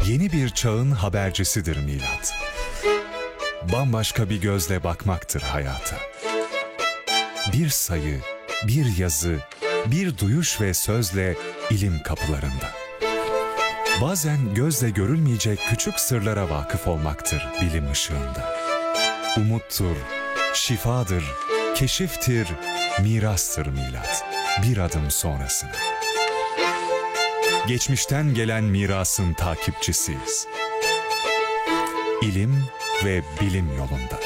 Yeni bir çağın habercisidir milat. Bambaşka bir gözle bakmaktır hayata. Bir sayı, bir yazı, bir duyuş ve sözle ilim kapılarında. Bazen gözle görülmeyecek küçük sırlara vakıf olmaktır bilim ışığında. Umuttur, şifadır, keşiftir, mirastır milat, bir adım sonrasına. Geçmişten gelen mirasın takipçisiyiz. İlim ve bilim yolunda.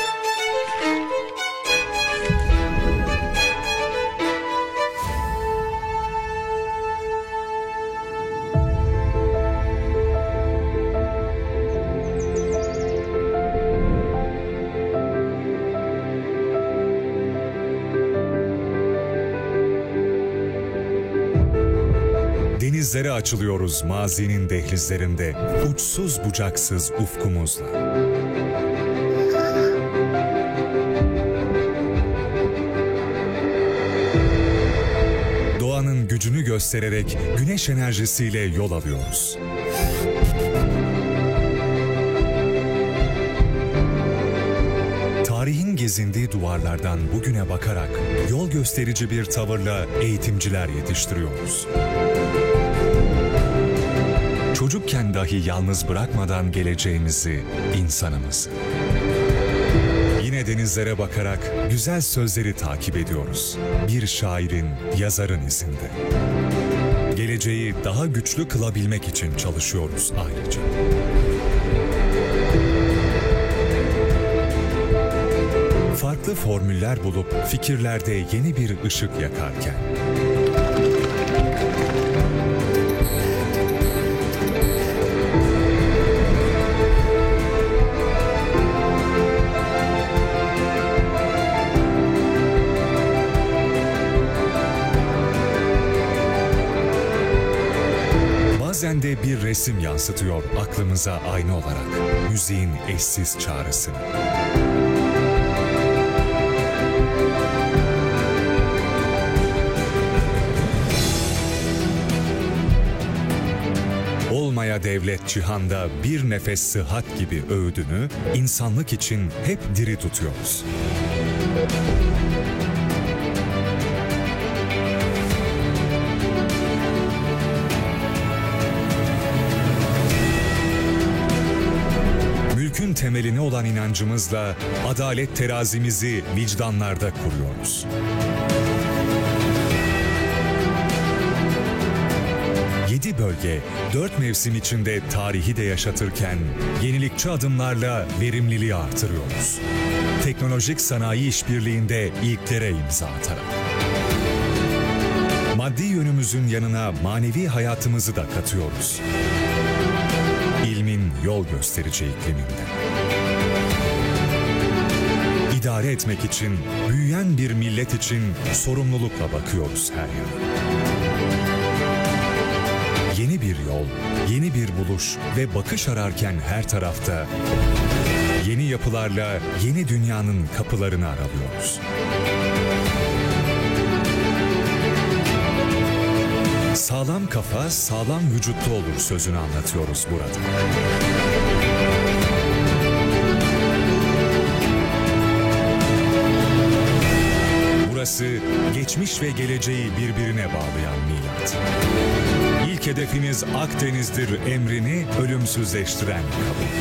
Denizlere açılıyoruz mazinin dehlizlerinde, uçsuz bucaksız ufkumuzla. Doğanın gücünü göstererek güneş enerjisiyle yol alıyoruz. Tarihin gezindiği duvarlardan bugüne bakarak yol gösterici bir tavırla eğitimciler yetiştiriyoruz. Çocukken dahi yalnız bırakmadan geleceğimizi, insanımızı. Yine denizlere bakarak güzel sözleri takip ediyoruz. Bir şairin, yazarın izinde. Geleceği daha güçlü kılabilmek için çalışıyoruz ayrıca. Farklı formüller bulup fikirlerde yeni bir ışık yakarken, bazen de bir resim yansıtıyor aklımıza ayna olarak müziğin eşsiz çağrısını. Olmaya devlet cihanda bir nefes sıhhat gibi öğüdünü insanlık için hep diri tutuyoruz. Mülkün temeline olan inancımızla adalet terazimizi vicdanlarda kuruyoruz. Yedi bölge, 4 mevsim içinde tarihi de yaşatırken yenilikçi adımlarla verimliliği artırıyoruz. Teknolojik sanayi işbirliğinde ilklere imza atarak. Maddi yönümüzün yanına manevi hayatımızı da katıyoruz. İlmin yol gösterici ikliminde. İdare etmek için, büyüyen bir millet için sorumlulukla bakıyoruz her yana. Yeni bir yol, yeni bir buluş ve bakış ararken her tarafta yeni yapılarla yeni dünyanın kapılarını aralıyoruz. Sağlam kafa, sağlam vücutta olur sözünü anlatıyoruz burada. Burası geçmiş ve geleceği birbirine bağlayan milat. İlk hedefimiz Akdeniz'dir emrini ölümsüzleştiren kabul.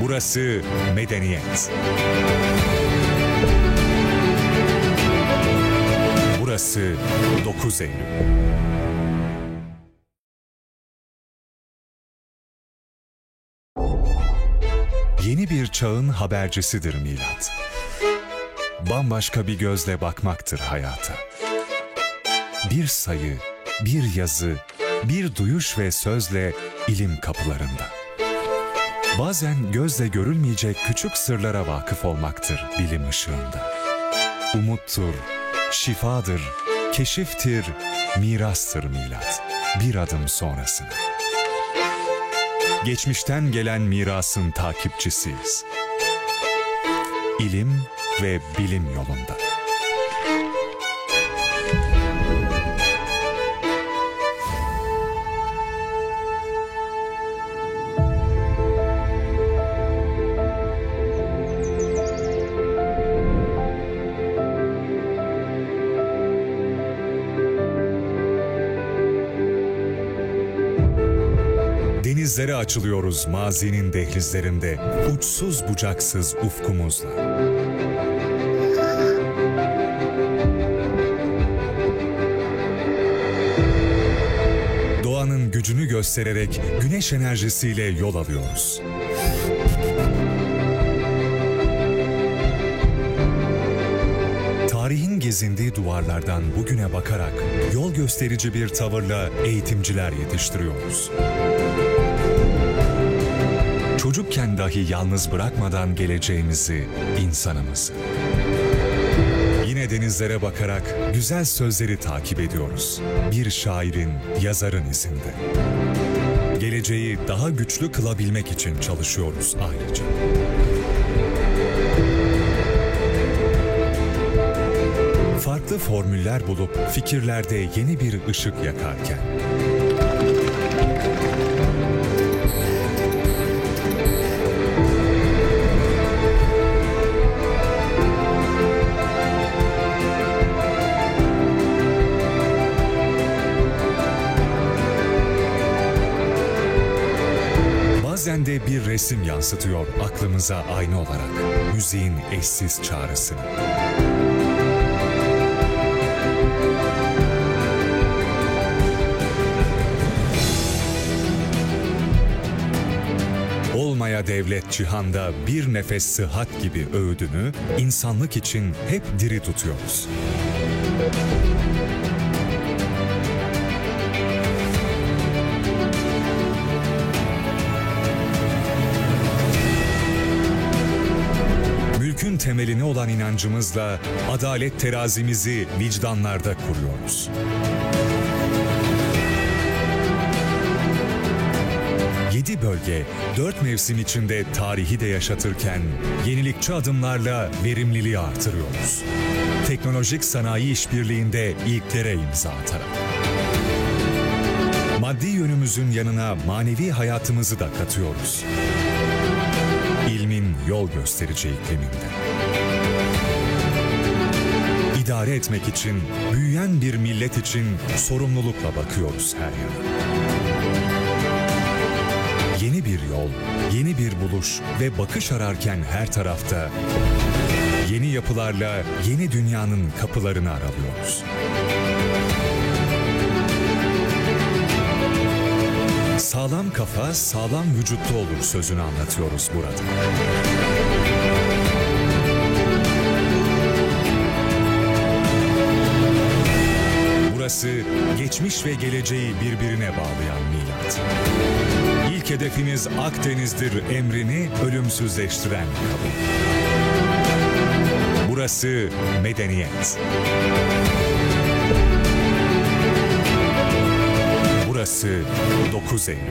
Burası medeniyet. Burası 9 Eylül. Yeni bir çağın habercisidir milat. Bambaşka bir gözle bakmaktır hayata. Bir sayı, bir yazı, bir duyuş ve sözle ilim kapılarında. Bazen gözle görülmeyecek küçük sırlara vakıf olmaktır bilim ışığında. Umuttur, şifadır, keşiftir, mirastır milat, bir adım sonrasına. Geçmişten gelen mirasın takipçisiyiz. İlim ve bilim yolunda. Denizlere açılıyoruz mazinin dehlizlerinde, uçsuz bucaksız ufkumuzla. Doğanın gücünü göstererek güneş enerjisiyle yol alıyoruz. Tarihin gezindiği duvarlardan bugüne bakarak yol gösterici bir tavırla eğitimciler yetiştiriyoruz. Çocukken dahi yalnız bırakmadan geleceğimizi, insanımızı. Yine denizlere bakarak güzel sözleri takip ediyoruz. Bir şairin, yazarın izinde. Geleceği daha güçlü kılabilmek için çalışıyoruz ayrıca. Farklı formüller bulup fikirlerde yeni bir ışık yakarken, bazen de bir resim yansıtıyor aklımıza ayna olarak müziğin eşsiz çağrısını. Olmaya devlet cihanda bir nefes sıhhat gibi öğüdünü insanlık için hep diri tutuyoruz. Mülkün temeline olan inancımızla adalet terazimizi vicdanlarda kuruyoruz. Yedi bölge, 4 mevsim içinde tarihi de yaşatırken yenilikçi adımlarla verimliliği artırıyoruz. Teknolojik sanayi işbirliğinde ilklere imza atarak. Maddi yönümüzün yanına manevi hayatımızı da katıyoruz. İlmin yol gösterici ikliminde. İdare etmek için, büyüyen bir millet için sorumlulukla bakıyoruz her yana. Yeni bir yol, yeni bir buluş ve bakış ararken her tarafta yeni yapılarla yeni dünyanın kapılarını aralıyoruz. Sağlam kafa, sağlam vücutta olur sözünü anlatıyoruz burada. Burası geçmiş ve geleceği birbirine bağlayan milat. İlk hedefiniz Akdeniz'dir emrini ölümsüzleştiren kabul. Burası medeniyet. Burası 9 Eylül.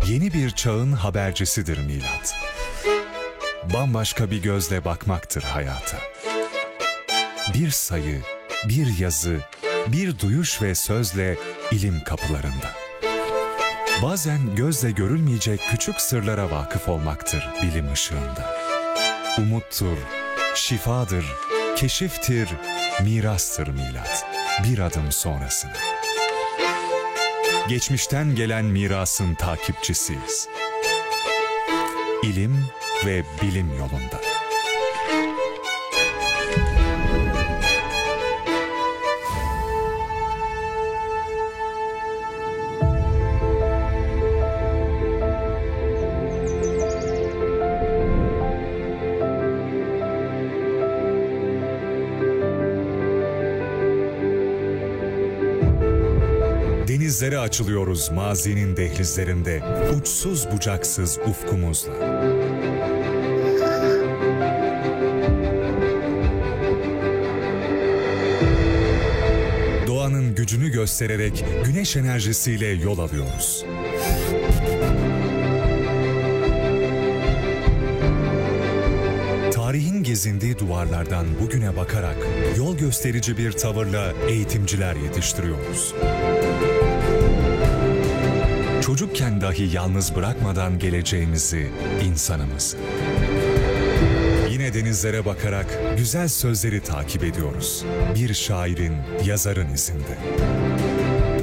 Yeni bir çağın habercisidir milat. Bambaşka bir gözle bakmaktır hayata. Bir sayı, bir yazı, bir duyuş ve sözle ilim kapılarında. Bazen gözle görülmeyecek küçük sırlara vakıf olmaktır bilim ışığında. Umuttur, şifadır, keşiftir, mirastır milat, bir adım sonrasına. Geçmişten gelen mirasın takipçisiyiz. İlim ve bilim yolunda. Denizlere açılıyoruz mazinin dehlizlerinde, uçsuz bucaksız ufkumuzla. Doğanın gücünü göstererek güneş enerjisiyle yol alıyoruz. Tarihin gezindiği duvarlardan bugüne bakarak yol gösterici bir tavırla eğitimciler yetiştiriyoruz. Çocukken dahi yalnız bırakmadan geleceğimizi, insanımızı. Yine yine denizlere bakarak güzel sözleri takip ediyoruz. Bir şairin, yazarın izinde.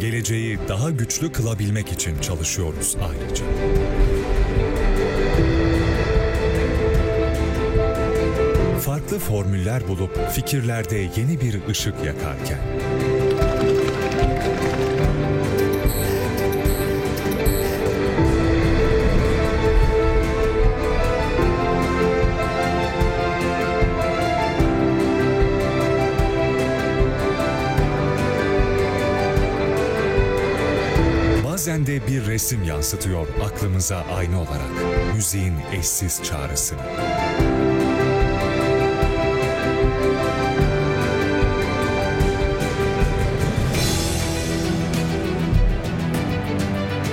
Geleceği daha güçlü kılabilmek için çalışıyoruz ayrıca. Farklı formüller bulup fikirlerde yeni bir ışık yakarken, bazen de bir resim yansıtıyor aklımıza ayna olarak müziğin eşsiz çağrısını.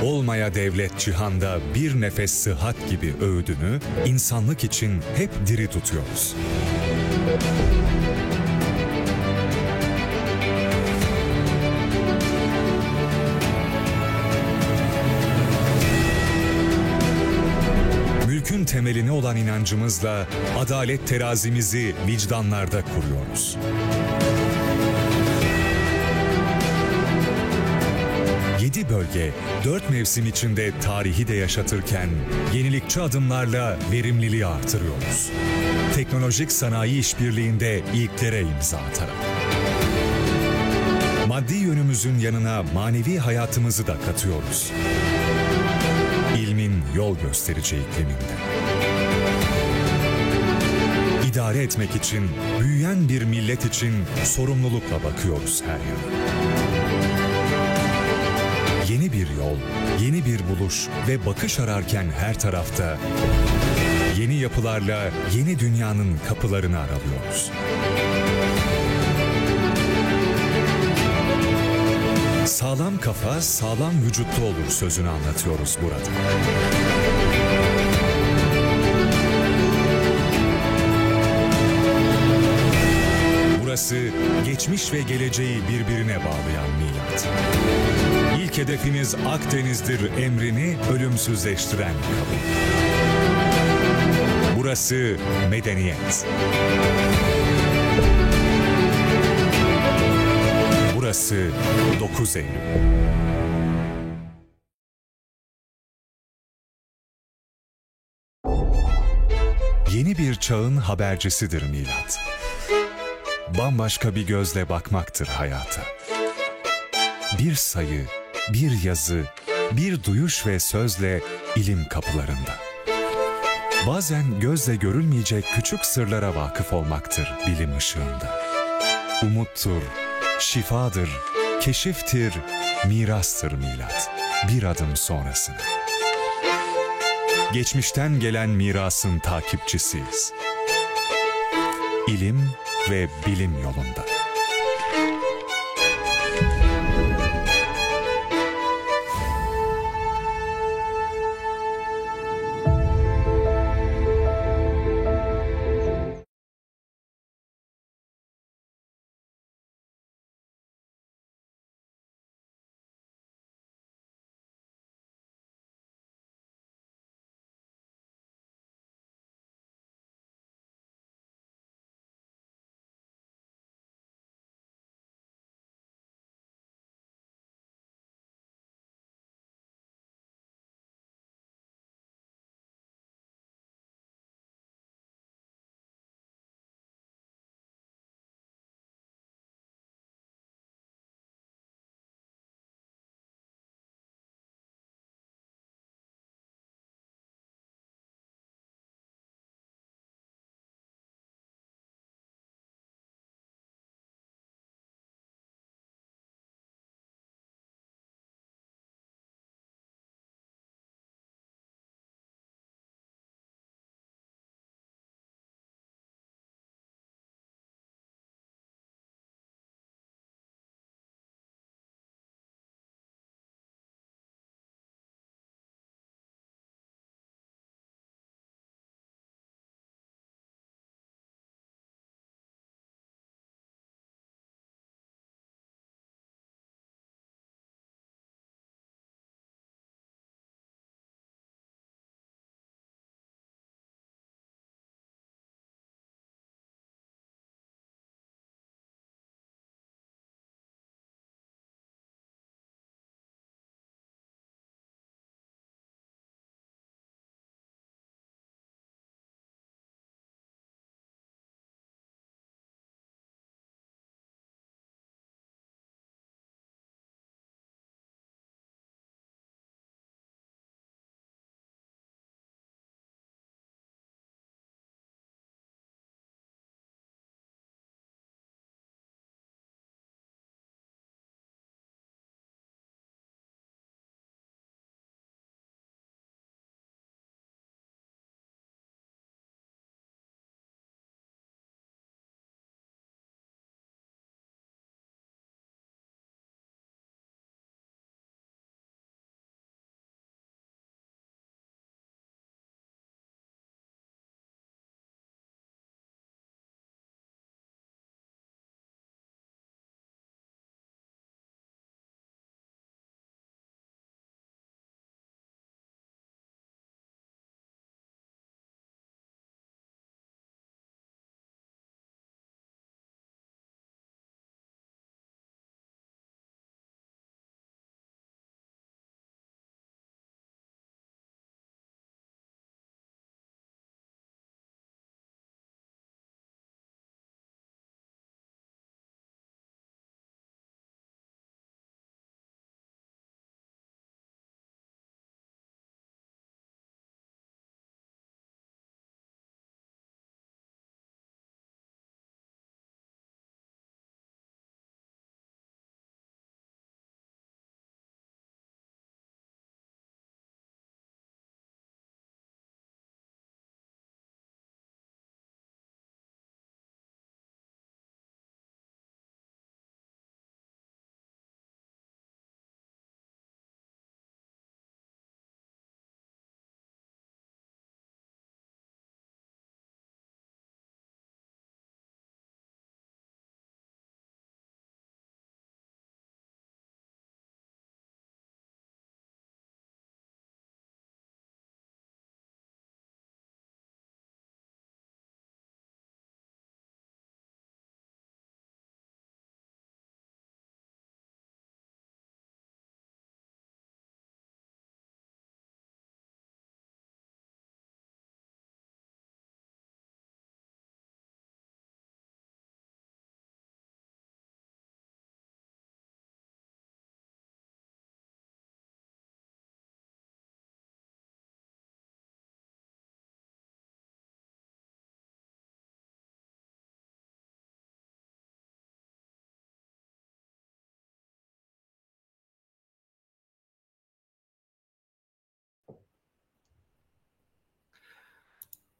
Olmaya devlet cihanda bir nefes sıhhat gibi öğüdünü insanlık için hep diri tutuyoruz. Mülkün temeline olan inancımızla adalet terazimizi vicdanlarda kuruyoruz. Yedi bölge, 4 mevsim içinde tarihi de yaşatırken yenilikçi adımlarla verimliliği artırıyoruz. Teknolojik sanayi işbirliğinde ilklere imza atarak. Maddi yönümüzün yanına manevi hayatımızı da katıyoruz. İlmin yol gösterici ikliminde. İdare etmek için, büyüyen bir millet için sorumlulukla bakıyoruz her yana. Yeni bir yol, yeni bir buluş ve bakış ararken her tarafta yeni yapılarla yeni dünyanın kapılarını aralıyoruz. Sağlam kafa, sağlam vücutta olur sözünü anlatıyoruz burada. Burası geçmiş ve geleceği birbirine bağlayan milat. İlk hedefiniz Akdeniz'dir emrini ölümsüzleştiren kabul. Burası medeniyet. Burası 9 Eylül. Yeni bir çağın habercisidir milat. Bambaşka bir gözle bakmaktır hayata. Bir sayı, bir yazı, bir duyuş ve sözle ilim kapılarında. Bazen gözle görülmeyecek küçük sırlara vakıf olmaktır bilim ışığında. Umuttur, şifadır, keşiftir, mirastır milat, bir adım sonrasına. Geçmişten gelen mirasın takipçisiyiz. İlim ve bilim yolunda.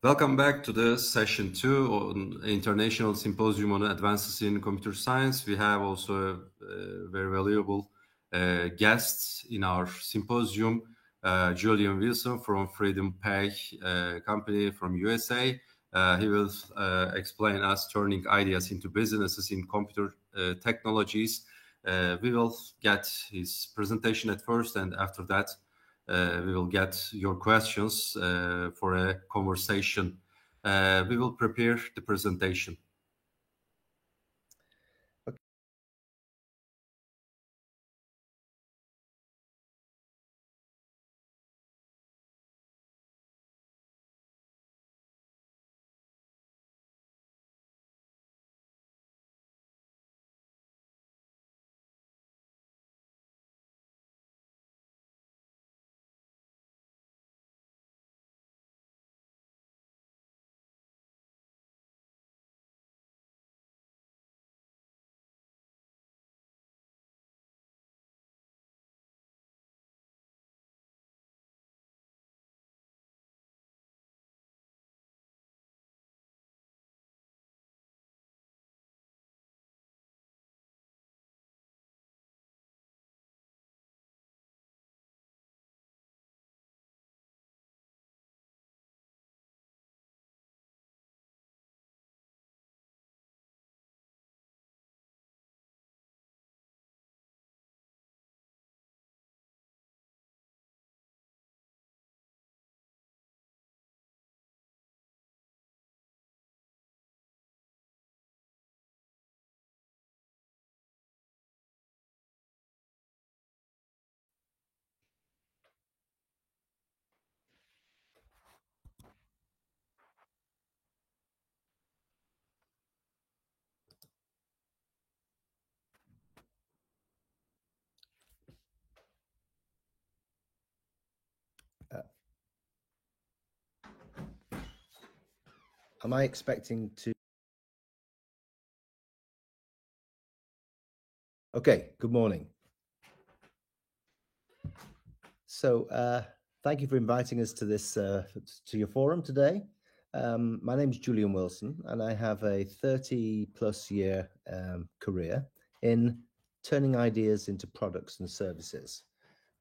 Welcome back to the session 2 on International Symposium on Advances in Computer Science. We have also a very valuable guest in our symposium, Julian Wilson from Freedom Pay company from USA. He will explain us turning ideas into businesses in computer technologies. We will get his presentation at first, and after that, we will get your questions for a conversation. We will prepare the presentation. Am I expecting to? Okay, good morning. So thank you for inviting us to this to your forum today. My name is Julian Wilson, and I have a 30-plus year career in turning ideas into products and services.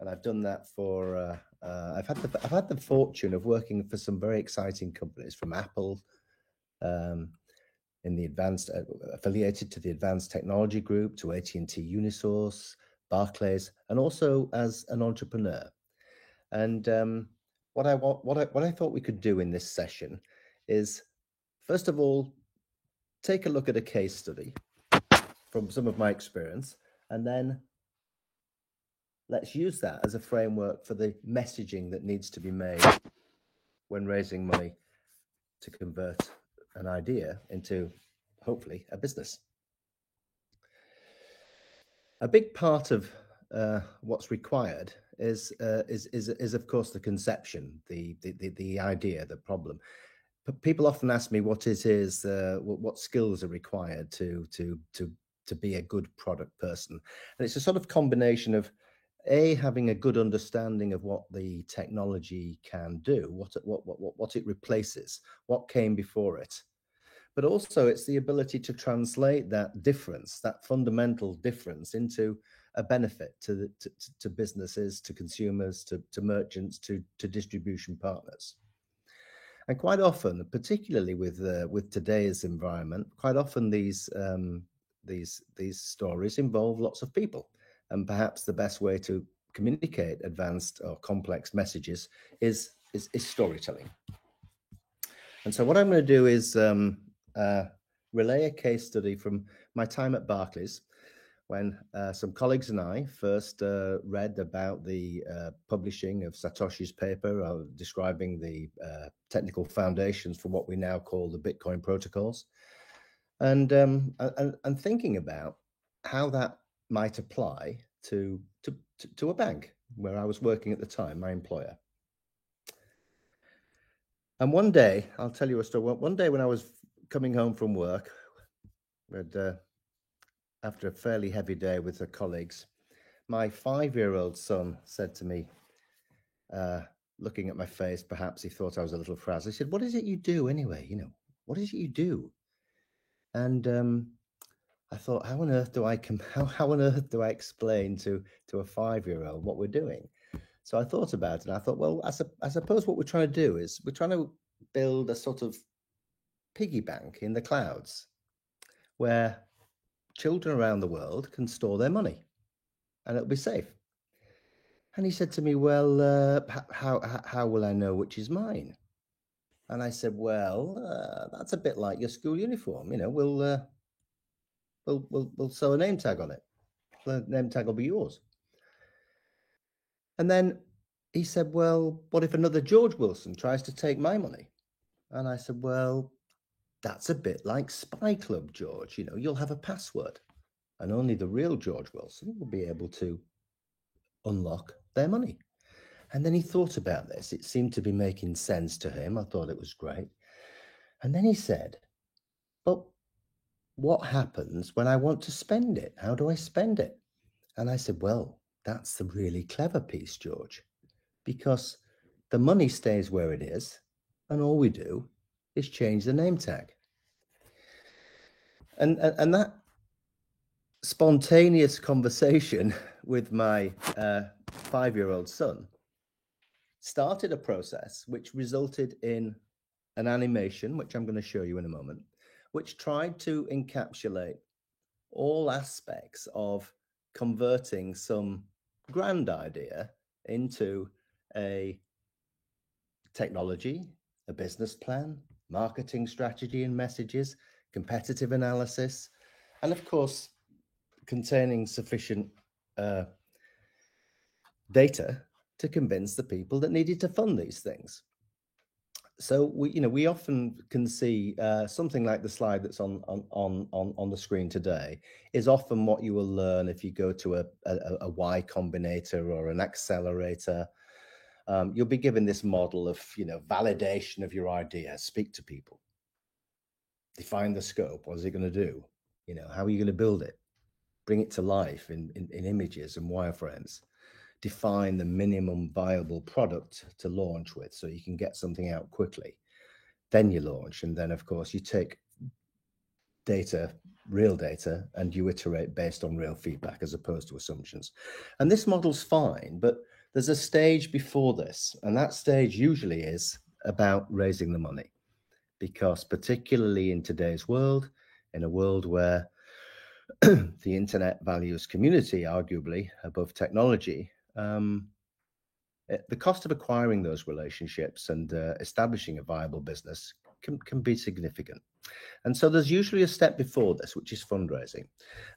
And I've done that for I've had the fortune of working for some very exciting companies, from Apple, in the advanced affiliated to the Advanced Technology Group, to AT&T Unisource, Barclays, and also as an entrepreneur. And what I thought we could do in this session is, first of all, take a look at a case study from some of my experience, and then let's use that as a framework for the messaging that needs to be made when raising money to convert an idea into, hopefully, a business. A big part of what's required is of course the conception, the idea, the problem. But people often ask me what it is, what skills are required to be a good product person, and it's a sort of combination of having a good understanding of what the technology can do, what it replaces, what came before it. But also it's the ability to translate that difference, that fundamental difference, into a benefit to businesses, to consumers, to merchants, to distribution partners. And quite often, particularly with today's environment, quite often these stories involve lots of people, and perhaps the best way to communicate advanced or complex messages is storytelling. And so what I'm going to do is relay a case study from my time at Barclays, when some colleagues and I first read about the publishing of Satoshi's paper describing the technical foundations for what we now call the Bitcoin protocols, and thinking about how that might apply to a bank where I was working at the time, my employer. And one day, I'll tell you a story. One day when I was coming home from work, after a fairly heavy day with the colleagues, my 5-year-old son said to me, looking at my face, perhaps he thought I was a little frazzled. He said, "What is it you do anyway? What is it you do?" And I thought, how on earth do I explain to a 5-year-old what we're doing? So I thought about it, and I thought, well, I suppose what we're trying to do is we're trying to build a sort of piggy bank in the clouds where children around the world can store their money and it'll be safe. And he said to me, "Well, how will I know which is mine?" And I said, "Well, that's a bit like your school uniform. We'll sew a name tag on it. The name tag will be yours." And then he said, "Well, what if another George Wilson tries to take my money?" And I said, "Well, that's a bit like Spy Club, George. You'll have a password, and only the real George Wilson will be able to unlock their money." And then he thought about this. It seemed to be making sense to him. I thought it was great. And then he said, "But what happens when I want to spend it? How do I spend it?" And I said, "Well, that's the really clever piece, George, because the money stays where it is, and all we do is change the name tag." And that spontaneous conversation with my 5-year-old son started a process which resulted in an animation, which I'm going to show you in a moment, which tried to encapsulate all aspects of converting some grand idea into a technology, a business plan, marketing strategy and messages, competitive analysis, and of course, containing sufficient data to convince the people that needed to fund these things. So we often can see something like the slide that's on the screen today is often what you will learn if you go to a Y Combinator or an accelerator. You'll be given this model of validation of your idea. Speak to people, define the scope. What is it going to do? How are you going to build it? Bring it to life in images and wireframes. Define the minimum viable product to launch with so you can get something out quickly. Then you launch, and then of course you take data, real data, and you iterate based on real feedback as opposed to assumptions. And this model's fine, but there's a stage before this, and that stage usually is about raising the money, because particularly in today's world, in a world where the internet values community arguably above technology, the cost of acquiring those relationships and establishing a viable business can be significant. And so there's usually a step before this, which is fundraising.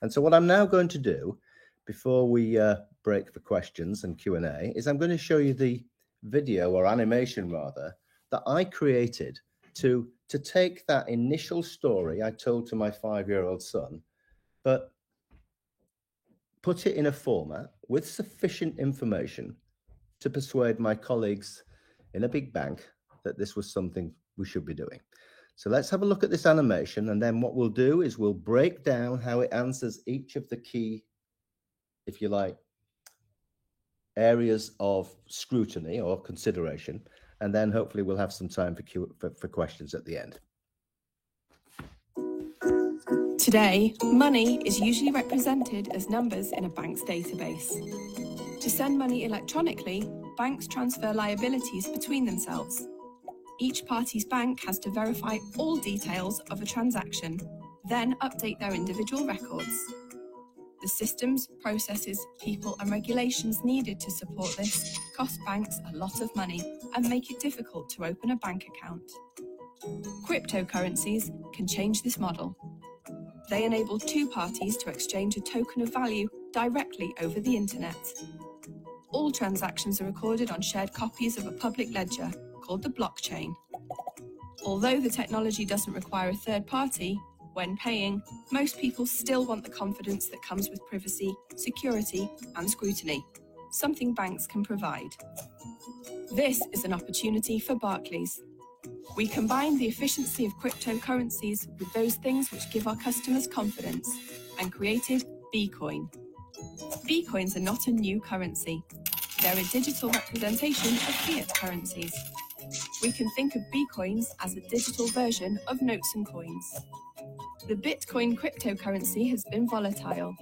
And so what I'm now going to do before we break for questions and Q&A is I'm going to show you the video, or animation rather, that I created to take that initial story I told to my 5-year-old son, but put it in a format with sufficient information to persuade my colleagues in a big bank that this was something we should be doing. So let's have a look at this animation, and then what we'll do is we'll break down how it answers each of the key, if you like, areas of scrutiny or consideration, and then hopefully we'll have some time for questions at the end. Today, money is usually represented as numbers in a bank's database. To send money electronically, banks transfer liabilities between themselves. Each party's bank has to verify all details of a transaction, then update their individual records. The systems, processes, people and regulations needed to support this cost banks a lot of money and make it difficult to open a bank account. Cryptocurrencies can change this model. They enable two parties to exchange a token of value directly over the internet. All transactions are recorded on shared copies of a public ledger called the blockchain. Although the technology doesn't require a third party, when paying, most people still want the confidence that comes with privacy, security, and scrutiny, something banks can provide. This is an opportunity for Barclays. We combine the efficiency of cryptocurrencies with those things which give our customers confidence and created Bcoin. Bcoins are not a new currency. They're a digital representation of fiat currencies. We can think of B-coins as a digital version of notes and coins. The Bitcoin cryptocurrency has been volatile.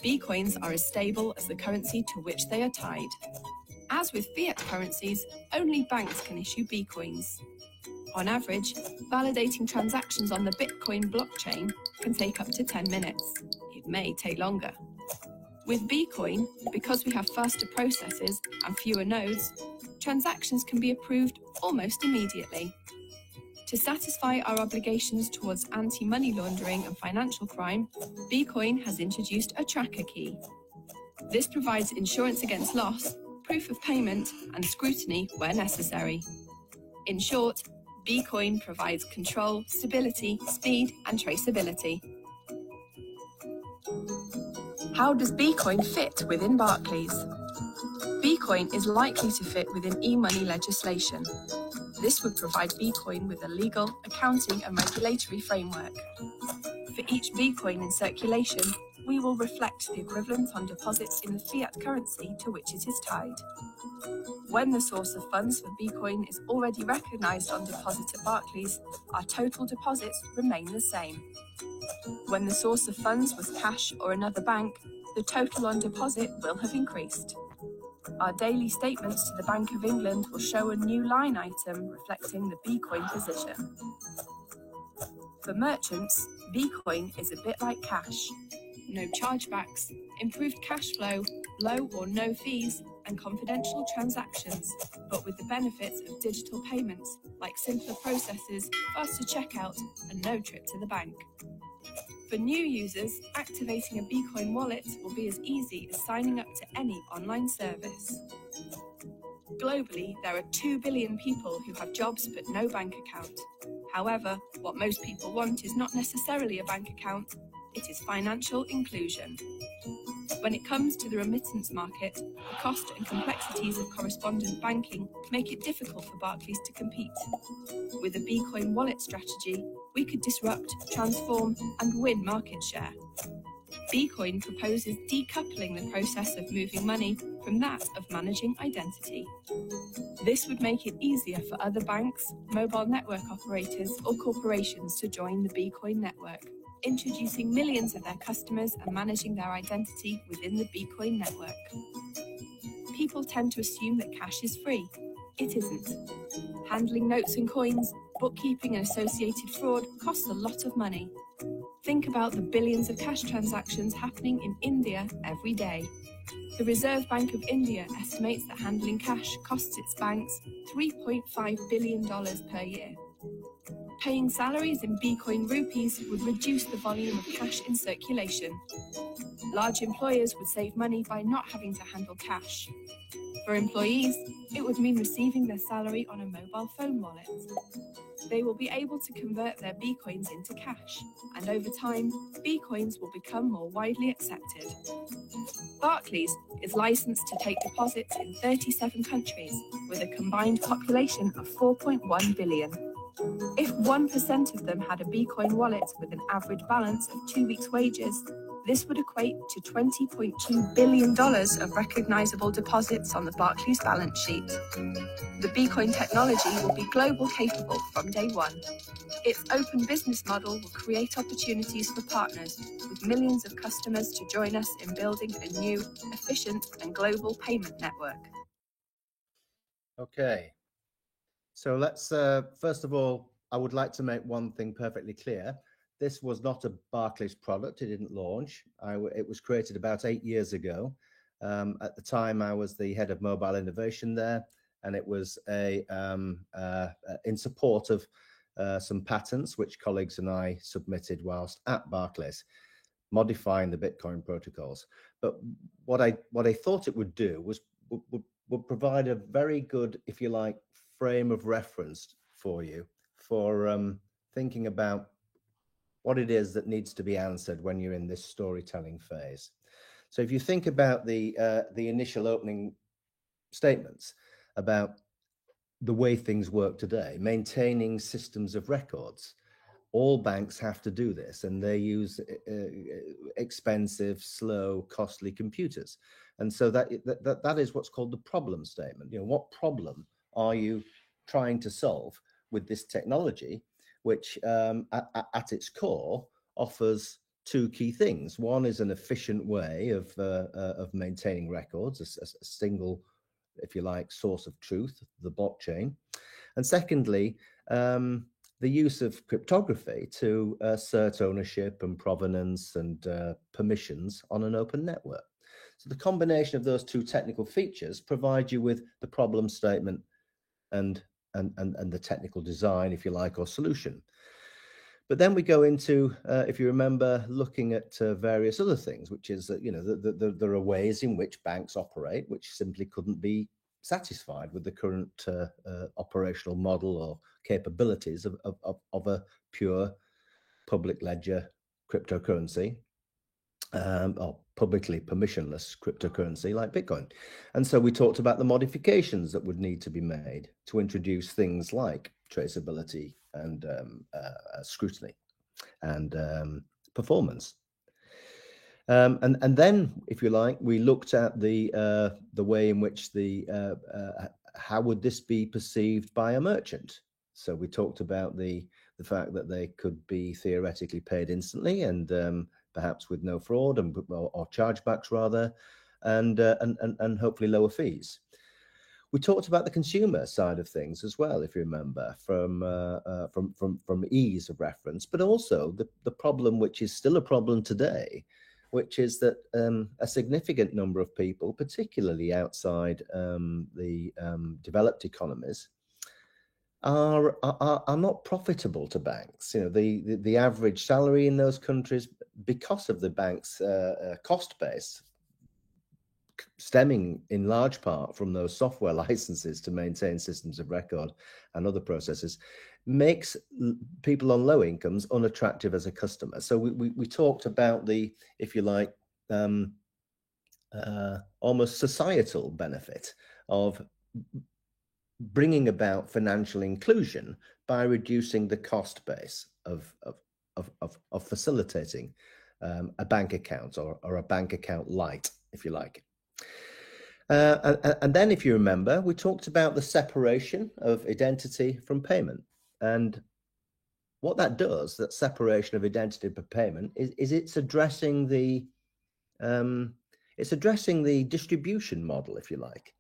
B-coins are as stable as the currency to which they are tied. As with fiat currencies, only banks can issue B-coins. On average, validating transactions on the Bitcoin blockchain can take up to 10 minutes. It may take longer. With Bcoin, because we have faster processes and fewer nodes, transactions can be approved almost immediately. To satisfy our obligations towards anti-money laundering and financial crime, Bcoin has introduced a tracker key. This provides insurance against loss, proof of payment, and scrutiny where necessary. In short, Bcoin provides control, stability, speed, and traceability. How does Bcoin fit within Barclays? Bcoin is likely to fit within e-money legislation. This would provide Bcoin with a legal, accounting, and regulatory framework. For each Bcoin in circulation, we will reflect the equivalent on deposits in the fiat currency to which it is tied. When the source of funds for Bcoin is already recognized on deposit at Barclays, our total deposits remain the same. When the source of funds was cash or another bank, the total on deposit will have increased. Our daily statements to the Bank of England will show a new line item reflecting the Bcoin position. For merchants, Bcoin is a bit like cash. No chargebacks, improved cash flow, low or no fees, and confidential transactions, but with the benefits of digital payments like simpler processes, faster checkout, and no trip to the bank. For new users, activating a Bcoin wallet will be as easy as signing up to any online service. Globally, there are 2 billion people who have jobs but no bank account. However, what most people want is not necessarily a bank account, it is financial inclusion. When it comes to the remittance market, the cost and complexities of correspondent banking make it difficult for Barclays to compete. With a Bcoin wallet strategy, we could disrupt, transform, and win market share. Bcoin proposes decoupling the process of moving money from that of managing identity. This would make it easier for other banks, mobile network operators, or corporations to join the Bcoin network, introducing millions of their customers and managing their identity within the Bcoin network. People tend to assume that cash is free. It isn't. Handling notes and coins, bookkeeping and associated fraud costs a lot of money. Think about the billions of cash transactions happening in India every day. The Reserve Bank of India estimates that handling cash costs its banks $3.5 billion per year. Paying salaries in Bcoin rupees would reduce the volume of cash in circulation. Large employers would save money by not having to handle cash. For employees, it would mean receiving their salary on a mobile phone wallet. They will be able to convert their Bcoins into cash, and over time, Bcoins will become more widely accepted. Barclays is licensed to take deposits in 37 countries, with a combined population of 4.1 billion. If 1% of them had a Bcoin wallet with an average balance of 2 weeks' wages, this would equate to $20.2 billion of recognizable deposits on the Barclays balance sheet. The Bcoin technology will be global capable from day one. Its open business model will create opportunities for partners, with millions of customers to join us in building a new, efficient, and global payment network. Okay. So let's, first of all, I would like to make one thing perfectly clear. This was not a Barclays product. It didn't launch. It was created about 8 years ago. At the time, I was the head of mobile innovation there, and it was in support of some patents which colleagues and I submitted whilst at Barclays, modifying the Bitcoin protocols. But what I thought it would do was would provide a very good, if you like, frame of reference for you for thinking about what it is that needs to be answered when you're in this storytelling phase. So if you think about the initial opening statements about the way things work today, maintaining systems of records, all banks have to do this, and they use expensive, slow, costly computers. And so that is what's called the problem statement. What problem are you trying to solve with this technology, which at its core offers two key things. One is an efficient way of maintaining records, a single, if you like, source of truth, the blockchain. And secondly, the use of cryptography to assert ownership and provenance and permissions on an open network. So the combination of those two technical features provide you with the problem statement and the technical design, if you like, or solution. But then we go into, if you remember, looking at various other things, which is that there are ways in which banks operate which simply couldn't be satisfied with the current operational model or capabilities of a pure public ledger cryptocurrency, or publicly permissionless cryptocurrency like Bitcoin. And so we talked about the modifications that would need to be made to introduce things like traceability and scrutiny and performance. And then, if you like, we looked at the way in which how would this be perceived by a merchant. So we talked about the fact that they could be theoretically paid instantly and perhaps with no fraud or chargebacks rather, and hopefully lower fees. We talked about the consumer side of things as well, if you remember, from ease of reference, but also the problem, which is still a problem today, which is that a significant number of people, particularly outside the developed economies, are not profitable to banks. The average salary in those countries, because of the bank's cost base, stemming in large part from those software licenses to maintain systems of record and other processes, makes people on low incomes unattractive as a customer. So we talked about the, if you like, almost societal benefit of bringing about financial inclusion by reducing the cost base of facilitating a bank account or a bank account light, if you like. And then, if you remember, we talked about the separation of identity from payment. And what that does, that separation of identity from payment, is it's addressing the distribution model, if you like.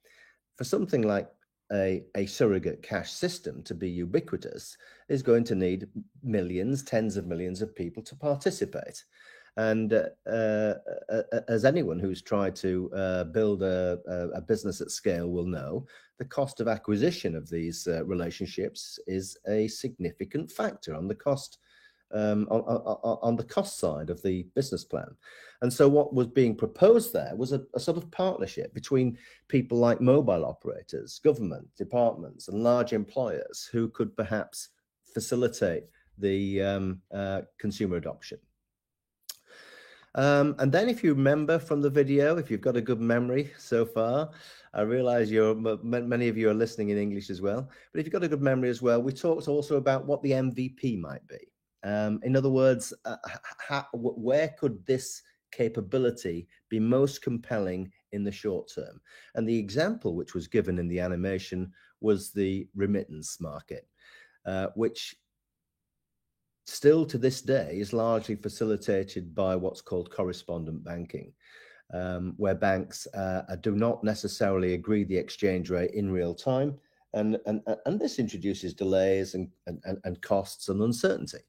For something like a surrogate cash system to be ubiquitous, is going to need millions, tens of millions of people to participate. And as anyone who's tried to build a business at scale will know, the cost of acquisition of these relationships is a significant factor on the cost on the cost side of the business plan. And so what was being proposed there was a sort of partnership between people like mobile operators, government departments, and large employers who could perhaps facilitate the consumer adoption. And then, if you remember from the video, if you've got a good memory so far, I realize many of you are listening in English as well, but if you've got a good memory as well, we talked also about what the MVP might be. In other words, where could this capability be most compelling in the short term? And the example which was given in the animation was the remittance market, which still to this day is largely facilitated by what's called correspondent banking, where banks do not necessarily agree the exchange rate in real time, and this introduces delays and costs and uncertainty.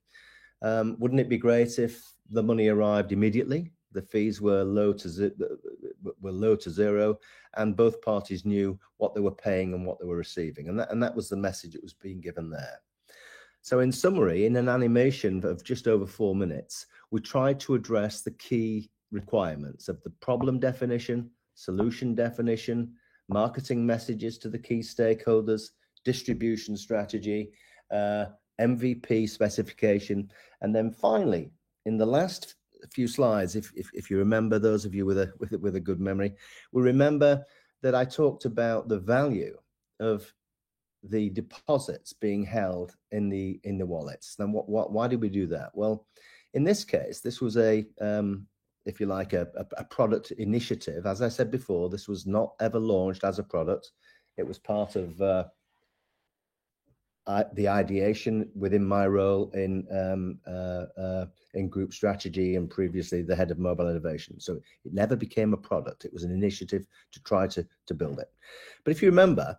Wouldn't it be great if the money arrived immediately, the fees were low to zero, and both parties knew what they were paying and what they were receiving? And that was the message that was being given there. So in summary, in an animation of just over 4 minutes, we tried to address the key requirements of the problem definition, solution definition, marketing messages to the key stakeholders, distribution strategy, MVP specification, and then finally, in the last few slides, if you remember, those of you with a good memory, will remember that I talked about the value of the deposits being held in the wallets. Then why did we do that? Well, in this case, this was a if you like, a product initiative. As I said before, this was not ever launched as a product. It was part of the ideation within my role in group strategy, and previously the head of mobile innovation. So it never became a product. It was an initiative to try to build it. But if you remember,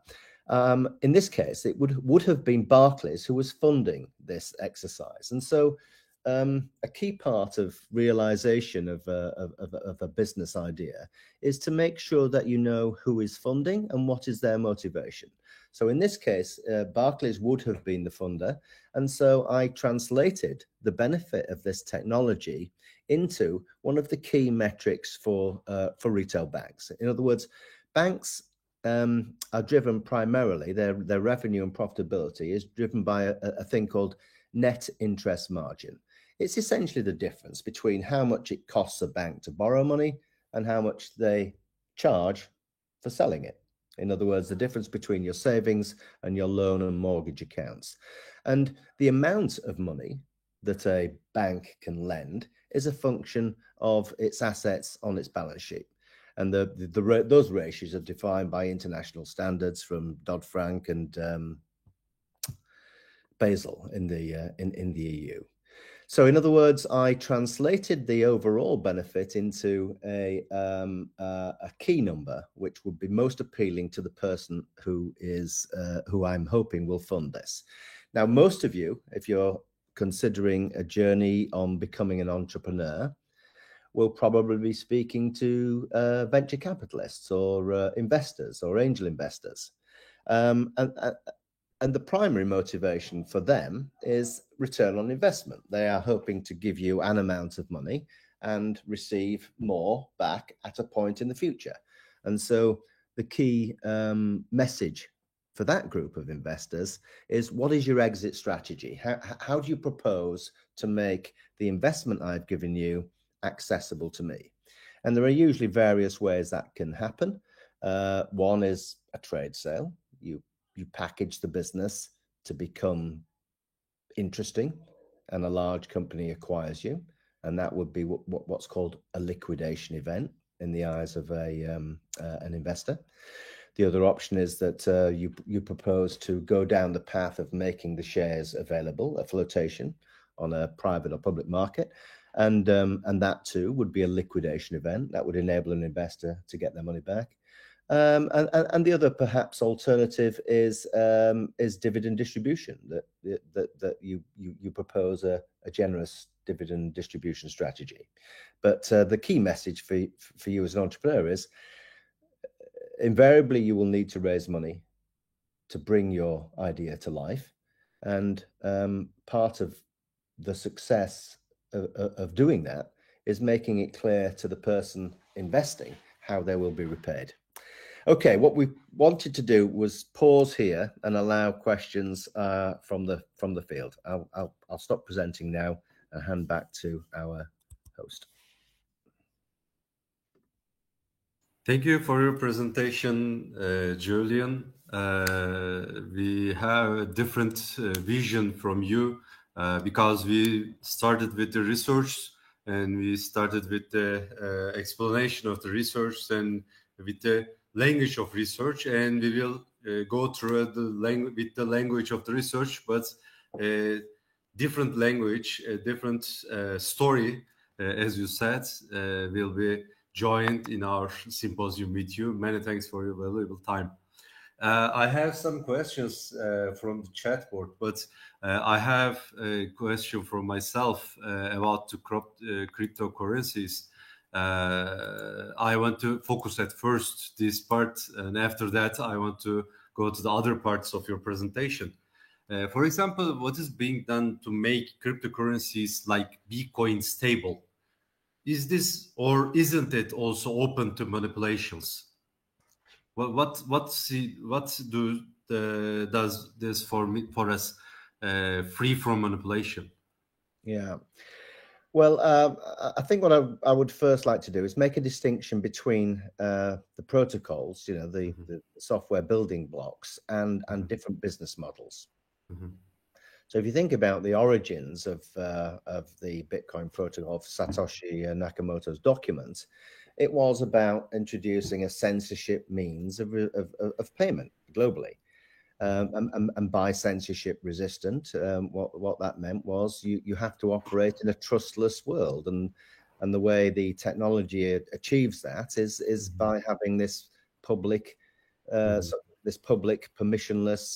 in this case, it would have been Barclays who was funding this exercise. And so a key part of realization of a business idea is to make sure that you know who is funding and what is their motivation. So in this case, Barclays would have been the funder. And so I translated the benefit of this technology into one of the key metrics for retail banks. In other words, banks are driven primarily, their revenue and profitability is driven by a thing called net interest margin. It's essentially the difference between how much it costs a bank to borrow money and how much they charge for selling it. In other words, the difference between your savings and your loan and mortgage accounts. And the amount of money that a bank can lend is a function of its assets on its balance sheet. And those ratios are defined by international standards from Dodd-Frank and Basel in the EU. So in other words, I translated the overall benefit into a key number, which would be most appealing to the person who I'm hoping will fund this. Now, most of you, if you're considering a journey on becoming an entrepreneur, will probably be speaking to venture capitalists or investors or angel investors. And the primary motivation for them is return on investment. They are hoping to give you an amount of money and receive more back at a point in the future. And so the key message for that group of investors is, what is your exit strategy? How do you propose to make the investment I've given you accessible to me? And there are usually various ways that can happen. One is a trade sale. You package the business to become interesting, and a large company acquires you, and that would be what's called a liquidation event in the eyes of an investor. The other option is that you propose to go down the path of making the shares available, a flotation on a private or public market, and that too would be a liquidation event that would enable an investor to get their money back. And the other perhaps alternative is dividend distribution, that you propose a generous dividend distribution strategy. But the key message for you as an entrepreneur is, invariably you will need to raise money to bring your idea to life, and part of the success of doing that is making it clear to the person investing how they will be repaid. Okay, what we wanted to do was pause here and allow questions from the field. I'll stop presenting now and hand back to our host. Thank you for your presentation, Julian. We have a different vision from you because we started with the research, and we started with the explanation of the research and with the language of research, and we will go through with the language of the research, but different language, a different story, as you said, will be joined in our symposium with you. Many thanks for your valuable time. I have some questions from the chat board, but I have a question from myself about the cryptocurrencies. I want to focus at first this part, and after that I want to go to the other parts of your presentation. For example, what is being done to make cryptocurrencies like Bitcoin stable? Is this, or isn't it, also open to manipulations? What does this for us free from manipulation? Yeah. Well, I think what I would first like to do is make a distinction between the protocols, the software building blocks, and different business models. Mm-hmm. So if you think about the origins of the Bitcoin protocol, of Satoshi Nakamoto's document, it was about introducing a censorship means of payment globally. And by censorship resistant, what that meant was you have to operate in a trustless world, and the way the technology achieves that is by having this public permissionless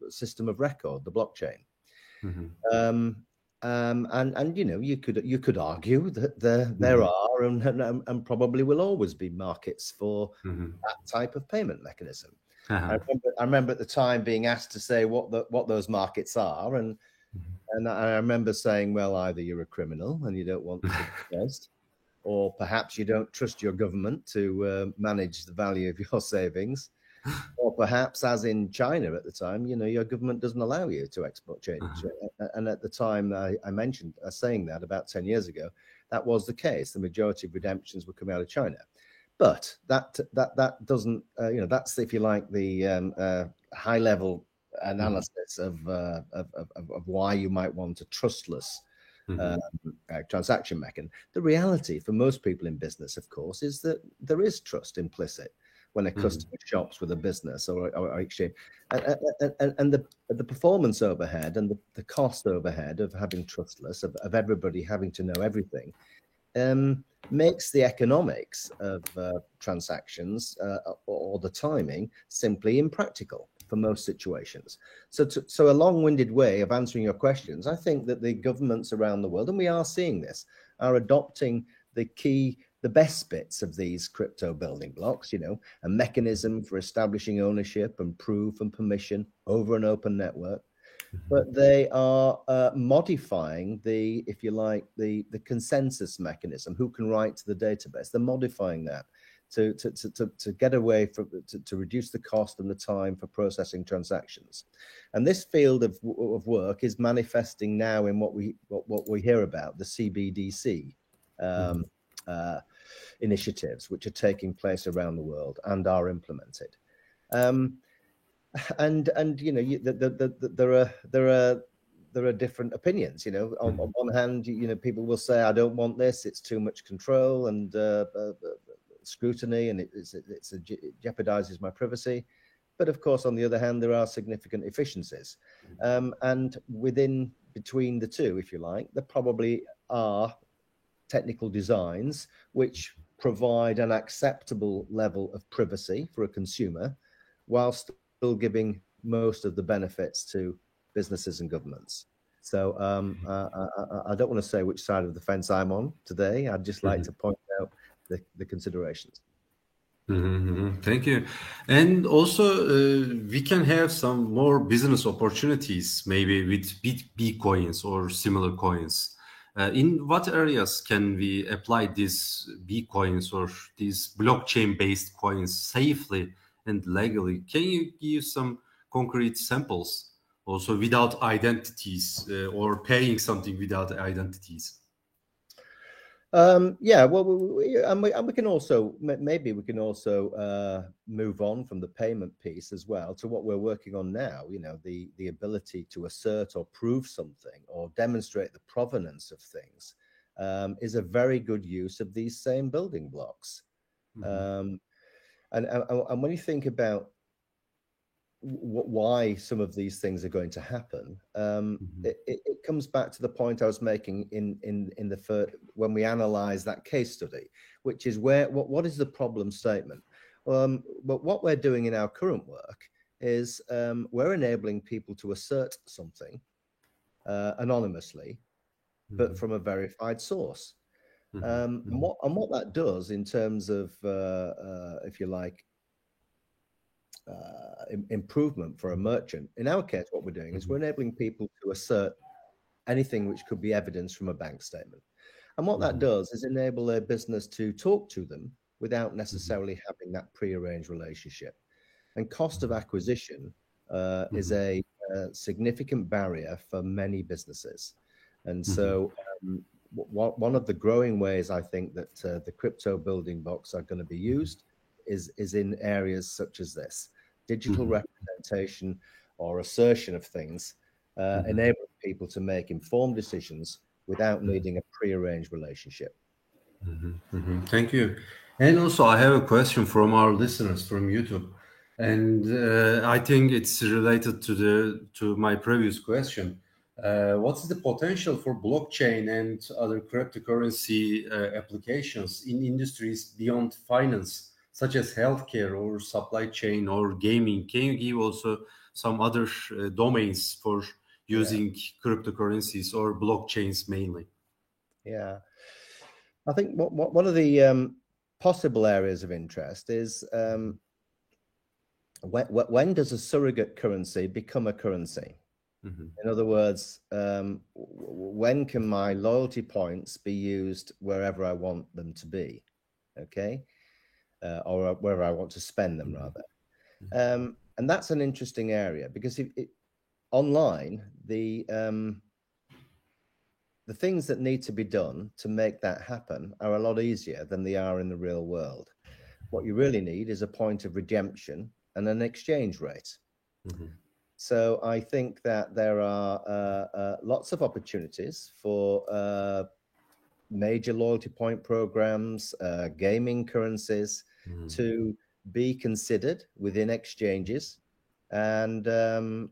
system of record, the blockchain. And you know, you could argue that there are and probably will always be markets for that type of payment mechanism. I remember at the time being asked to say what those markets are, and I remember saying, well, either you're a criminal and you don't want to be traced, or perhaps you don't trust your government to manage the value of your savings, or perhaps, as in China at the time, you know, your government doesn't allow you to export change. And at the time I mentioned saying that about 10 years ago, that was the case. The majority of redemptions were coming out of China. But that doesn't, you know, that's, if you like, the high level analysis of why you might want a trustless transaction mechanism. The reality for most people in business, of course, is that there is trust implicit when a customer shops with a business or exchange, and the performance overhead and the cost overhead of having trustless, of everybody having to know everything, makes the economics of transactions or the timing simply impractical for most situations. So a long-winded way of answering your questions, I think that the governments around the world, and we are seeing this, are adopting the best bits of these crypto building blocks, you know, a mechanism for establishing ownership and proof and permission over an open network. But they are modifying if you like, the consensus mechanism, who can write to the database. They're modifying that to get away from, to reduce the cost and the time for processing transactions. And this field of work is manifesting now in what we hear about, the CBDC initiatives, which are taking place around the world and are implemented. And you know, there are different opinions. You know, on one hand, you know, people will say, I don't want this, it's too much control and scrutiny, and it jeopardizes my privacy. But of course, on the other hand, there are significant efficiencies, and between the two, if you like, there probably are technical designs which provide an acceptable level of privacy for a consumer, whilst still giving most of the benefits to businesses and governments. So I don't want to say which side of the fence I'm on today. I'd just like to point out the considerations. Thank you. And also, we can have some more business opportunities, maybe with Bitcoins or similar coins. In what areas can we apply these Bitcoins or these blockchain-based coins safely and legally? Can you give some concrete samples, also without identities, or paying something without identities? Yeah, well, we can also, maybe we can also move on from the payment piece as well to what we're working on now. You know, the ability to assert or prove something or demonstrate the provenance of things is a very good use of these same building blocks. And when you think about why some of these things are going to happen, it comes back to the point I was making in the first, when we analyze that case study, which is what is the problem statement? But what we're doing in our current work is we're enabling people to assert something anonymously, but from a verified source. And what that does in terms of, if you like, improvement for a merchant. In our case, what we're doing is we're enabling people to assert anything which could be evidence from a bank statement. And what that does is enable a business to talk to them without necessarily having that prearranged relationship. And cost of acquisition is a significant barrier for many businesses. And so one of the growing ways I think that the crypto building blocks are going to be used is in areas such as this. Digital representation or assertion of things enabling people to make informed decisions without needing a prearranged relationship. Thank you. And also, I have a question from our listeners from YouTube, and I think it's related to my previous question. What's the potential for blockchain and other cryptocurrency applications in industries beyond finance, such as healthcare or supply chain or gaming? Can you give also some other domains for using cryptocurrencies or blockchains mainly? Yeah, I think one of the possible areas of interest is when does a surrogate currency become a currency? In other words, when can my loyalty points be used wherever I want them to be, okay? Or wherever I want to spend them, rather. And that's an interesting area, because online, the things that need to be done to make that happen are a lot easier than they are in the real world. What you really need is a point of redemption and an exchange rate. So I think that there are lots of opportunities for major loyalty point programs, gaming currencies to be considered within exchanges. And at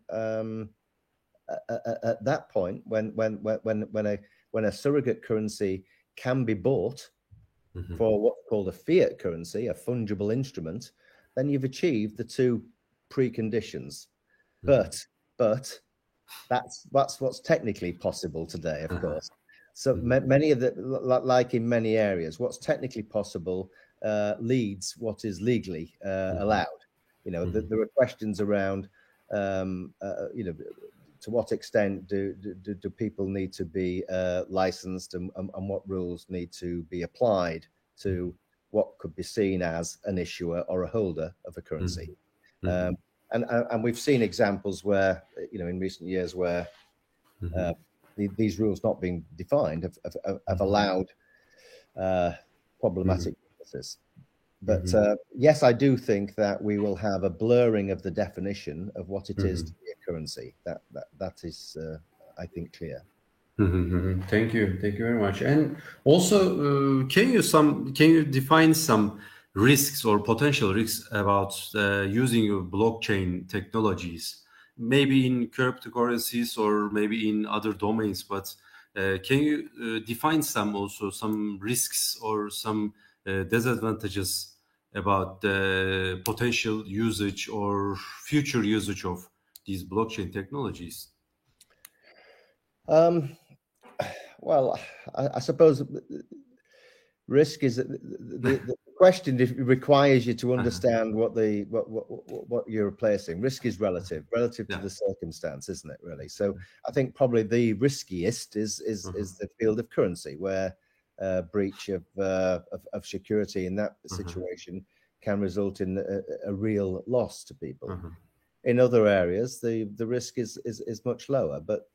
that point, when a surrogate currency can be bought for what's called a fiat currency, a fungible instrument, then you've achieved the two preconditions. But that's what's technically possible today, of course. So many of the, like in many areas, what's technically possible leads what is legally allowed. You know, there are questions around, you know, to what extent do people need to be licensed, and what rules need to be applied to what could be seen as an issuer or a holder of a currency. And we've seen examples where, you know, in recent years where these rules not being defined have allowed problematic businesses. But yes, I do think that we will have a blurring of the definition of what it is to be a currency. That is, I think, clear. Thank you very much. And also, can you define some risks or potential risks about using blockchain technologies, maybe in cryptocurrencies or maybe in other domains? But can you define some risks or some disadvantages about the potential usage or future usage of these blockchain technologies? Well, I suppose risk is the question requires you to understand what you're replacing. Risk is relative to the circumstance, isn't it? Really. So I think probably the riskiest is the field of currency, where breach of security in that situation can result in a real loss to people. In other areas, the risk is much lower, but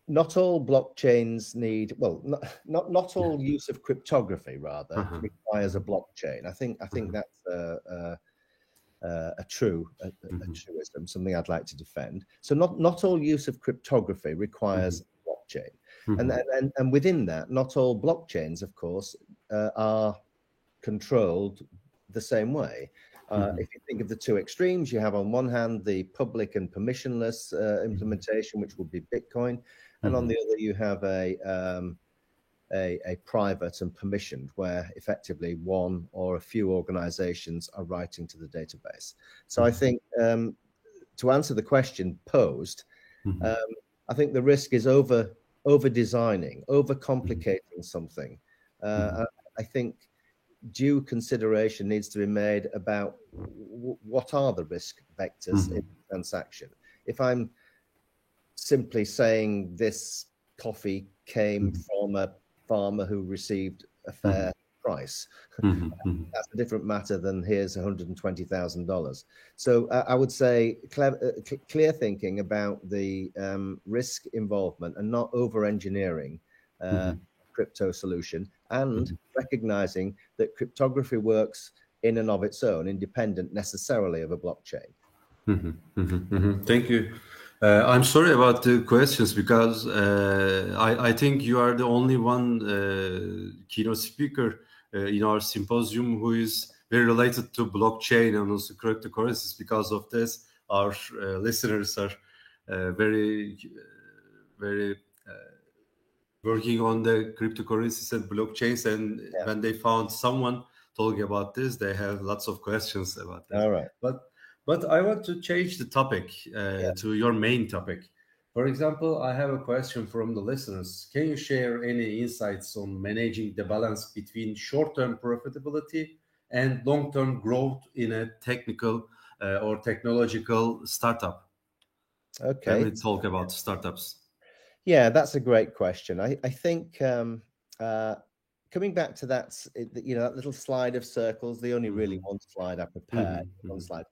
not all blockchains need, well, not all use of cryptography rather requires a blockchain. I think that's a truism, something I'd like to defend. So not all use of cryptography requires blockchain, and within that, not all blockchains, of course, are controlled the same way. If you think of the two extremes, you have on one hand the public and permissionless implementation, which would be Bitcoin, and on the other you have a private and permissioned, where effectively one or a few organizations are writing to the database. So I think to answer the question posed, I think the risk is over designing, over complicating something. I think due consideration needs to be made about what are the risk vectors in the transaction. If I'm simply saying this coffee came from a farmer who received a fair price, that's a different matter than here's $120,000. So I would say clear thinking about the risk involvement and not over-engineering crypto solution, and recognizing that cryptography works in and of its own, independent necessarily of a blockchain. Thank you. I'm sorry about the questions because I think you are the only one keynote speaker in our symposium who is very related to blockchain and also cryptocurrencies. Because of this, our listeners are very working on the cryptocurrencies and blockchains. And when they found someone talking about this, they have lots of questions about that. All right. But I want to change the topic to your main topic. For example, I have a question from the listeners. Can you share any insights on managing the balance between short-term profitability and long-term growth in a technical or technological startup? Okay. Can we talk about startups? Yeah, that's a great question. I think coming back to that, that little slide of circles, the only really one slide I prepared, one slide.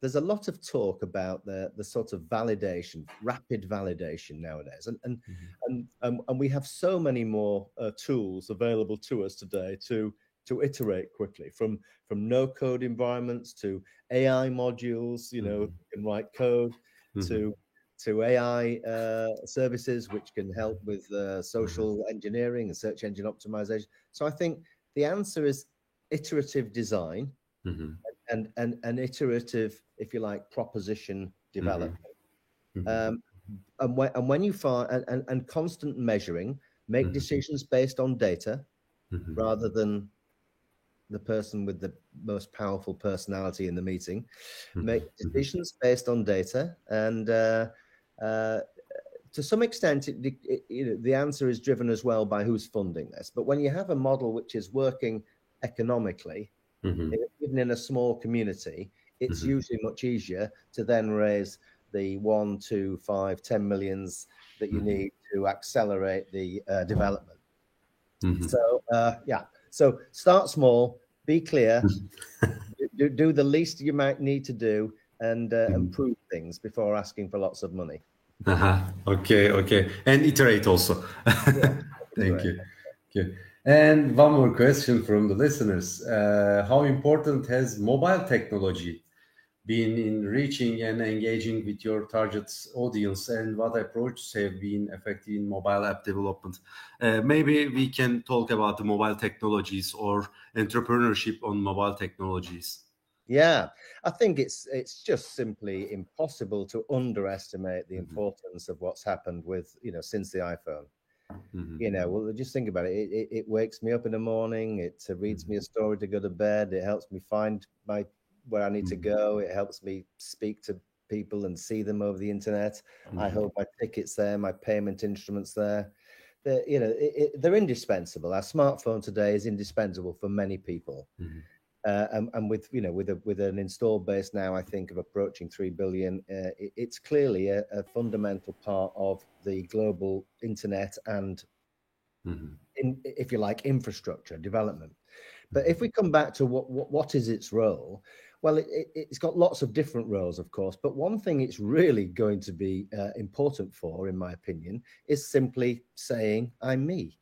There's a lot of talk about the sort of validation, rapid validation nowadays, and we have so many more tools available to us today to iterate quickly, from no-code environments to AI modules, you can write code, to AI services which can help with social engineering and search engine optimization. So I think the answer is iterative design and an iterative, if you like, proposition development. And when you find and constant measuring, make decisions based on data rather than the person with the most powerful personality in the meeting. Make decisions based on data, and to some extent, the answer is driven as well by who's funding this. But when you have a model which is working economically, even in a small community, it's usually much easier to then raise the 1, 2, 5, 10 millions that you need to accelerate the development. So so start small, be clear, do the least you might need to do, and improve things before asking for lots of money. Okay. And iterate also. Thank you. Okay. And one more question from the listeners. How important has mobile technology been in reaching and engaging with your target audience, and what approaches have been effective in mobile app development? Maybe we can talk about the mobile technologies or entrepreneurship on mobile technologies. Yeah, I think it's just simply impossible to underestimate the importance of what's happened with, since the iPhone. Well, just think about it. It wakes me up in the morning. It reads me a story to go to bed. It helps me find where I need to go. It helps me speak to people and see them over the internet. I hold my tickets there, my payment instruments there. They're indispensable. Our smartphone today is indispensable for many people. And with an installed base now, I think, of approaching 3 billion, it's clearly a fundamental part of the global internet and, if you like, infrastructure development. But if we come back to what is its role, well, it's got lots of different roles, of course. But one thing it's really going to be important for, in my opinion, is simply saying, I'm me.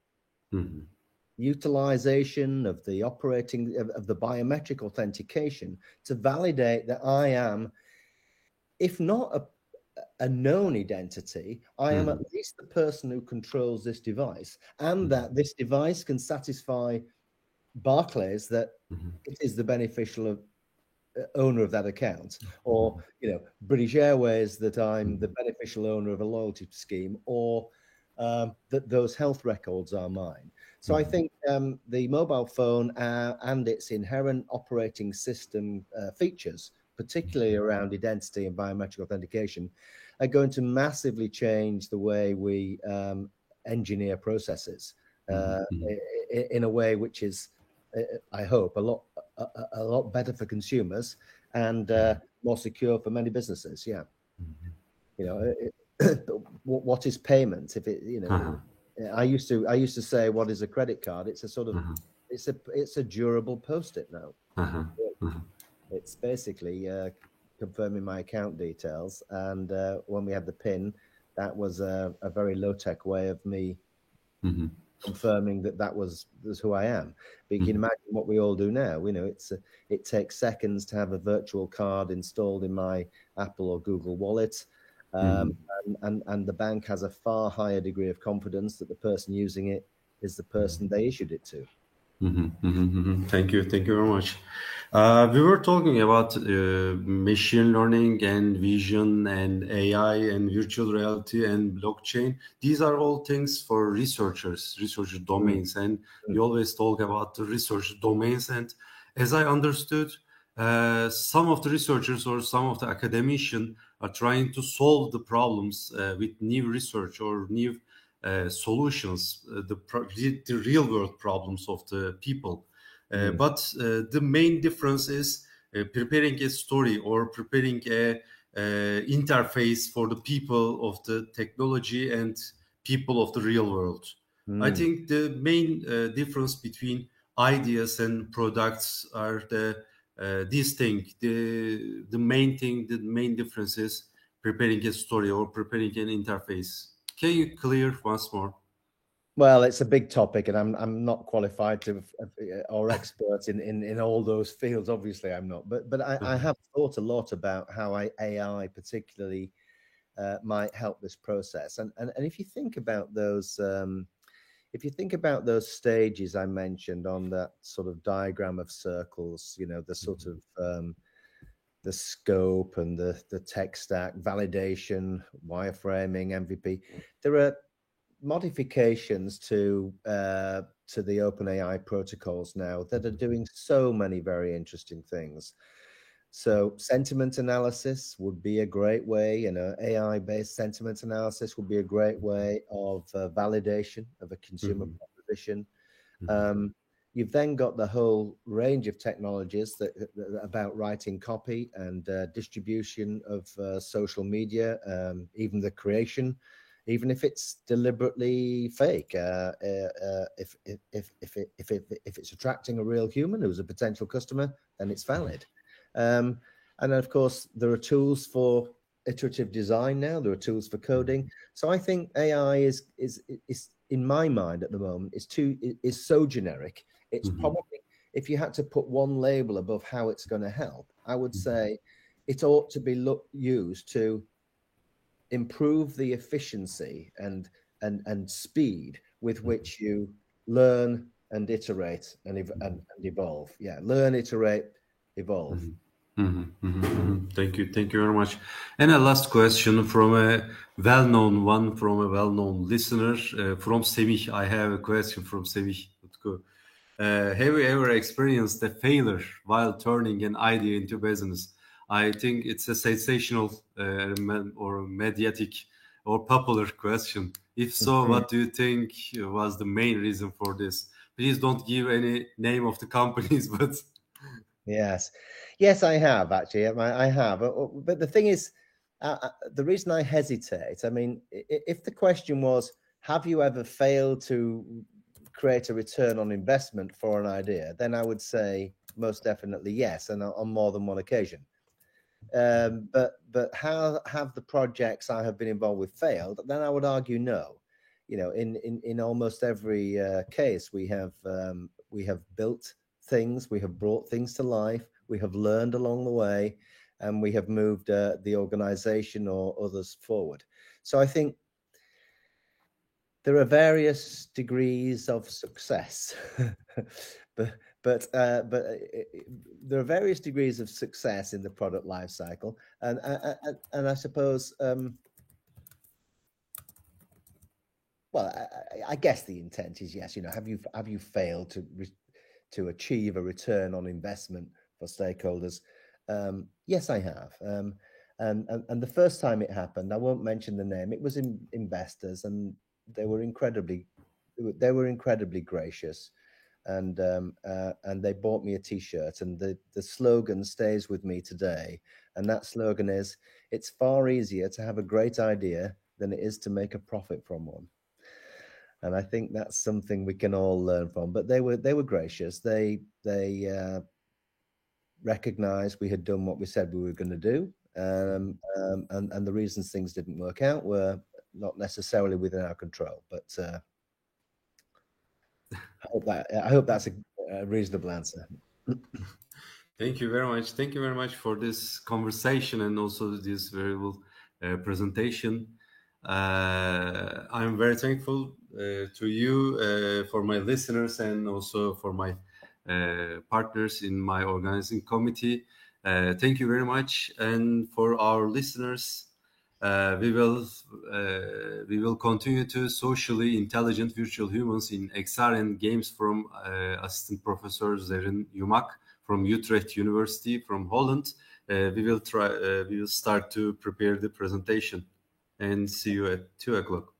Utilization of the of the biometric authentication to validate that I am, if not a known identity, I am at least the person who controls this device, and that this device can satisfy Barclays that it is the beneficial owner of that account, or British Airways that I'm the beneficial owner of a loyalty scheme, or that those health records are mine. So I think the mobile phone and its inherent operating system features, particularly around identity and biometric authentication, are going to massively change the way we engineer processes in a way which is, I hope, a lot better for consumers and more secure for many businesses. Yeah, what is payment? If it, I used to say, what is a credit card? It's a sort of, it's a durable Post-it note. It's basically confirming my account details, and when we had the PIN, that was a very low-tech way of me confirming that was who I am. But you can imagine what we all do now. You know, it takes seconds to have a virtual card installed in my Apple or Google Wallet. And the bank has a far higher degree of confidence that the person using it is the person they issued it to. Thank you very much. We were talking about machine learning and vision and AI and virtual reality and blockchain. These are all things for researcher domains, and we always talk about the research domains. And as I understood, some of the researchers or some of the academicians are trying to solve the problems with new research or new solutions, the real world problems of the people. But the main difference is preparing a story or preparing a interface for the people of the technology and people of the real world. I think the main difference between ideas and products are these things. The main thing, the main difference is preparing a story or preparing an interface. Can you clear once more? Well, it's a big topic, and I'm not qualified to or expert in all those fields. Obviously, I'm not. But I have thought a lot about how AI particularly might help this process. And if you think about those, stages I mentioned on that sort of diagram of circles, you know, the sort of the scope and the tech stack, validation, wireframing, MVP. There are modifications to the OpenAI protocols now that are doing so many very interesting things. So sentiment analysis would be a great way, you know, AI-based sentiment analysis would be a great way of validation of a consumer proposition. You've then got the whole range of technologies that about writing copy and distribution of social media, even the creation, even if it's deliberately fake. If it's attracting a real human who's a potential customer, then it's valid. And then, of course, there are tools for iterative design now. There are tools for coding. So I think AI is in my mind at the moment is so generic. It's probably, if you had to put one label above how it's going to help, I would say it ought to be used to improve the efficiency and speed with which you learn and iterate and evolve. Yeah, learn, iterate, evolve. Thank you very much. And a last question from a well-known listener, from Semih. I have a question from Semih. Have you ever experienced a failure while turning an idea into business? I think it's a sensational or mediatic or popular question. If so, what do you think was the main reason for this? Please don't give any name of the companies, but... Yes, I have actually. I have. But the thing is, the reason I hesitate, I mean, if the question was, have you ever failed to create a return on investment for an idea, then I would say most definitely yes, and on more than one occasion. But how have the projects I have been involved with failed? Then I would argue no. You know, in almost every case, we have built things, we have brought things to life, we have learned along the way, and we have moved the organization or others forward. So I think there are various degrees of success, but there are various degrees of success in the product life cycle, and I suppose, well, I guess the intent is yes. You know, have you failed to achieve a return on investment for stakeholders? Yes, I have. And the first time it happened, I won't mention the name. It was investors, and they were incredibly gracious, and they bought me a T-shirt, and the slogan stays with me today, and that slogan is, "It's far easier to have a great idea than it is to make a profit from one." And I think that's something we can all learn from. But they were gracious. They recognized we had done what we said we were going to do, and the reasons things didn't work out were not necessarily within our control. But I hope that's a reasonable answer. Thank you very much. Thank you very much for this conversation and also this very well presentation. I'm very thankful to you, for my listeners, and also for my partners in my organizing committee. Thank you very much. And for our listeners, we will continue to socially intelligent virtual humans in XR and games from Assistant Professor Zerin Yumak from Utrecht University from Holland. We will start to prepare the presentation, and see you at 2 o'clock.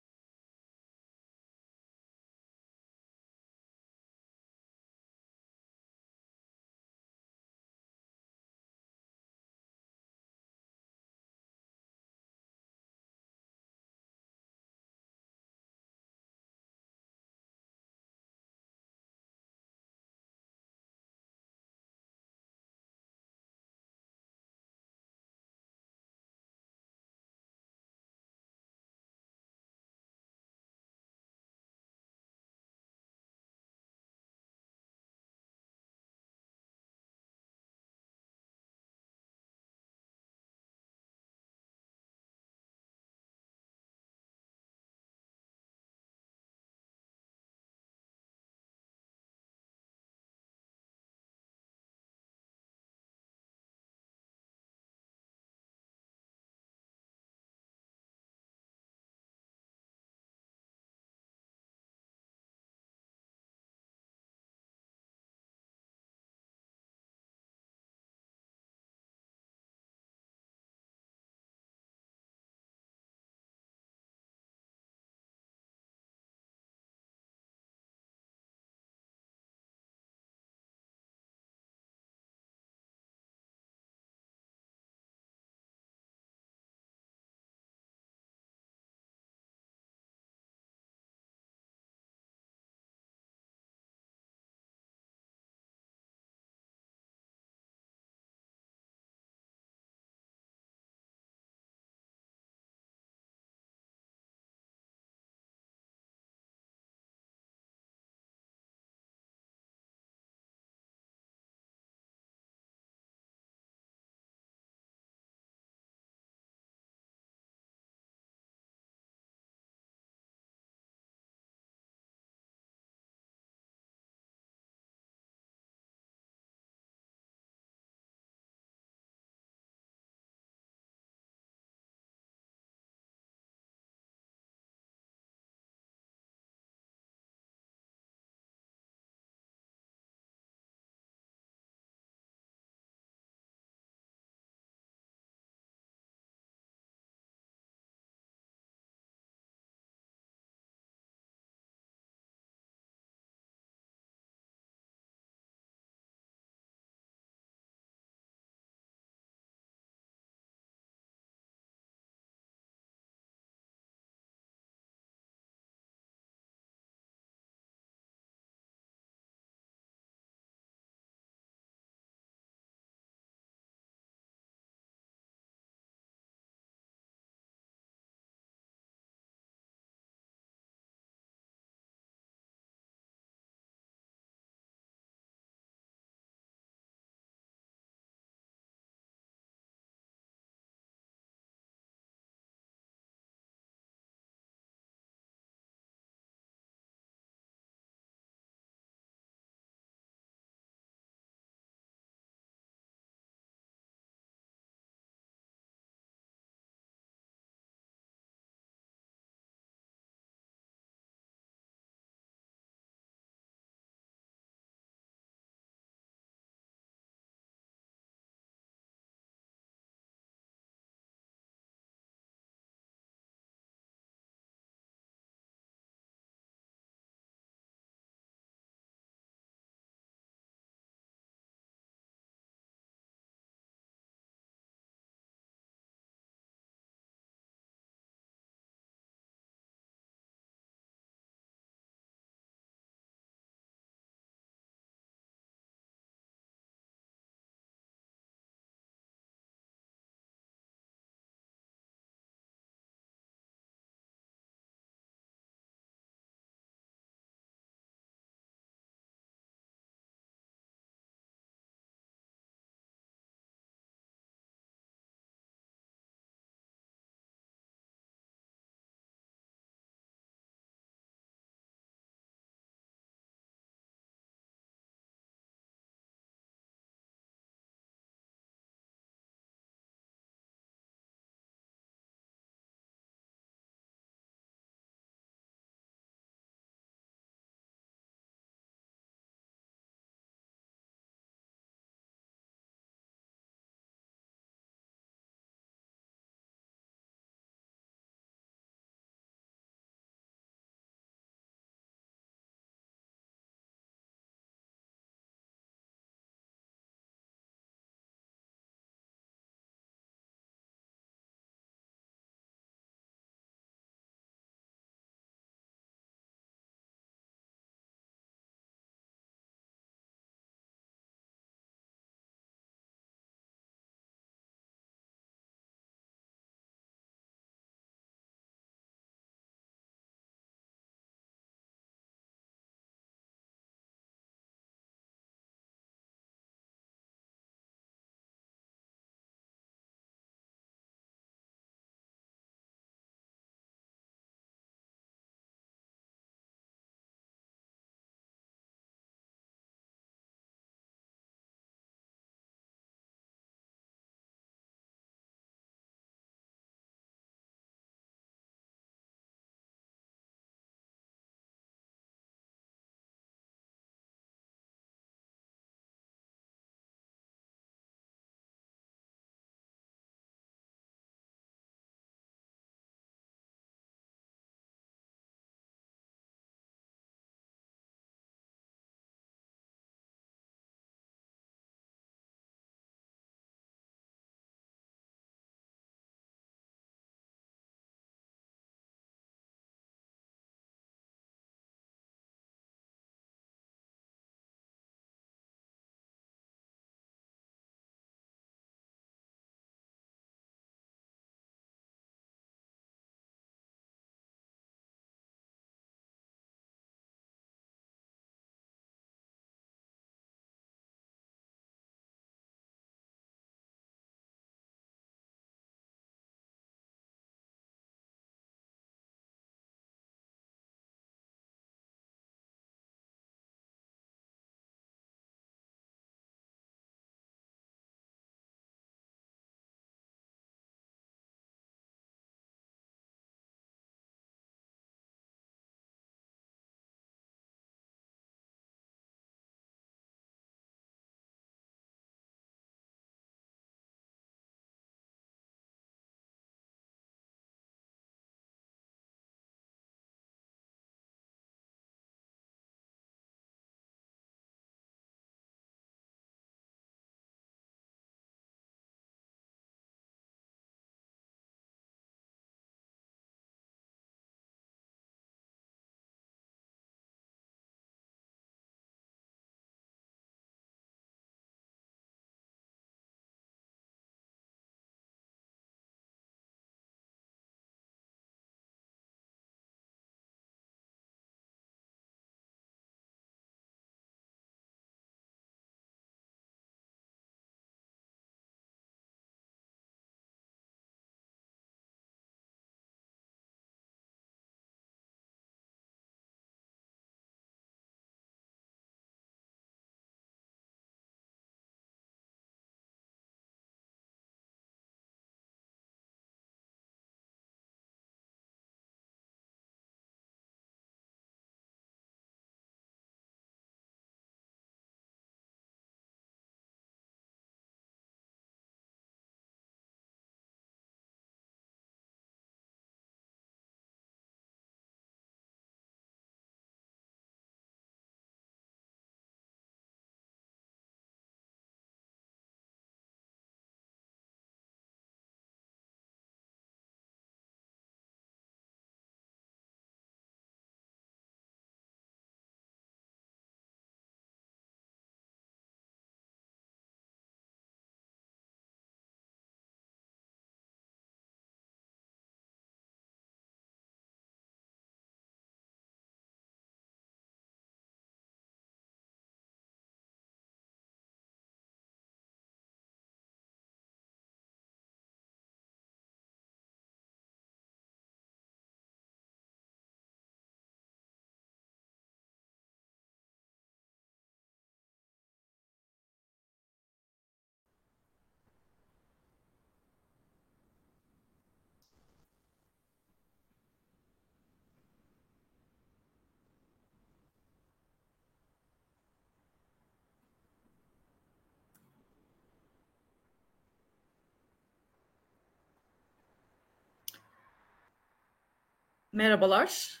Merhabalar,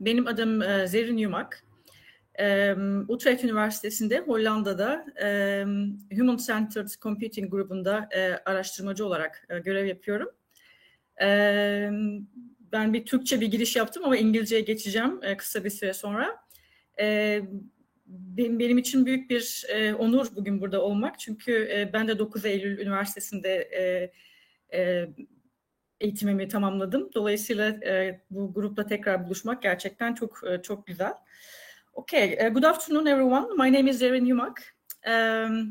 benim adım Zerrin Yumak. Utrecht Üniversitesi'nde Hollanda'da Human Centered Computing grubunda araştırmacı olarak görev yapıyorum. Ben bir Türkçe bir giriş yaptım ama İngilizceye geçeceğim kısa bir süre sonra. Benim için büyük bir onur bugün burada olmak. Çünkü ben de 9 Eylül Üniversitesi'nde eğitimimi tamamladım. Dolayısıyla bu grupla tekrar buluşmak gerçekten çok güzel. Okay, good afternoon everyone. My name is Zerrin Yumak.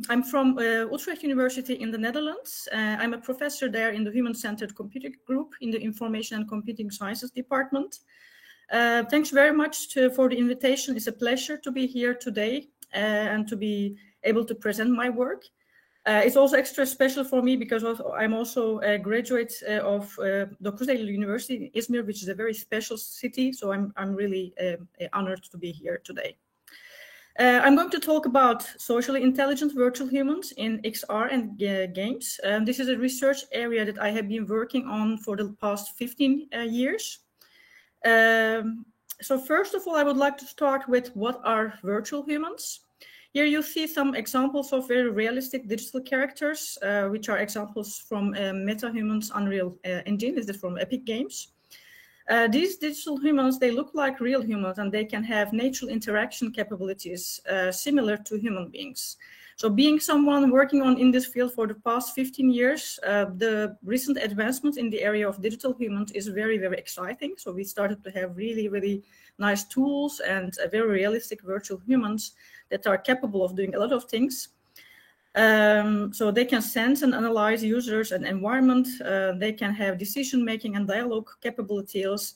I'm from Utrecht University in the Netherlands. I'm a professor there in the Human Centered Computing Group in the Information and Computing Sciences Department. Thanks very much for the invitation. It's a pleasure to be here today and to be able to present my work. It's also extra special for me because I'm also a graduate of 9 Eylül University in Izmir, which is a very special city. So I'm really honored to be here today. I'm going to talk about socially intelligent virtual humans in XR and games. This is a research area that I have been working on for the past 15 years. So first of all, I would like to start with what are virtual humans. Here you see some examples of very realistic digital characters, which are examples from MetaHuman's Unreal Engine. This is from Epic Games. These digital humans, they look like real humans and they can have natural interaction capabilities similar to human beings. So being someone working in this field for the past 15 years, the recent advancements in the area of digital humans is very, very exciting. So we started to have really, really nice tools and very realistic virtual humans that are capable of doing a lot of things. So they can sense and analyze users and environment. They can have decision-making and dialogue capabilities,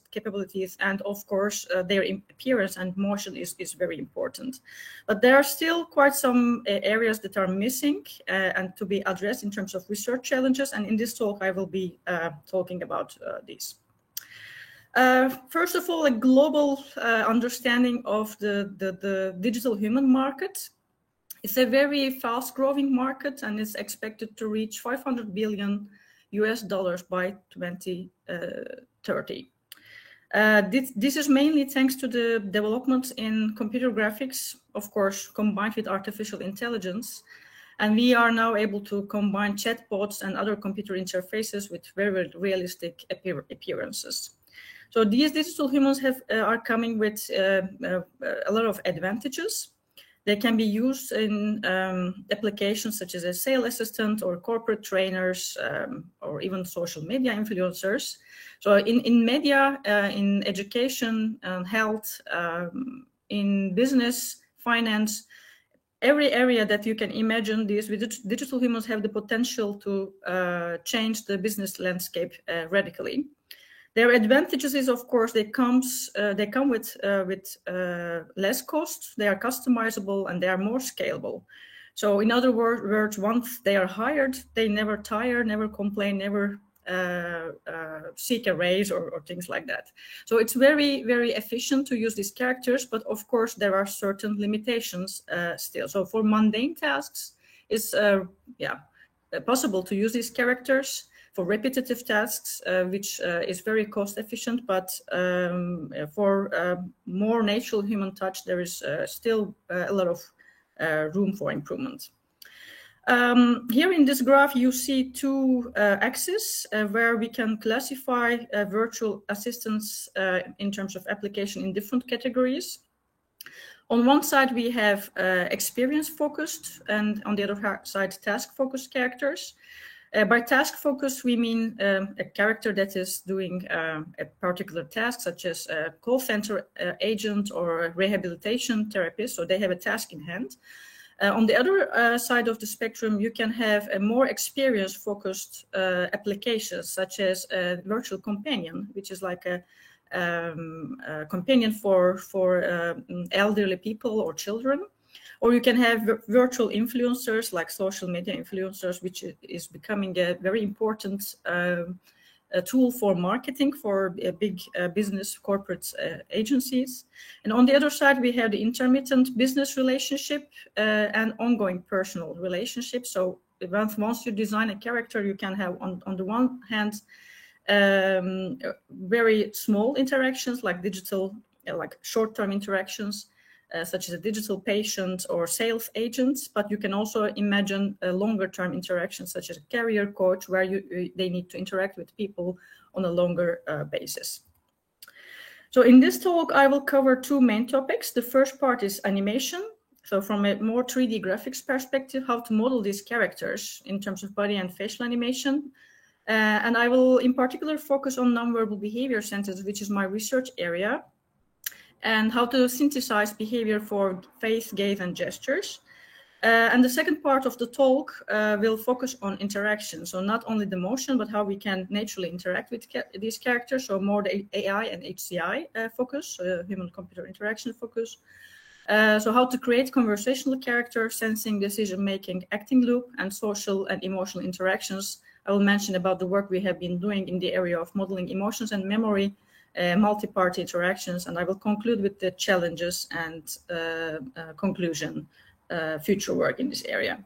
and of course, their appearance and motion is very important. But there are still quite some areas that are missing and to be addressed in terms of research challenges. And in this talk, I will be talking about these. First of all, a global understanding of the digital human market. It's a very fast-growing market and is expected to reach $500 billion by 2030. This is mainly thanks to the developments in computer graphics, of course, combined with artificial intelligence. And we are now able to combine chatbots and other computer interfaces with very realistic appearances. So these digital humans are coming with a lot of advantages. They can be used in applications such as a sales assistant or corporate trainers or even social media influencers. So in media, in education, health, in business, finance, every area that you can imagine, these digital humans have the potential to change the business landscape radically. Their advantages is, of course, they come with less cost, they are customizable, and they are more scalable. So in other words, once they are hired, they never tire, never complain, never seek a raise or things like that. So it's very, very efficient to use these characters, but of course, there are certain limitations still. So for mundane tasks, it's possible to use these characters. For repetitive tasks, which is very cost efficient, but for more natural human touch, there is still a lot of room for improvement. Here in this graph, you see two axes where we can classify virtual assistants in terms of application in different categories. On one side, we have experience-focused, and on the other side, task-focused characters. By task focus, we mean a character that is doing a particular task, such as a call center agent or a rehabilitation therapist, so they have a task in hand. On the other side of the spectrum, you can have a more experience-focused applications, such as a virtual companion, which is like a companion for elderly people or children. Or you can have virtual influencers like social media influencers, which is becoming a very important tool for marketing for big business corporate agencies. And on the other side, we have the intermittent business relationship and ongoing personal relationship. So once you design a character, you can have on the one hand very small interactions like digital, like short-term interactions, such as a digital patient or sales agents, but you can also imagine a longer-term interactions such as a career coach, where they need to interact with people on a longer basis. So in this talk, I will cover two main topics. The first part is animation. So from a more 3D graphics perspective, how to model these characters in terms of body and facial animation. And I will in particular focus on nonverbal behavior centers, which is my research area, and how to synthesize behavior for face, gaze, and gestures. And the second part of the talk will focus on interaction. So not only the motion, but how we can naturally interact with these characters. So more the AI and HCI focus, human-computer interaction focus. So how to create conversational character, sensing, decision-making, acting loop, and social and emotional interactions. I will mention about the work we have been doing in the area of modeling emotions and memory, multi-party interactions, and I will conclude with the challenges and conclusion, future work in this area.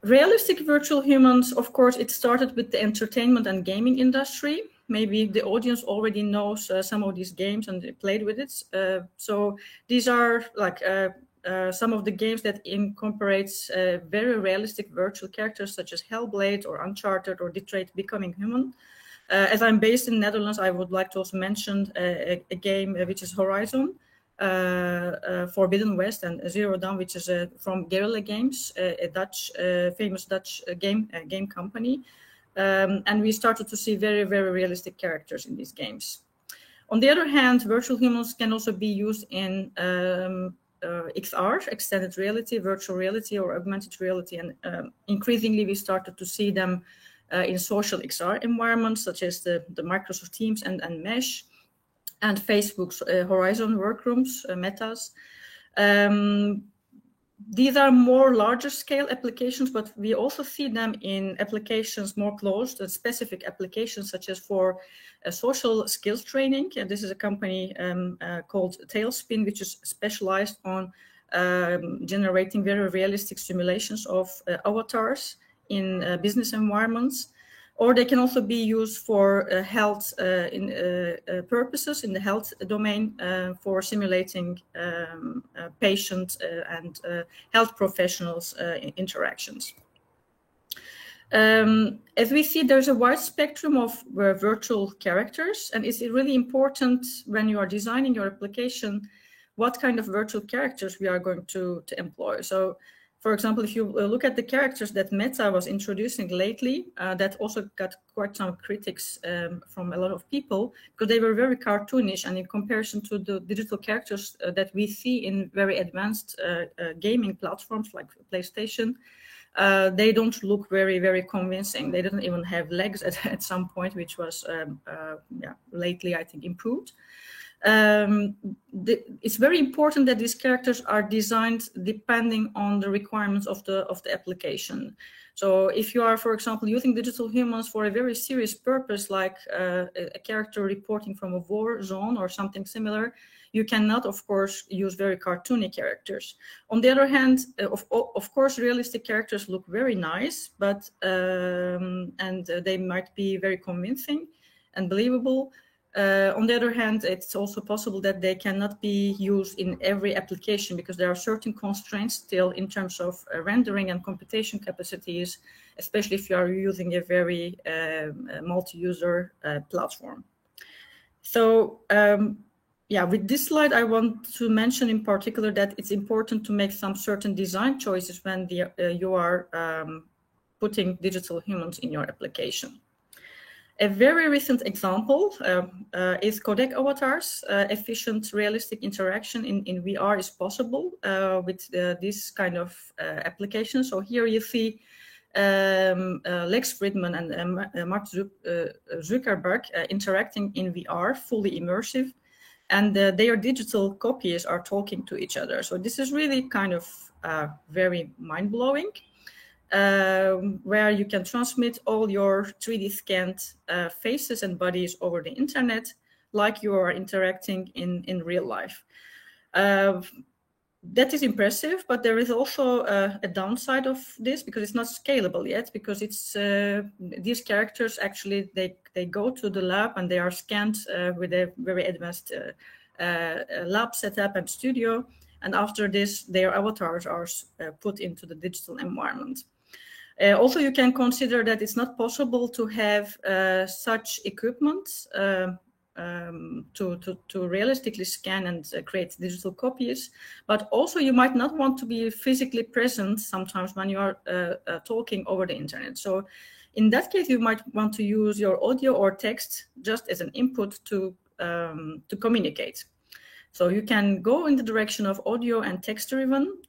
Realistic virtual humans, of course, it started with the entertainment and gaming industry. Maybe the audience already knows some of these games and they played with it. So these are like some of the games that incorporates very realistic virtual characters such as Hellblade or Uncharted or Detroit Becoming Human. As I'm based in Netherlands, I would like to also mention a game which is Horizon, Forbidden West, and Zero Dawn, which is from Guerrilla Games, a Dutch, famous Dutch game company. And we started to see very, very realistic characters in these games. On the other hand, virtual humans can also be used in XR, extended reality, virtual reality, or augmented reality. And increasingly, we started to see them in social XR environments, such as the Microsoft Teams and Mesh, and Facebook's Horizon Workrooms, Metas. These are more larger scale applications, but we also see them in applications more closed and specific applications, such as for social skills training. And this is a company called Tailspin, which is specialized on generating very realistic simulations of avatars in business environments. Or they can also be used for health purposes in the health domain for simulating patient and health professionals' interactions. As we see, there's a wide spectrum of virtual characters, and it's really important when you are designing your application what kind of virtual characters we are going to employ. So, for example, if you look at the characters that Meta was introducing lately, that also got quite some critics from a lot of people, because they were very cartoonish, and in comparison to the digital characters that we see in very advanced gaming platforms like PlayStation, they don't look very, very convincing. They didn't even have legs at some point, which was lately, I think, improved. It's very important that these characters are designed depending on the requirements of the application. So if you are, for example, using digital humans for a very serious purpose, like a character reporting from a war zone or something similar, you cannot, of course, use very cartoony characters. On the other hand, of course, realistic characters look very nice, but and they might be very convincing and believable. On the other hand, it's also possible that they cannot be used in every application because there are certain constraints still in terms of rendering and computation capacities, especially if you are using a very multi-user platform. So, with this slide, I want to mention in particular that it's important to make some certain design choices when you are putting digital humans in your application. A very recent example is codec avatars. Efficient, realistic interaction in VR is possible with this kind of application. So here you see Lex Fridman and Mark Zuckerberg interacting in VR, fully immersive, and their digital copies are talking to each other. So this is really kind of very mind-blowing. Where you can transmit all your 3D scanned faces and bodies over the internet like you are interacting in real life. that is impressive, but there is also a downside of this because it's not scalable yet, because it's these characters actually they go to the lab and they are scanned with a very advanced lab setup and studio, and after this their avatars are put into the digital environment. Also, you can consider that it's not possible to have such equipment to realistically scan and create digital copies, but also you might not want to be physically present sometimes when you are talking over the internet. So in that case, you might want to use your audio or text just as an input to communicate. So you can go in the direction of audio and text-driven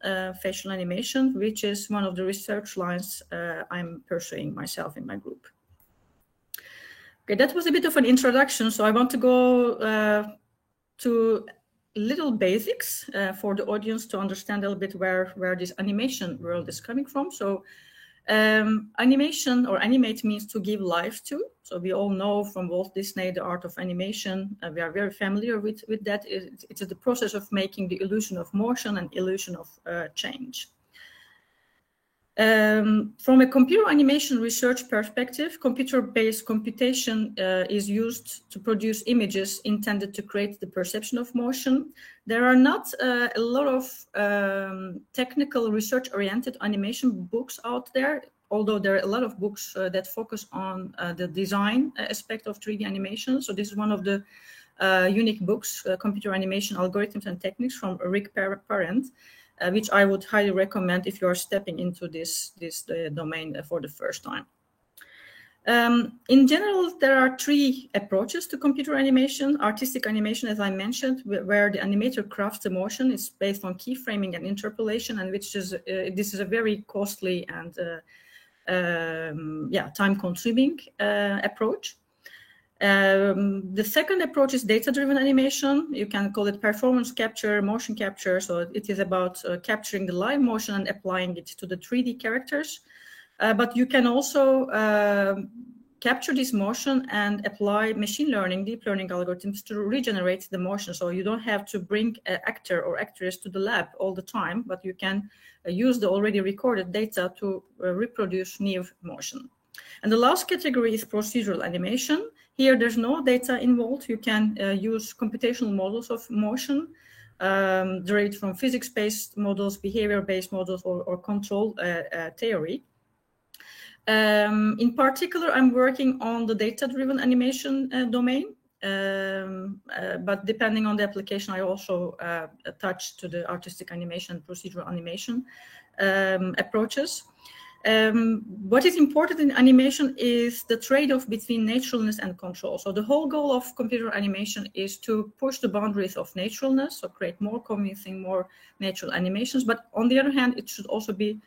facial animation, which is one of the research lines I'm pursuing myself in my group. Okay, that was a bit of an introduction. So I want to go to little basics for the audience to understand a little bit where this animation world is coming from. So animation or animate means to give life to. So we all know from Walt Disney, the art of animation. We are very familiar with that. It's the process of making the illusion of motion and illusion of change. From a computer animation research perspective, computer-based computation is used to produce images intended to create the perception of motion. There are not a lot of technical research-oriented animation books out there, although there are a lot of books that focus on the design aspect of 3D animation. So this is one of the unique books, Computer Animation Algorithms and Techniques from Rick Parent, which I would highly recommend if you are stepping into this domain for the first time. In general, there are 3 approaches to computer animation. Artistic animation, as I mentioned, where the animator crafts the motion, is based on keyframing and interpolation, and which is this is a very costly and time-consuming approach. The second approach is data-driven animation. You can call it performance capture, motion capture. So it is about capturing the live motion and applying it to the 3D characters. But you can also capture this motion and apply machine learning, deep learning algorithms to regenerate the motion. So you don't have to bring an actor or actress to the lab all the time, but you can use the already recorded data to reproduce new motion. And the last category is procedural animation. Here, there's no data involved. You can use computational models of motion derived from physics-based models, behavior-based models, or control theory. In particular, I'm working on the data-driven animation domain, but depending on the application, I also touch to the artistic animation, procedural animation approaches. What is important in animation is the trade-off between naturalness and control. So the whole goal of computer animation is to push the boundaries of naturalness, so create more convincing, more natural animations. But on the other hand, it should also be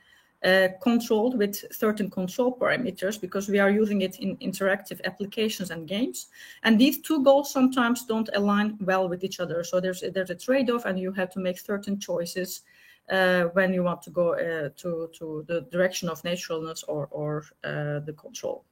controlled with certain control parameters, because we are using it in interactive applications and games. And these 2 goals sometimes don't align well with each other. So there's a trade-off, and you have to make certain choices when you want to go to the direction of naturalness or the control.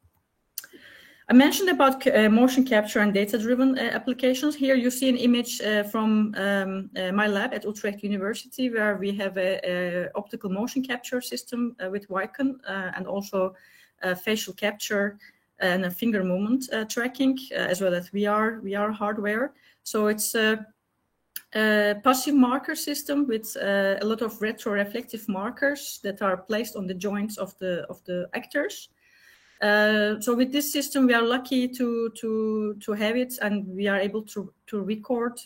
I mentioned about motion capture and data-driven applications. Here you see an image from my lab at Utrecht University, where we have a optical motion capture system with Vicon and also facial capture and a finger movement tracking, as well as VR hardware. So it's a passive marker system with a lot of retroreflective markers that are placed on the joints of the actors. So with this system, we are lucky to have it, and we are able to record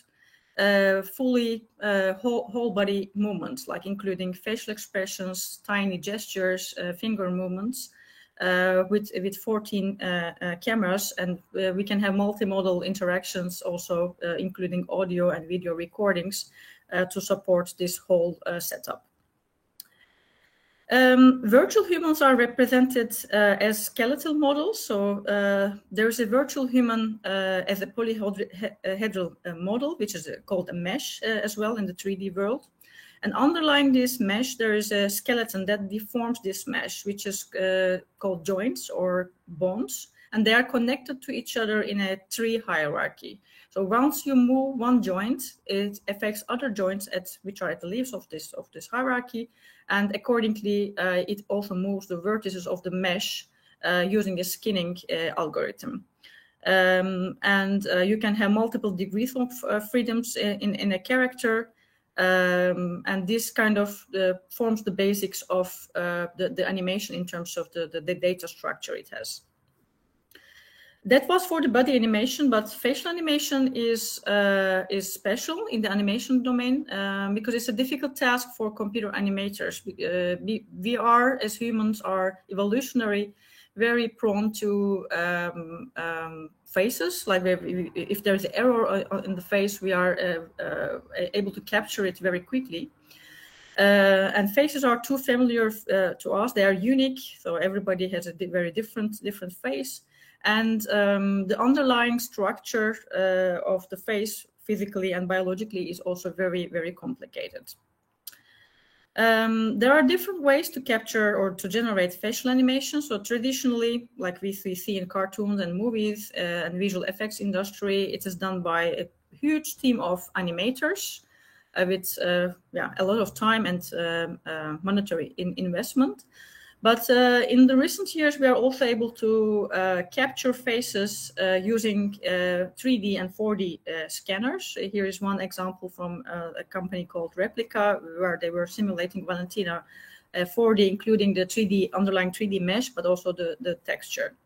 fully whole body movements, like including facial expressions, tiny gestures, finger movements, with 14 cameras, and we can have multimodal interactions also, including audio and video recordings to support this whole setup. Virtual humans are represented as skeletal models. So there's a virtual human as a polyhedral model, which is called a mesh as well in the 3D world. And underlying this mesh, there is a skeleton that deforms this mesh, which is called joints or bones. and they are connected to each other in a tree hierarchy. So once you move one joint, it affects other joints which are at the leaves of this hierarchy, and accordingly, it also moves the vertices of the mesh using a skinning algorithm. And you can have multiple degrees of freedoms in a character, and this kind of forms the basics of the animation in terms of the data structure it has. That was for the body animation, but facial animation is special in the animation domain because it's a difficult task for computer animators. We are, as humans, are evolutionary very prone to faces. Like if there's an error in the face, we are able to capture it very quickly. And faces are too familiar to us. They are unique, so everybody has a very different face. And the underlying structure of the face, physically and biologically, is also very, very complicated. There are different ways to capture or to generate facial animation. So traditionally, like we see in cartoons and movies and visual effects industry, it is done by a huge team of animators with a lot of time and monetary investment. But in the recent years, we are also able to capture faces using 3D and 4D scanners. Here is one example from a company called Replica, where they were simulating Valentina 4D, including the underlying 3D mesh, but also the texture.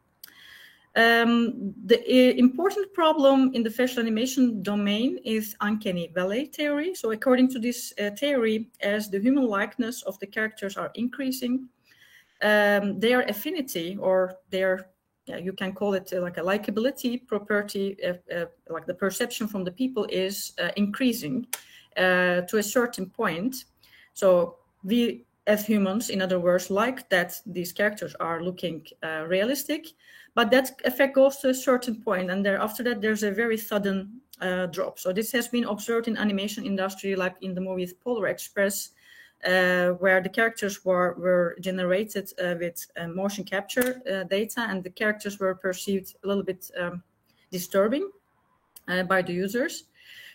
The important problem in the facial animation domain is uncanny valley theory. So according to this theory, as the human likeness of the characters are increasing, their affinity or their, you can call it like a likability property, like the perception from the people is increasing to a certain point. So we as humans, in other words, like that these characters are looking realistic, but that effect goes to a certain point, and after that there's a very sudden drop. So this has been observed in animation industry, like in the movies Polar Express, where the characters were generated with motion capture data, and the characters were perceived a little bit disturbing by the users.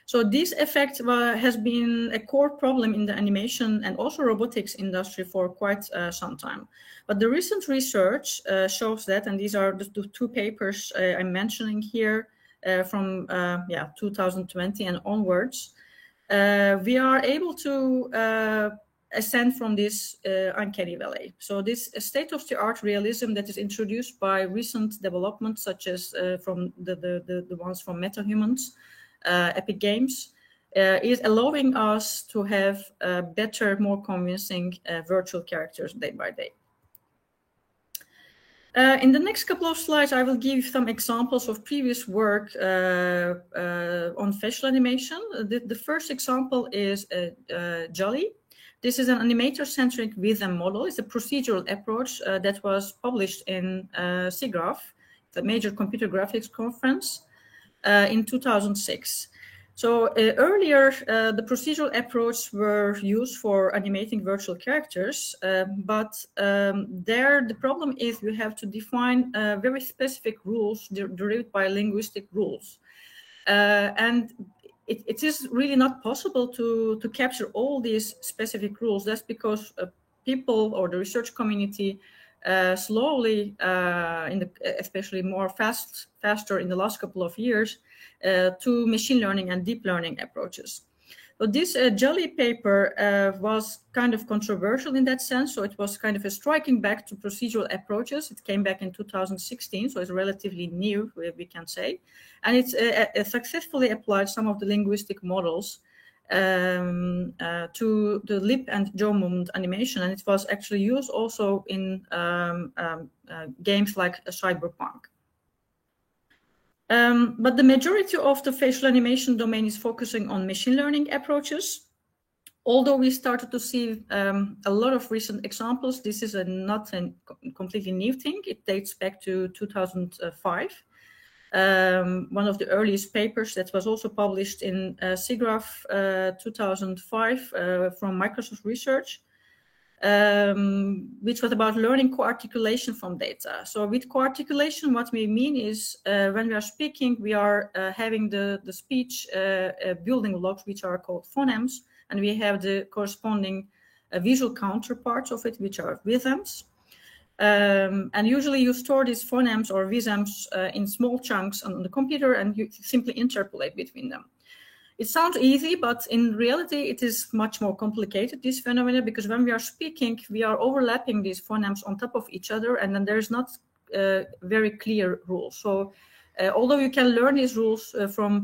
So this effect has been a core problem in the animation and also robotics industry for quite some time. But the recent research shows that, and these are the two papers I'm mentioning here from 2020 and onwards, we are able to ascend from this uncanny valley. So this state-of-the-art realism that is introduced by recent developments, such as from the ones from MetaHumans, Epic Games, is allowing us to have better, more convincing virtual characters day by day. In the next couple of slides, I will give some examples of previous work on facial animation. The first example is Jolly. This is an animator-centric Vism model. It's a procedural approach that was published in SIGGRAPH, the major computer graphics conference, in 2006. So earlier, the procedural approach were used for animating virtual characters, but there the problem is you have to define very specific rules derived by linguistic rules. And it is really not possible to capture all these specific rules. That's because people or the research community slowly, especially more faster in the last couple of years, to machine learning and deep learning approaches. So this Jolly paper was kind of controversial in that sense. So it was kind of a striking back to procedural approaches. It came back in 2016, so it's relatively new, we can say. And it's successfully applied some of the linguistic models to the lip and jaw movement animation. And it was actually used also in games like Cyberpunk. But the majority of the facial animation domain is focusing on machine learning approaches. Although we started to see a lot of recent examples, this is not a completely new thing. It dates back to 2005. One of the earliest papers that was also published in SIGGRAPH 2005 from Microsoft Research which was about learning co-articulation from data. So with co-articulation, what we mean is when we are speaking, we are having the speech building blocks, which are called phonemes, and we have the corresponding visual counterparts of it, which are rhythms. And usually you store these phonemes or rhythms in small chunks on the computer, and you simply interpolate between them. It sounds easy, but in reality, it is much more complicated, this phenomena, because when we are speaking, we are overlapping these phonemes on top of each other, and then there's not very clear rules. So although you can learn these rules from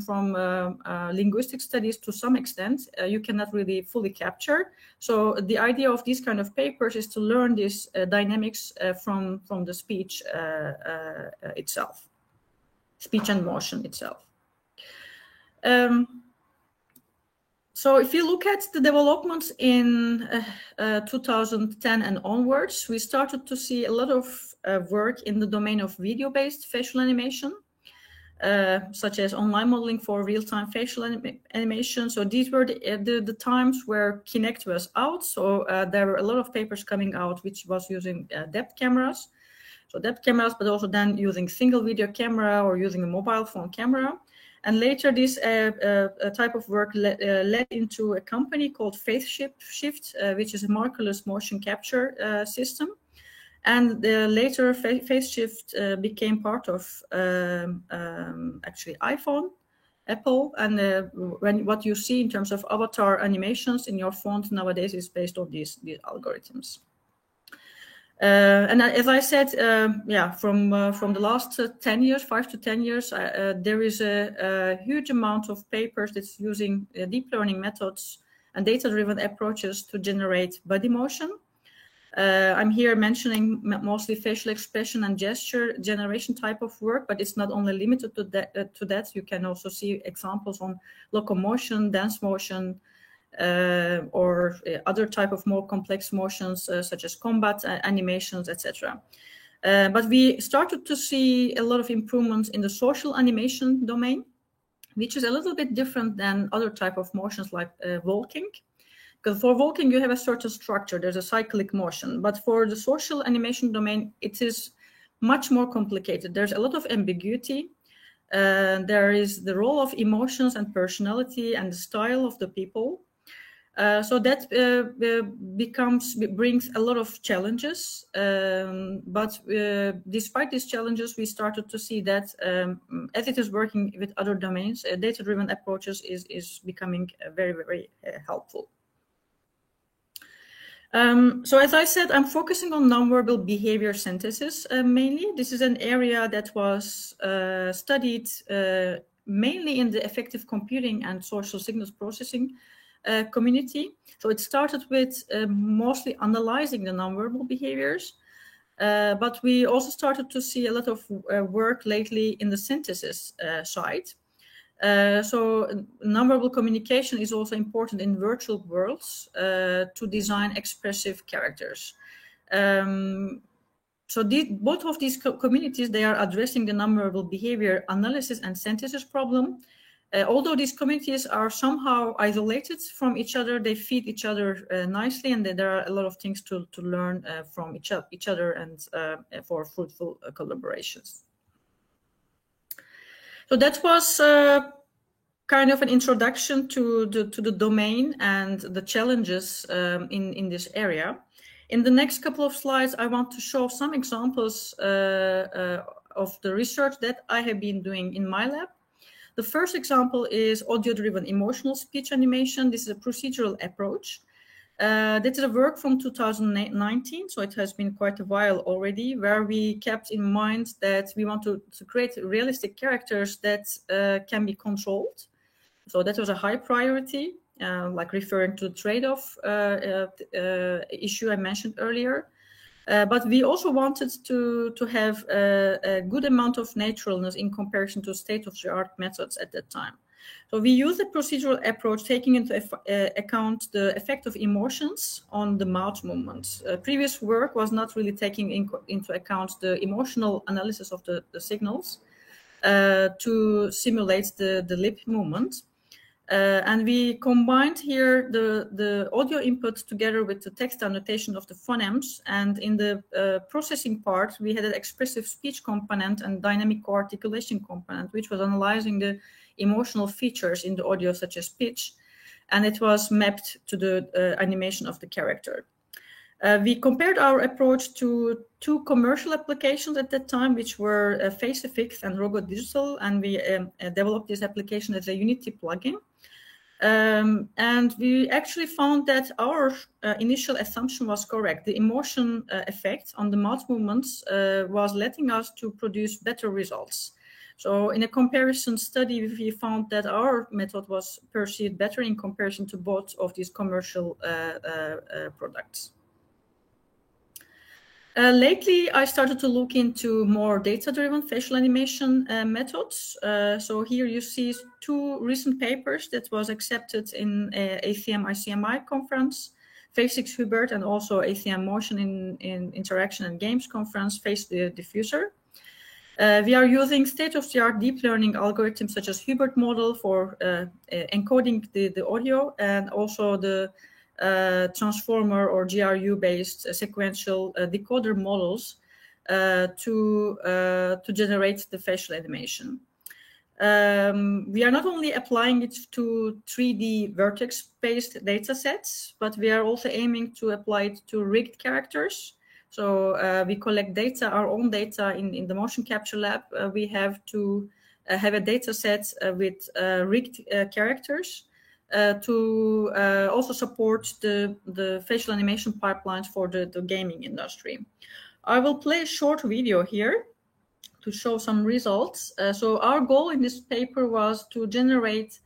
linguistic studies to some extent, you cannot really fully capture. So the idea of these kind of papers is to learn these dynamics from the speech itself, speech and motion itself. So if you look at the developments in 2010 and onwards, we started to see a lot of work in the domain of video-based facial animation, such as online modeling for real-time facial animation. So these were the times where Kinect was out. So there were a lot of papers coming out which was using depth cameras. So depth cameras, but also then using single video camera or using a mobile phone camera. And later, this type of work led into a company called FaceShift, which is a markerless motion capture system. And later, FaceShift became part of actually iPhone, Apple. And what you see in terms of avatar animations in your phone nowadays is based on these algorithms. And as I said, from the last 10 years, 5 to 10 years, there is a huge amount of papers that's using deep learning methods and data-driven approaches to generate body motion. I'm here mentioning mostly facial expression and gesture generation type of work, but it's not only limited to that. You can also see examples on locomotion, dance motion, or other type of more complex motions such as combat animations, etc. But we started to see a lot of improvements in the social animation domain, which is a little bit different than other type of motions like walking. Because for walking, you have a certain structure, there's a cyclic motion. But for the social animation domain, it is much more complicated. There's a lot of ambiguity. There is the role of emotions and personality and the style of the people. So that brings a lot of challenges, but despite these challenges, we started to see that as it is working with other domains, data-driven approaches is becoming very, very helpful. So as I said, I'm focusing on nonverbal behavior synthesis mainly. This is an area that was studied mainly in the affective computing and social signals processing community. So it started with mostly analyzing the nonverbal behaviors, but we also started to see a lot of work lately in the synthesis side. So nonverbal communication is also important in virtual worlds to design expressive characters. So both of these communities, they are addressing the nonverbal behavior analysis and synthesis problem. Although these communities are somehow isolated from each other, they feed each other nicely, and there are a lot of things to learn from each other and for fruitful collaborations. So that was kind of an introduction to the domain and the challenges in this area. In the next couple of slides, I want to show some examples of the research that I have been doing in my lab. The first example is audio-driven emotional speech animation. This is a procedural approach. This is a work from 2019, so it has been quite a while already, where we kept in mind that we want to create realistic characters that can be controlled. So that was a high priority, like referring to the trade-off issue I mentioned earlier. But we also wanted to have a good amount of naturalness in comparison to state-of-the-art methods at that time. So we use a procedural approach taking into account the effect of emotions on the mouth movements. Previous work was not really taking into account the emotional analysis of the signals to simulate the lip movement. And we combined here the audio input together with the text annotation of the phonemes. And in the processing part, we had an expressive speech component and dynamic co-articulation component, which was analyzing the emotional features in the audio, such as pitch. And it was mapped to the animation of the character. We compared our approach to two commercial applications at that time, which were FaceFX and Rogo Digital, and we developed this application as a Unity plugin. And we actually found that our initial assumption was correct. The emotion effect on the mouth movements was letting us to produce better results. So in a comparison study, we found that our method was perceived better in comparison to both of these commercial products. Lately, I started to look into more data-driven facial animation methods. So here you see two recent papers that was accepted in ACM ICMI conference, FaceX Hubert, and also ACM Motion in Interaction and Games conference, Face the Diffuser. We are using state-of-the-art deep learning algorithms such as Hubert model for encoding the audio, and also the transformer or GRU-based sequential decoder models to generate the facial animation. We are not only applying it to 3D vertex-based data sets, but we are also aiming to apply it to rigged characters. So we collect data, our own data in the motion capture lab. We have to have a data set with rigged characters to also support the facial animation pipelines for the gaming industry. I will play a short video here to show some results. So our goal in this paper was to generate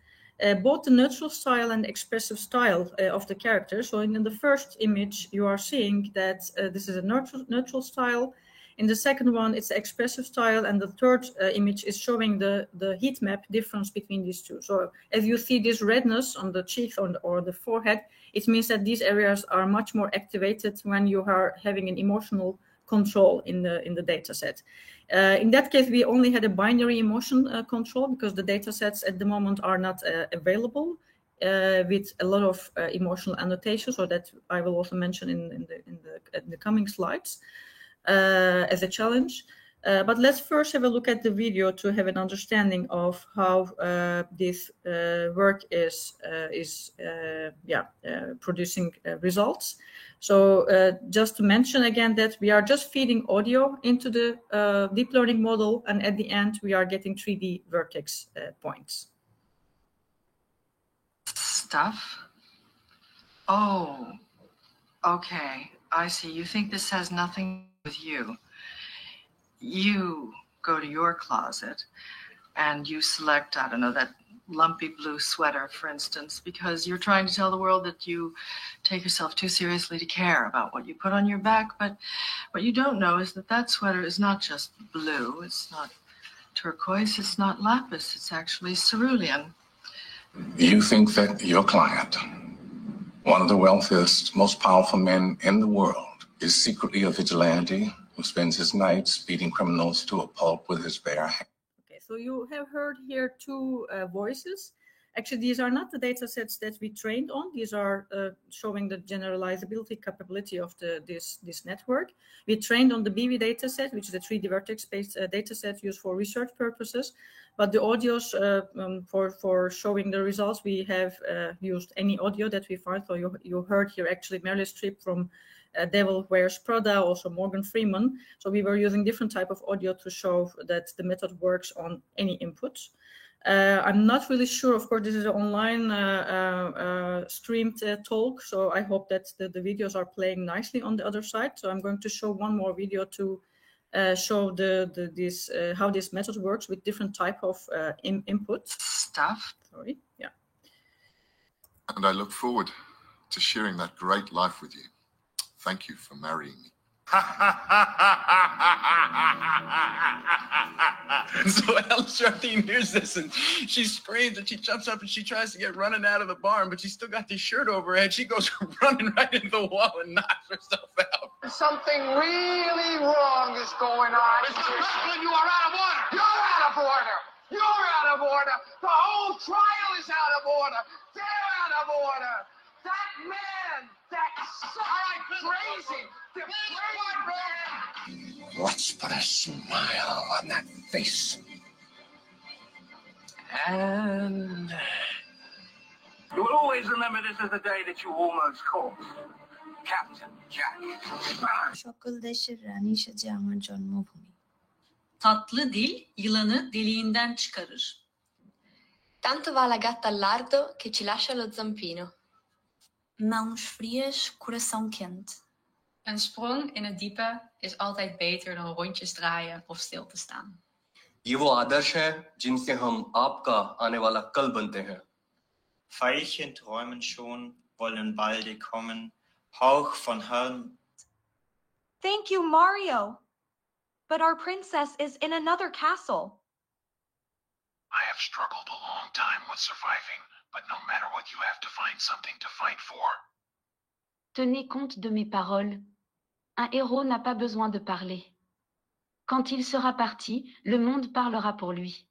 both the neutral style and expressive style of the character. So in the first image, you are seeing that this is a neutral style. In the second one, it's expressive style, and the third image is showing the heat map difference between these two. So as you see this redness on the cheeks or the forehead, it means that these areas are much more activated when you are having an emotional control in the data set. In that case, we only had a binary emotion control because the data sets at the moment are not available with a lot of emotional annotations, so that I will also mention in the coming slides as a challenge. But let's first have a look at the video to have an understanding of how this work is producing results. So just to mention again that we are just feeding audio into the deep learning model, and at the end we are getting 3D vertex points. Stuff? Oh, okay, I see. You think this has nothing with you. You go to your closet and you select, I don't know, that lumpy blue sweater, for instance, because you're trying to tell the world that you take yourself too seriously to care about what you put on your back. But what you don't know is that that sweater is not just blue. It's not turquoise. It's not lapis. It's actually cerulean. You think that your client, one of the wealthiest, most powerful men in the world, is secretly a vigilante who spends his nights beating criminals to a pulp with his bare hands? Okay, so you have heard here two voices. Actually, these are not the data sets that we trained on. These are showing the generalizability capability of this network. We trained on the BV data set, which is a 3D vertex-based data set used for research purposes. But the audios for showing the results, we have used any audio that we find. So you heard here actually Meryl Streep from Devil Wears Prada, also Morgan Freeman. So we were using different type of audio to show that the method works on any input. I'm not really sure. Of course, this is an online streamed talk, so I hope that the videos are playing nicely on the other side. So I'm going to show one more video to show how this method works with different type of input stuff. Sorry, yeah. And I look forward to sharing that great life with you. Thank you for marrying me. So Alice Jardine hears this and she screams and she jumps up and she tries to get running out of the barn, but she's still got this shirt over her head. She goes running right into the wall and knocks herself out. Something really wrong is going on. Mr. Franklin, you are out of order. You're out of order. You're out of order. The whole trial is out of order. They're out of order. That man, that crazy, depraved man. Let's put a smile on that face. And you will always remember this as the day that you almost caught Captain Jack Sparrow. সকল দেশের রানী সেজে আমার জন্মভূমি। Tatlı dil yılanı deliğinden çıkarır. Tanto va la gatta al lardo che ci lascia lo zampino. Mãos frias, coração quente. Een sprong in het diepe is altijd beter dan rondjes draaien of stil te staan. ये वो आदर्श है जिनसे हम आपका आने वाला कल बनते हैं. Veilchen träumen schon, wollen balde kommen, Hauch von Herrn. Thank you, Mario. But our princess is in another castle. I have struggled a long time with surviving, but no matter what, you have to find something to fight for. Tenez compte de mes paroles. Un héros n'a pas besoin de parler. Quand il sera parti, le monde parlera pour lui.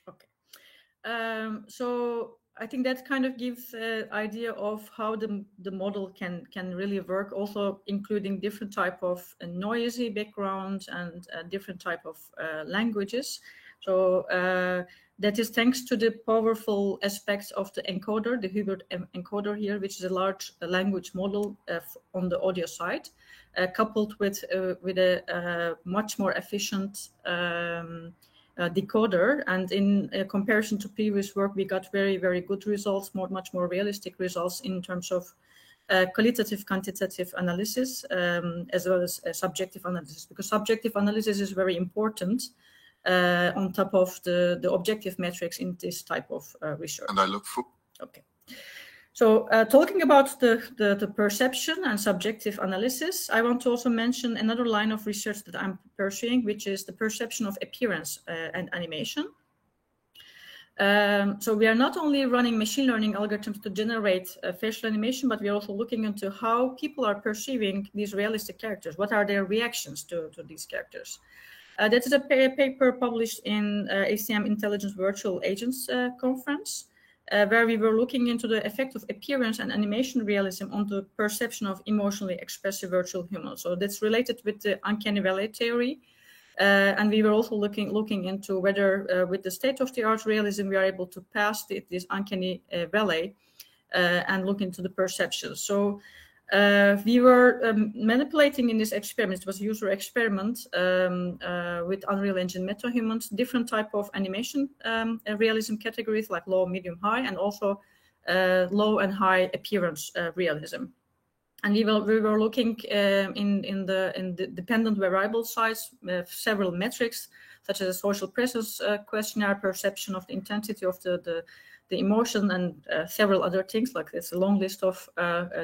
Okay. So I think that kind of gives an idea of how the model can really work, also including different type of noisy backgrounds and different type of languages. So that is thanks to the powerful aspects of the encoder, the Hubert encoder here, which is a large language model on the audio side, coupled with a much more efficient decoder. And in comparison to previous work, we got very, very good results, much more realistic results in terms of qualitative, quantitative analysis, as well as subjective analysis, because subjective analysis is very important on top of the objective metrics in this type of research. And I look for... Okay. So talking about the perception and subjective analysis, I want to also mention another line of research that I'm pursuing, which is the perception of appearance and animation. So we are not only running machine learning algorithms to generate facial animation, but we are also looking into how people are perceiving these realistic characters. What are their reactions to these characters? That is a paper published in ACM Intelligence Virtual Agents conference, where we were looking into the effect of appearance and animation realism on the perception of emotionally expressive virtual humans. So that's related with the uncanny valley theory. And we were also looking into whether with the state-of-the-art realism, we are able to pass this uncanny valley and look into the perception. So we were manipulating in this experiment, it was a user experiment with Unreal Engine MetaHumans, different type of animation realism categories like low, medium, high, and also low and high appearance realism. And we were looking in the dependent variable size, several metrics, such as a social presence questionnaire, perception of the intensity of the emotion, and several other things. Like it's a long list of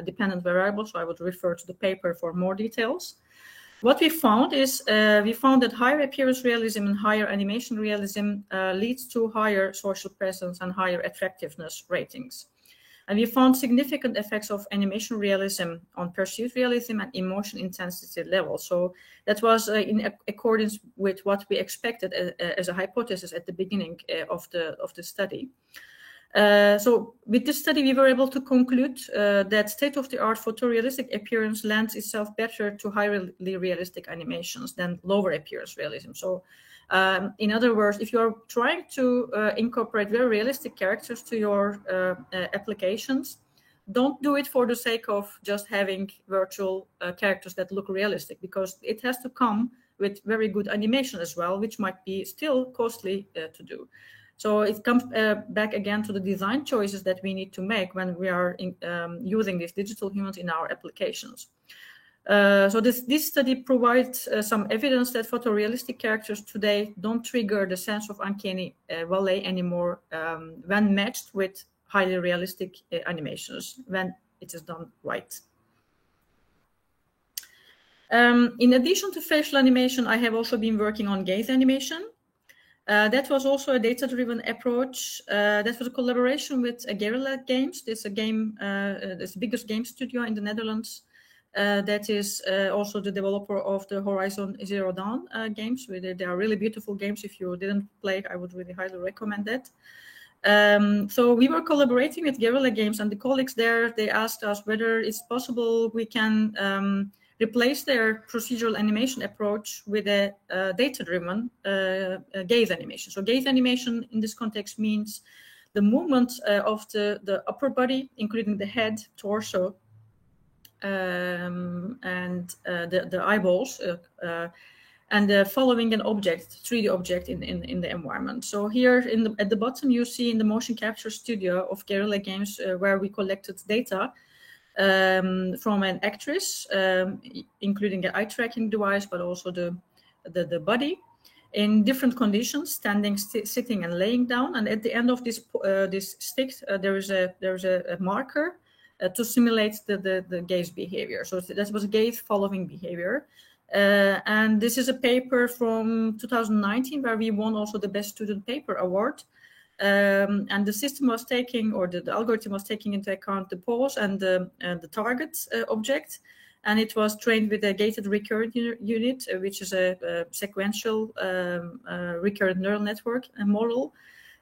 dependent variables, so I would refer to the paper for more details. What we found is that higher appearance realism and higher animation realism leads to higher social presence and higher attractiveness ratings. And we found significant effects of animation realism on perceived realism and emotion intensity level. So that was in accordance with what we expected as a hypothesis at the beginning of the study. So with this study, we were able to conclude that state-of-the-art photorealistic appearance lends itself better to highly realistic animations than lower appearance realism. So in other words, if you are trying to incorporate very realistic characters to your applications, don't do it for the sake of just having virtual characters that look realistic, because it has to come with very good animation as well, which might be still costly to do. So it comes back again to the design choices that we need to make when we are using these digital humans in our applications. So this study provides some evidence that photorealistic characters today don't trigger the sense of uncanny valley anymore when matched with highly realistic animations, when it is done right. In addition to facial animation, I have also been working on gaze animation. That was also a data-driven approach. That was a collaboration with Guerrilla Games. It's a game, it's the biggest game studio in the Netherlands. that is also the developer of the Horizon Zero Dawn games. They are really beautiful games. If you didn't play, I would really highly recommend that. So we were collaborating with Guerrilla Games, and the colleagues there, they asked us whether it's possible we can replace their procedural animation approach with a data-driven gaze animation. So gaze animation in this context means the movement of the upper body, including the head, torso, and the eyeballs, and following an object, 3D object in the environment. So here at the bottom, you see in the motion capture studio of Guerrilla Games where we collected data from an actress, including an eye tracking device, but also the body in different conditions, standing, sitting, and laying down. And at the end of this stick, there is a marker to simulate the gaze behavior. So that was gaze following behavior. And this is a paper from 2019 where we won also the Best Student Paper Award. And the system was taking, or the algorithm was taking into account the pose and the target object. And it was trained with a gated recurrent unit, which is a sequential recurrent neural network model.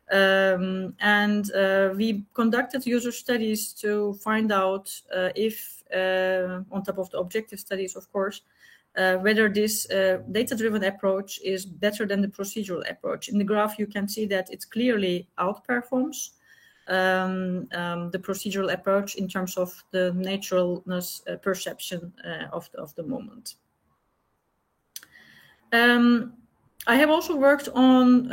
And we conducted user studies to find out if, on top of the objective studies, of course, whether this data-driven approach is better than the procedural approach. In the graph, you can see that it clearly outperforms the procedural approach in terms of the naturalness perception of the moment. I have also worked on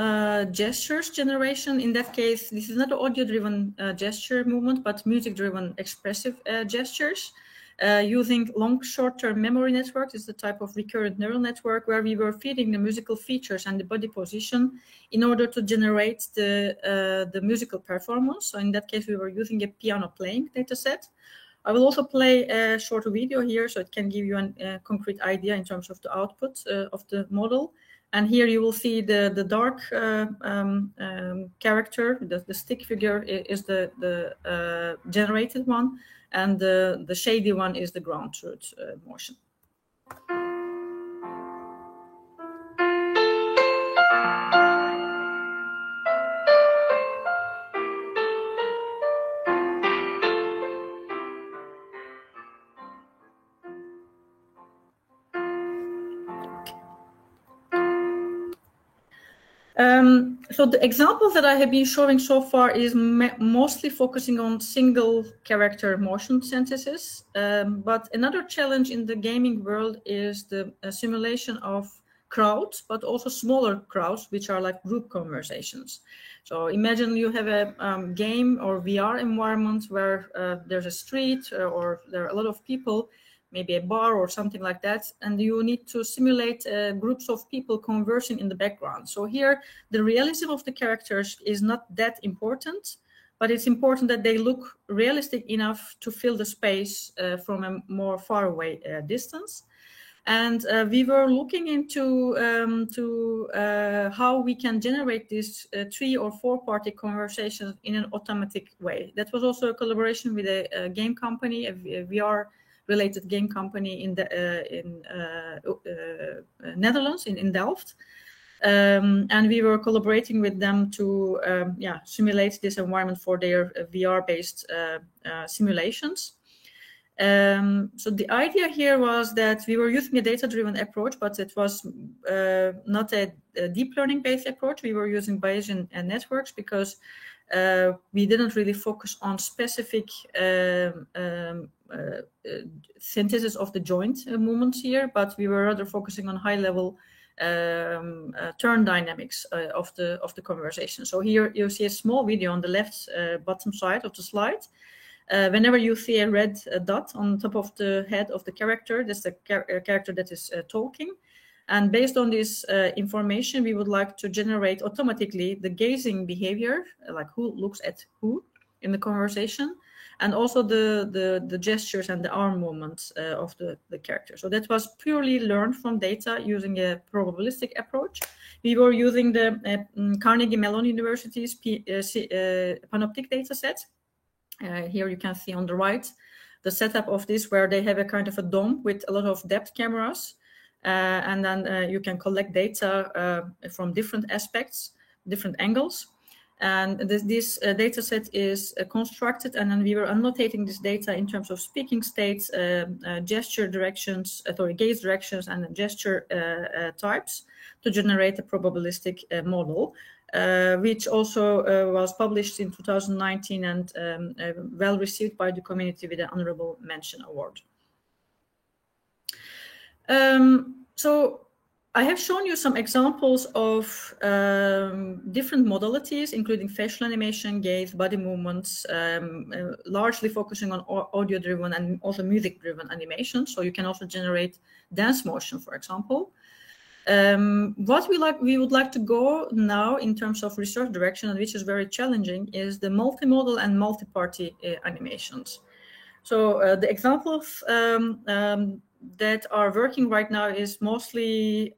gestures generation. In that case, this is not an audio-driven gesture movement, but music-driven expressive gestures. Using long short-term memory networks is the type of recurrent neural network where we were feeding the musical features and the body position in order to generate the musical performance. So in that case, we were using a piano playing data set. I will also play a short video here so it can give you a concrete idea in terms of the output of the model. And here you will see the dark character, the stick figure is the generated one, and the shady one is the ground truth motion. So the examples that I have been showing so far is mostly focusing on single character motion synthesis. But another challenge in the gaming world is the simulation of crowds, but also smaller crowds, which are like group conversations. So imagine you have a game or VR environment where there's a street or there are a lot of people, maybe a bar or something like that, and you need to simulate groups of people conversing in the background. So here, the realism of the characters is not that important, but it's important that they look realistic enough to fill the space from a more far away distance. And we were looking into how we can generate these 3 or 4 party conversations in an automatic way. That was also a collaboration with a game company, a VR related game company in the Netherlands, in Delft. And we were collaborating with them to simulate this environment for their VR-based simulations. So the idea here was that we were using a data-driven approach, but it was not a deep learning-based approach. We were using Bayesian networks because we didn't really focus on specific synthesis of the joint movements here, but we were rather focusing on high-level turn dynamics of the conversation. So here you see a small video on the left bottom side of the slide. Whenever you see a red dot on top of the head of the character, that's the character that is talking. And based on this information, we would like to generate automatically the gazing behavior, like who looks at who in the conversation, and also the gestures and the arm movements of the character. So that was purely learned from data using a probabilistic approach. We were using the Carnegie Mellon University's Panoptic data set. Here you can see on the right the setup of this, where they have a kind of a dome with a lot of depth cameras, and then you can collect data from different aspects, different angles. And this data set is constructed, and then we were annotating this data in terms of speaking states, gesture directions, gaze directions, and gesture types to generate a probabilistic model, which also was published in 2019 and well received by the community with an honorable mention award. So I have shown you some examples of different modalities, including facial animation, gaze, body movements, largely focusing on audio-driven and also music-driven animation. So you can also generate dance motion, for example. What we would like to go now in terms of research direction, and which is very challenging, is the multimodal and multi-party animations. So the examples that are working right now is mostly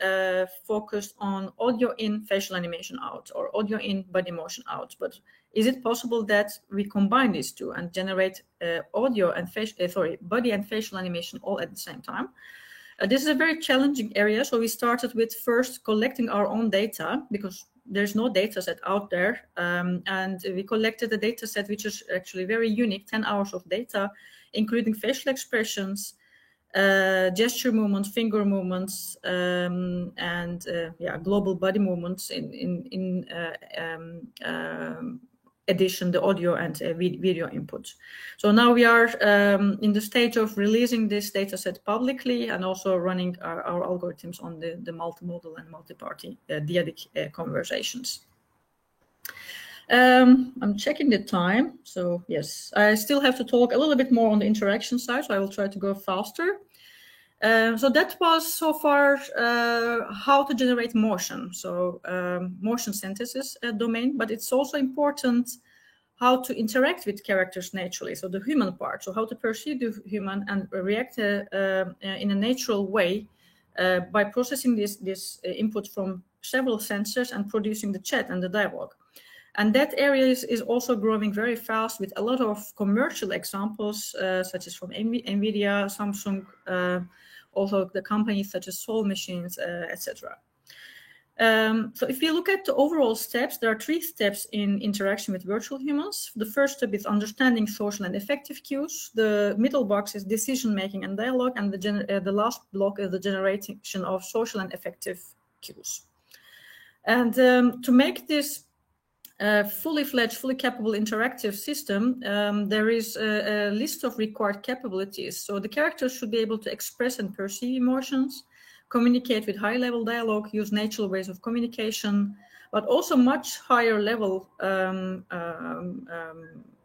focused on audio in, facial animation out, or audio in, body motion out. But is it possible that we combine these two and generate audio and body and facial animation all at the same time? This is a very challenging area. So we started with first collecting our own data, because there's no data set out there. And we collected a data set which is actually very unique, 10 hours of data, including facial expressions, gesture movements, finger movements, and global body movements in addition the audio and video input. So now we are in the stage of releasing this data set publicly and also running our algorithms on the multimodal and multi-party dyadic conversations. I'm checking the time. So yes, I still have to talk a little bit more on the interaction side, so I will try to go faster. So that was so far how to generate motion. So motion synthesis domain, but it's also important how to interact with characters naturally. So the human part, so how to perceive the human and react in a natural way by processing this input from several sensors and producing the chat and the dialogue. And that area is also growing very fast with a lot of commercial examples, such as from NVIDIA, Samsung, also the companies such as Soul Machines, etc. So if you look at the overall steps, there are 3 steps in interaction with virtual humans. The first step is understanding social and affective cues. The middle box is decision-making and dialogue, and the last block is the generation of social and affective cues. And to make this fully fledged, fully capable interactive system, there is a list of required capabilities. So the characters should be able to express and perceive emotions, communicate with high-level dialogue, use natural ways of communication, but also much higher level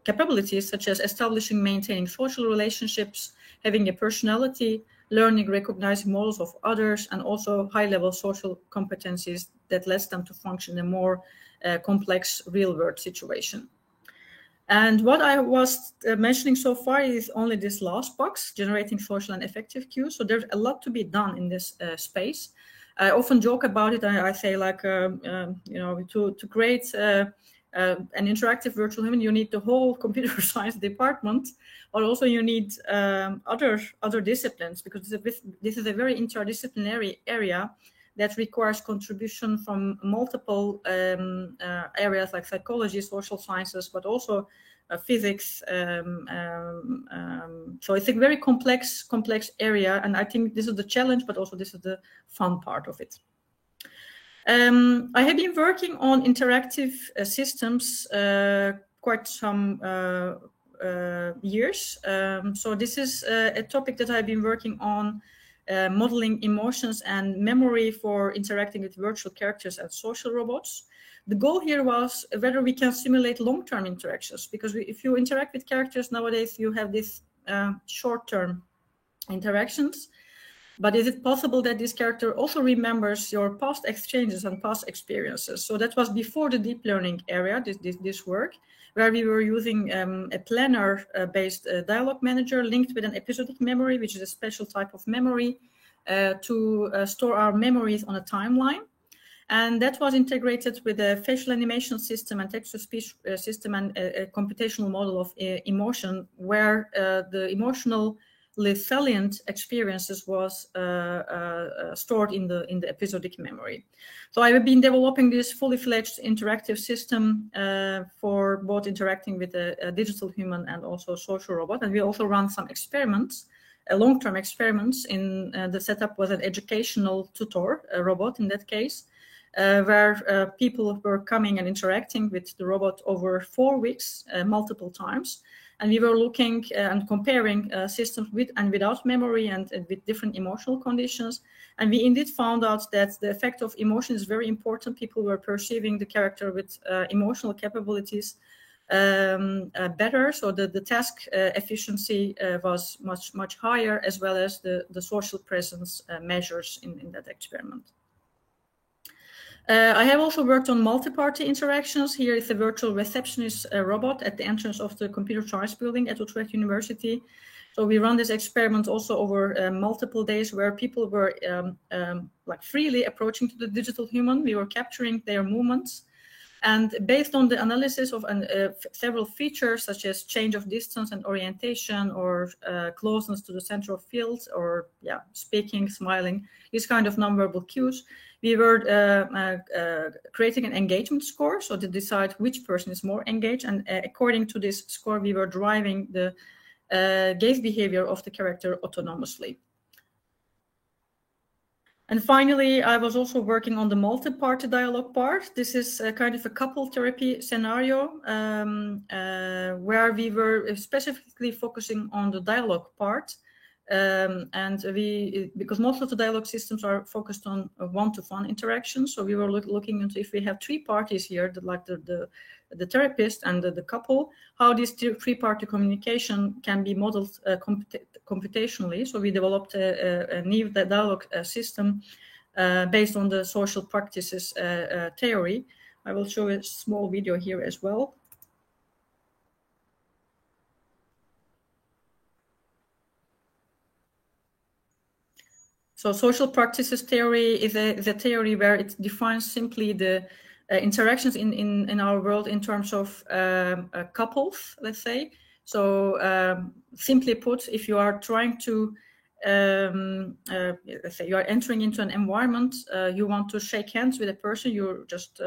capabilities, such as establishing, maintaining social relationships, having a personality, learning, recognizing models of others, and also high-level social competencies that lets them to function in a more complex real-world situation. And what I was mentioning so far is only this last box, generating social and affective cues. So there's a lot to be done in this space. I often joke about it. I say, like, to create an interactive virtual human, you need the whole computer science department, but also you need other disciplines, because this is a very interdisciplinary area that requires contribution from multiple areas like psychology, social sciences, but also physics. So it's a very complex area, and I think this is the challenge, but also this is the fun part of it. I have been working on interactive systems quite some years. So this is a topic that I've been working on, modeling emotions and memory for interacting with virtual characters and social robots. The goal here was whether we can simulate long-term interactions, because if you interact with characters nowadays, you have these short-term interactions. But is it possible that this character also remembers your past exchanges and past experiences? So that was before the deep learning area, this work, where we were using a planner-based dialogue manager linked with an episodic memory, which is a special type of memory, to store our memories on a timeline. And that was integrated with a facial animation system and text-to-speech system and a computational model of emotion, where the emotionally salient experiences was stored in the episodic memory. So I have been developing this fully fledged interactive system for both interacting with a digital human and also social robot. And we also run some experiments, long-term experiments. In the setup was an educational tutor, a robot in that case, where people were coming and interacting with the robot over 4 weeks, multiple times. And we were looking and comparing systems with and without memory and with different emotional conditions. And we indeed found out that the effect of emotion is very important. People were perceiving the character with emotional capabilities better. So the task efficiency was much higher, as well as the social presence measures in that experiment. I have also worked on multi-party interactions. Here is a virtual receptionist robot at the entrance of the computer science building at Utrecht University. So we run this experiment also over multiple days, where people were like freely approaching to the digital human. We were capturing their movements. And based on the analysis of several features, such as change of distance and orientation, or closeness to the central field, or speaking, smiling, these kind of nonverbal cues, we were creating an engagement score, so to decide which person is more engaged. And according to this score, we were driving the gaze behavior of the character autonomously. And finally, I was also working on the multi-party dialogue part. This is a kind of a couple therapy scenario where we were specifically focusing on the dialogue part. And because most of the dialogue systems are focused on one-to-one interactions, so we were looking into, if we have 3 parties here, like the therapist and the couple, how this 3-party communication can be modeled computationally. So we developed a new dialogue system based on the social practices theory. I will show a small video here as well. So social practices theory is a theory where it defines simply the interactions in our world in terms of couples, let's say. So simply put, if you are trying to, let's say you are entering into an environment, you want to shake hands with a person, you just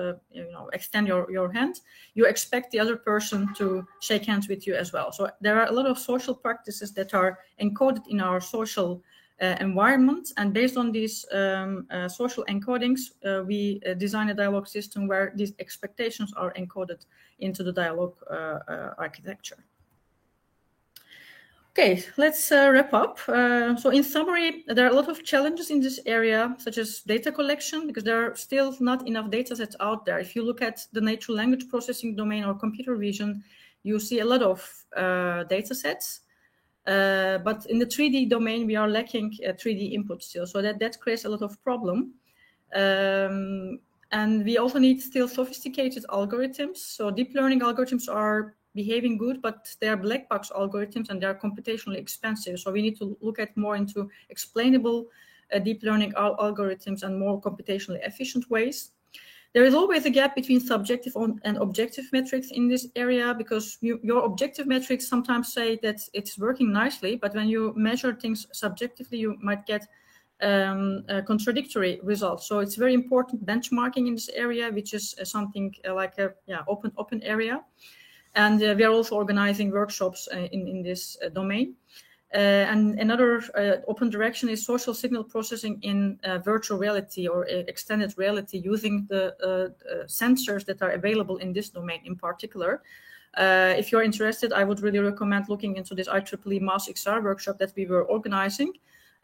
extend your hand, you expect the other person to shake hands with you as well. So there are a lot of social practices that are encoded in our social environment, and based on these social encodings, we design a dialogue system where these expectations are encoded into the dialogue architecture. Okay, let's wrap up. So in summary, there are a lot of challenges in this area, such as data collection, because there are still not enough data sets out there. If you look at the natural language processing domain or computer vision, you see a lot of data sets. But in the 3D domain, we are lacking 3D input still. So that creates a lot of problem. And we also need still sophisticated algorithms. So deep learning algorithms are behaving good, but they are black box algorithms and they are computationally expensive. So we need to look at more into explainable deep learning algorithms and more computationally efficient ways. There is always a gap between subjective and objective metrics in this area, because your objective metrics sometimes say that it's working nicely, but when you measure things subjectively, you might get contradictory results. So it's very important benchmarking in this area, which is something like a open area. And we are also organizing workshops in this domain. And another open direction is social signal processing in virtual reality or extended reality, using the sensors that are available in this domain in particular. If you're interested, I would really recommend looking into this IEEE MAUS XR workshop that we were organizing.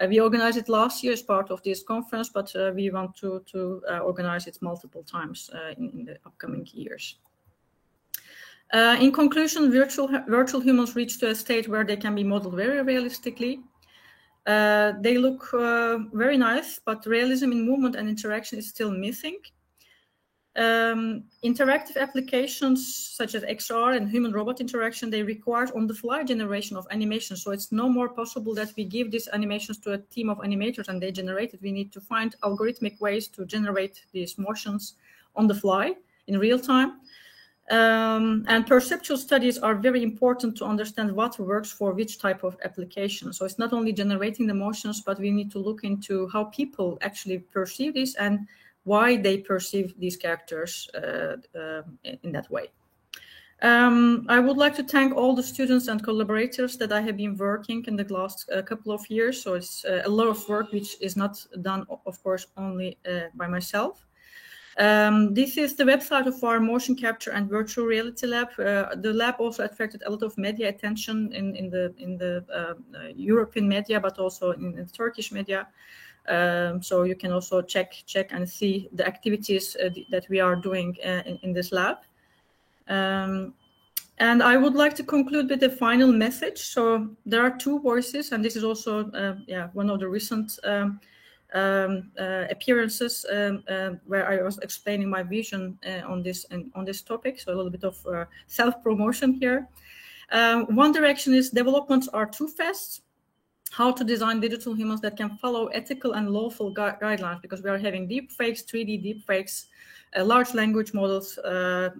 We organized it last year as part of this conference, but we want to organize it multiple times in the upcoming years. In conclusion, virtual humans reach to a state where they can be modeled very realistically. They look very nice, but realism in movement and interaction is still missing. Interactive applications such as XR and human-robot interaction, they require on-the-fly generation of animations. So it's no more possible that we give these animations to a team of animators and they generate it. We need to find algorithmic ways to generate these motions on the fly in real time. And perceptual studies are very important to understand what works for which type of application. So it's not only generating the motions, but we need to look into how people actually perceive this and why they perceive these characters in that way. I would like to thank all the students and collaborators that I have been working in the last couple of years. So it's a lot of work which is not done, of course, only by myself. This is the website of our motion capture and virtual reality lab. The lab also attracted a lot of media attention in the European media, but also in the Turkish media. So you can also check and see the activities that we are doing in this lab. And I would like to conclude with the final message. So there are two voices, and this is also one of the recent appearances where I was explaining my vision on this topic. So a little bit of self-promotion here. One direction is developments are too fast. How to design digital humans that can follow ethical and lawful guidelines, because we are having deep fakes, 3D deep fakes, large language models, a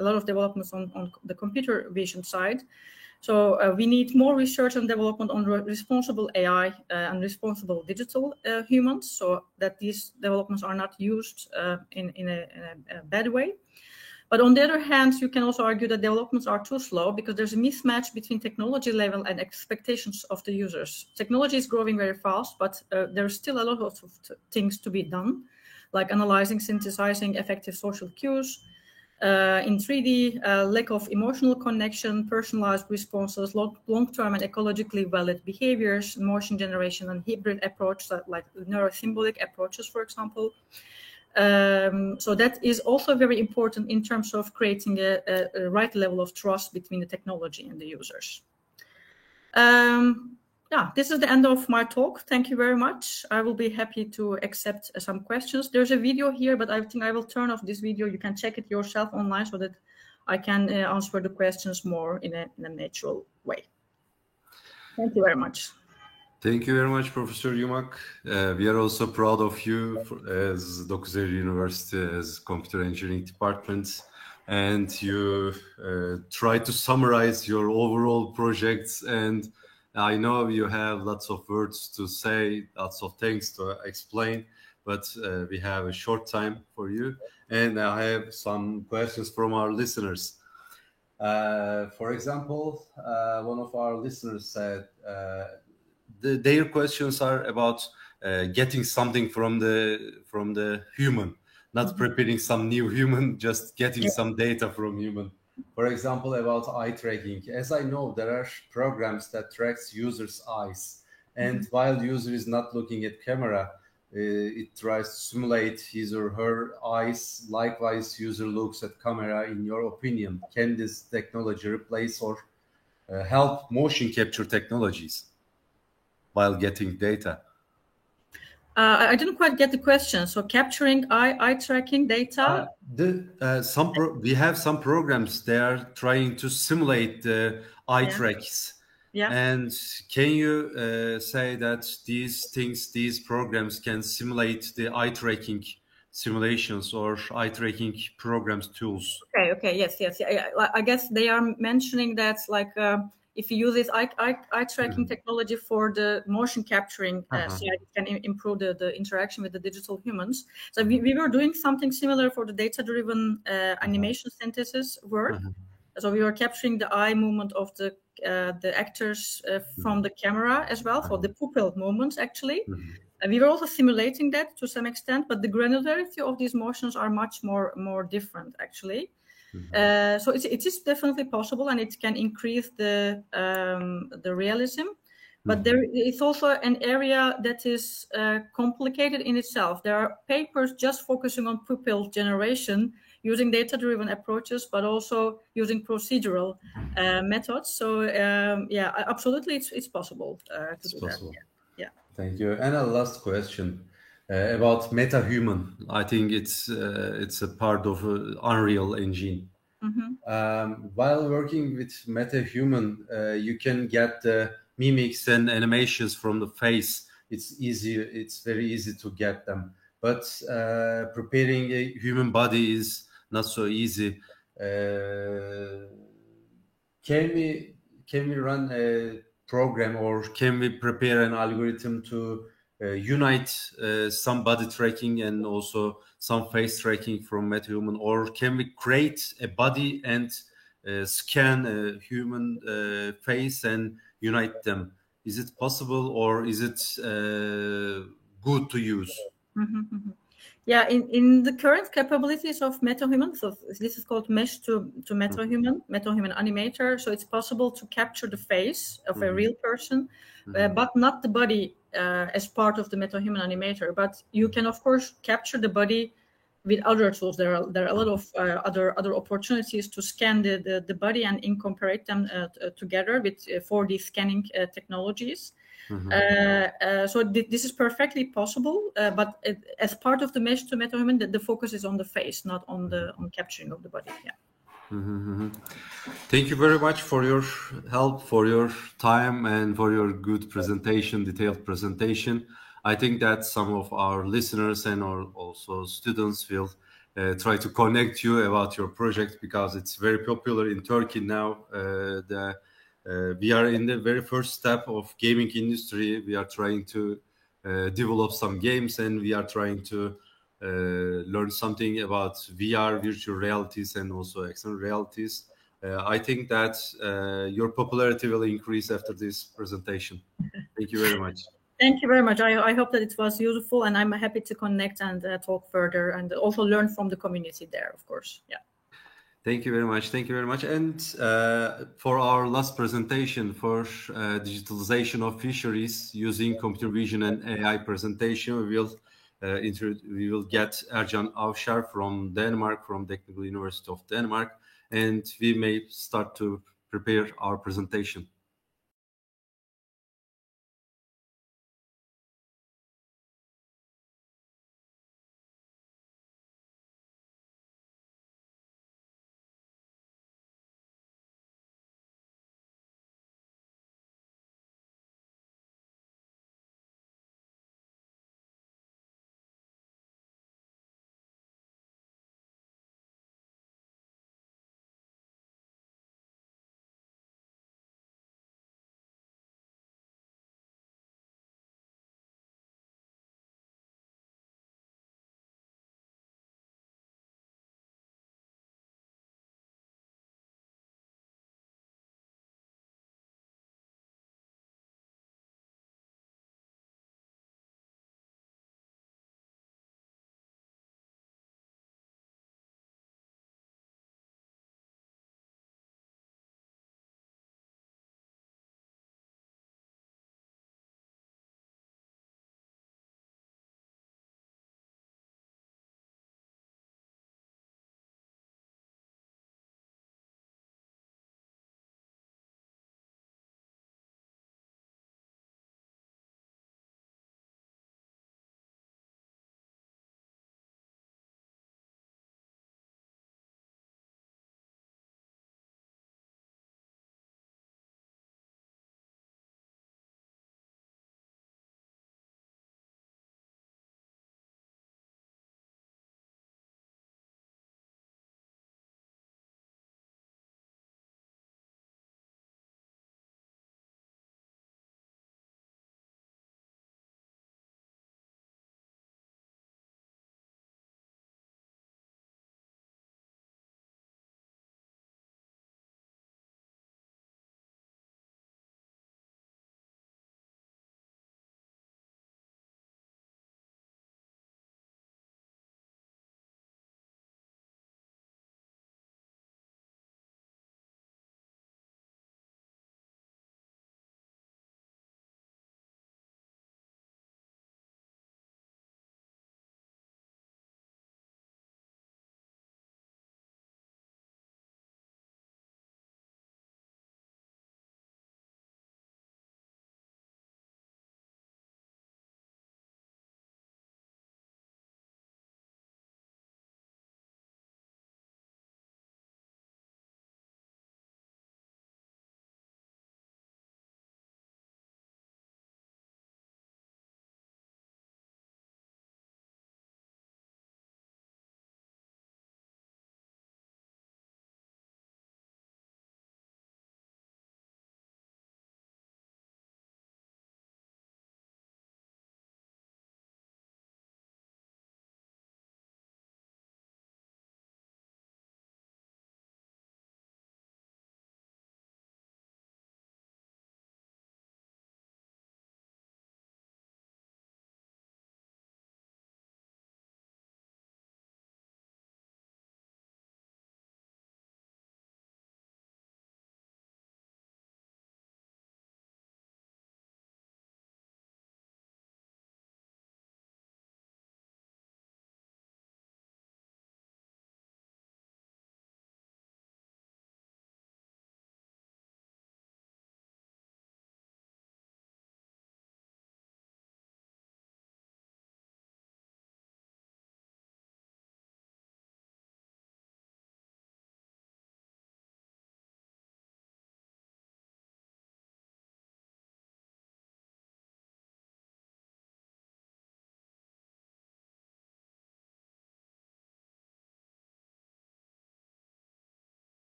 lot of developments on the computer vision side. So we need more research and development on responsible AI and responsible digital humans, so that these developments are not used in a bad way. But on the other hand, you can also argue that developments are too slow because there's a mismatch between technology level and expectations of the users. Technology is growing very fast, but there's still a lot of things to be done, like analyzing, synthesizing effective social cues. In 3D, lack of emotional connection, personalized responses, long-term and ecologically valid behaviors, motion generation, and hybrid approach, like neurosymbolic approaches, for example. So that is also very important in terms of creating a right level of trust between the technology and the users. This is the end of my talk. Thank you very much. I will be happy to accept some questions. There's a video here, but I think I will turn off this video. You can check it yourself online so that I can answer the questions more in a natural way. Thank you very much. Thank you very much, Professor Yumak. We are also proud of you as 9 Eylül University as Computer Engineering Department. And you try to summarize your overall projects. And I know you have lots of words to say, lots of things to explain, but we have a short time for you. And I have some questions from our listeners. For example, one of our listeners said, their questions are about getting something from the human, not preparing some new human, just getting some data from human. For example, about eye tracking. As I know, there are programs that tracks users' eyes, and while user is not looking at camera, it tries to simulate his or her eyes. Likewise, user looks at camera. In your opinion, can this technology replace or help motion capture technologies while getting data? I didn't quite get the question. So capturing eye tracking data? We have some programs. They are trying to simulate the eye tracks. Yeah. And can you say that these programs can simulate the eye tracking simulations or eye tracking programs tools? Okay. Yes. I guess they are mentioning that like if you use this eye tracking technology for the motion capturing side, it can improve the interaction with the digital humans. So we were doing something similar for the data-driven animation synthesis work. So we were capturing the eye movement of the actors from the camera as well, for the pupil movements actually. And we were also simulating that to some extent, but the granularity of these motions are much more different actually. So it is definitely possible, and it can increase the realism. But there is also an area that is complicated in itself. There are papers just focusing on pupil generation using data-driven approaches, but also using procedural methods. So absolutely, it's possible to do that. Yeah. Thank you. And a last question. about MetaHuman. I think it's a part of Unreal Engine. While working with MetaHuman, you can get the mimics and animations from the face. It's easy. It's very easy to get them. But preparing a human body is not so easy. Can we run a program, or can we prepare an algorithm to unite some body tracking and also some face tracking from MetaHuman, or can we create a body and scan a human face and unite them? Is it possible, or is it good to use? Yeah, in the current capabilities of MetaHuman, so this is called Mesh to MetaHuman, MetaHuman Animator. So it's possible to capture the face of a real person, but not the body as part of the MetaHuman Animator. But you can, of course, capture the body with other tools. There are a lot of other opportunities to scan the body and incorporate them together with 4D scanning technologies. So this is perfectly possible, but as part of the Mesh to MetaHuman, the focus is on the face, not on capturing of the body. Yeah. Thank you very much for your help, for your time, and for your good presentation, detailed presentation. I think that some of our listeners and also students will try to connect you about your project, because it's very popular in Turkey now. We are in the very first step of gaming industry. We are trying to develop some games, and we are trying to learn something about VR, virtual realities, and also external realities. I think that your popularity will increase after this presentation. Thank you very much. Thank you very much. I hope that it was useful, and I'm happy to connect and talk further, and also learn from the community there, of course. Yeah. Thank you very much. Thank you very much. And for our last presentation for digitalization of fisheries using computer vision and AI presentation, we will get Ercan Avşar from Denmark, from Technical University of Denmark, and we may start to prepare our presentation.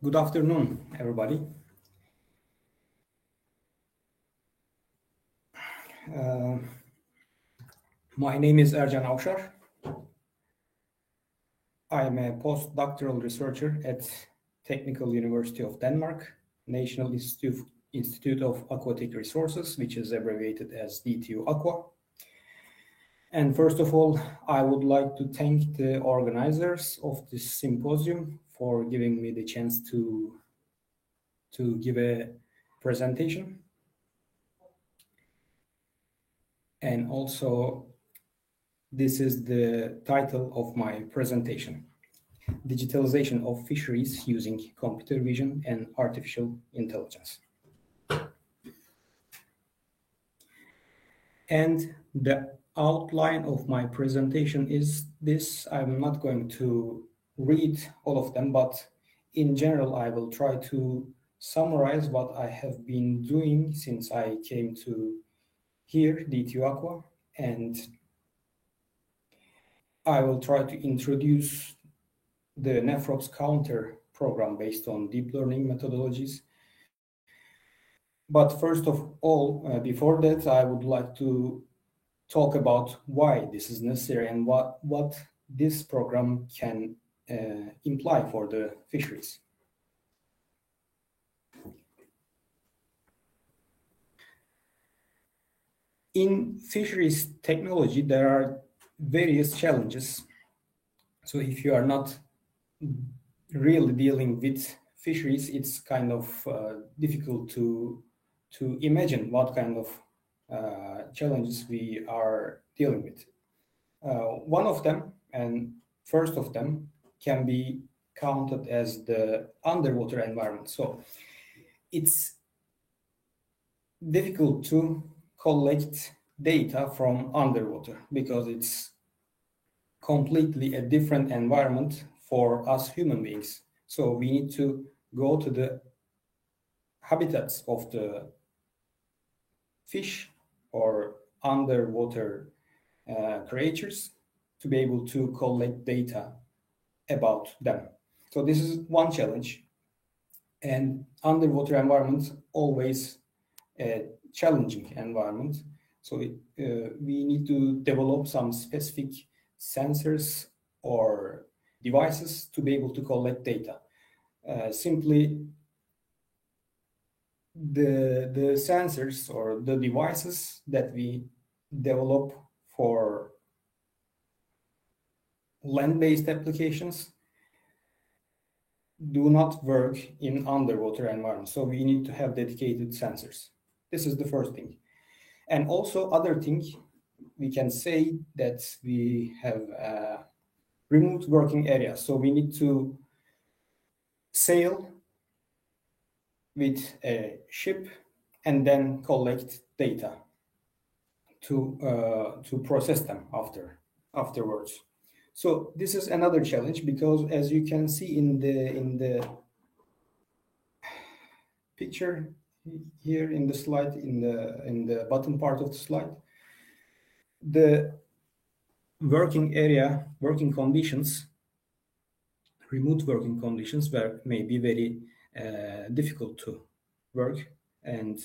Good afternoon, everybody. My name is Ercan Avşar. I am a postdoctoral researcher at Technical University of Denmark, National Institute of Aquatic Resources, which is abbreviated as DTU Aqua. And first of all, I would like to thank the organizers of this symposium for giving me the chance to give a presentation. And also, this is the title of my presentation: Digitalization of Fisheries Using Computer Vision and Artificial Intelligence. And the outline of my presentation is this. I'm not going to read all of them, but in general, I will try to summarize what I have been doing since I came to here, DTU Aqua, and I will try to introduce the NEFROPS counter program based on deep learning methodologies. But first of all, before that, I would like to talk about why this is necessary and what this program can imply for the fisheries. In fisheries technology, there are various challenges. So if you are not really dealing with fisheries, it's kind of difficult to imagine what kind of challenges we are dealing with. One of them, and first of them, can be counted as the underwater environment. So it's difficult to collect data from underwater because it's completely a different environment for us human beings. So we need to go to the habitats of the fish or underwater creatures to be able to collect data about them. So this is one challenge. And underwater environment always a challenging environment. So we need to develop some specific sensors or devices to be able to collect data. Simply, the sensors or the devices that we develop for land-based applications do not work in underwater environments. So we need to have dedicated sensors. This is the first thing. And also other thing, we can say that we have remote working areas. So we need to sail with a ship and then collect data to process them afterwards. So this is another challenge because, as you can see in the picture here in the slide, in the bottom part of the slide, the working area, working conditions, remote working conditions may be very difficult to work, and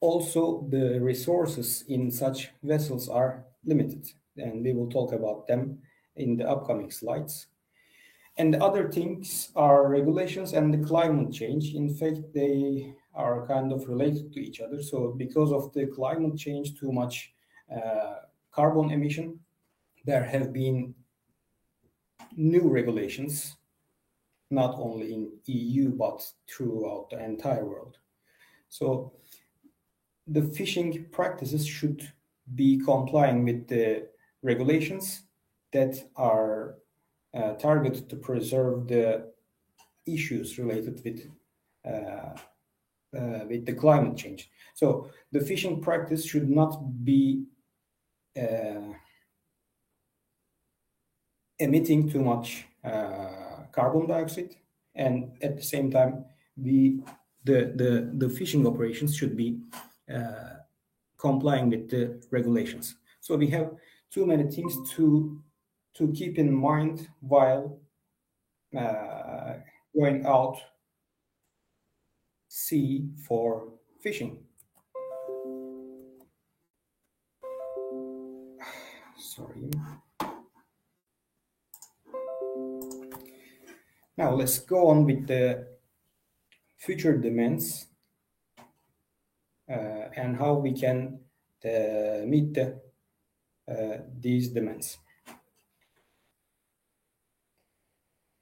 also the resources in such vessels are limited, and we will talk about them in the upcoming slides. And the other things are regulations and the climate change. In fact, they are kind of related to each other. So because of the climate change, too much carbon emission, there have been new regulations, not only in EU, but throughout the entire world. So the fishing practices should be complying with the regulations that are targeted to preserve the issues related with the climate change. So the fishing practice should not be emitting too much carbon dioxide, and at the same time, the fishing operations should be complying with the regulations. So we have too many things to keep in mind while going out sea for fishing. Sorry. Now let's go on with the future demands and how we can meet these demands.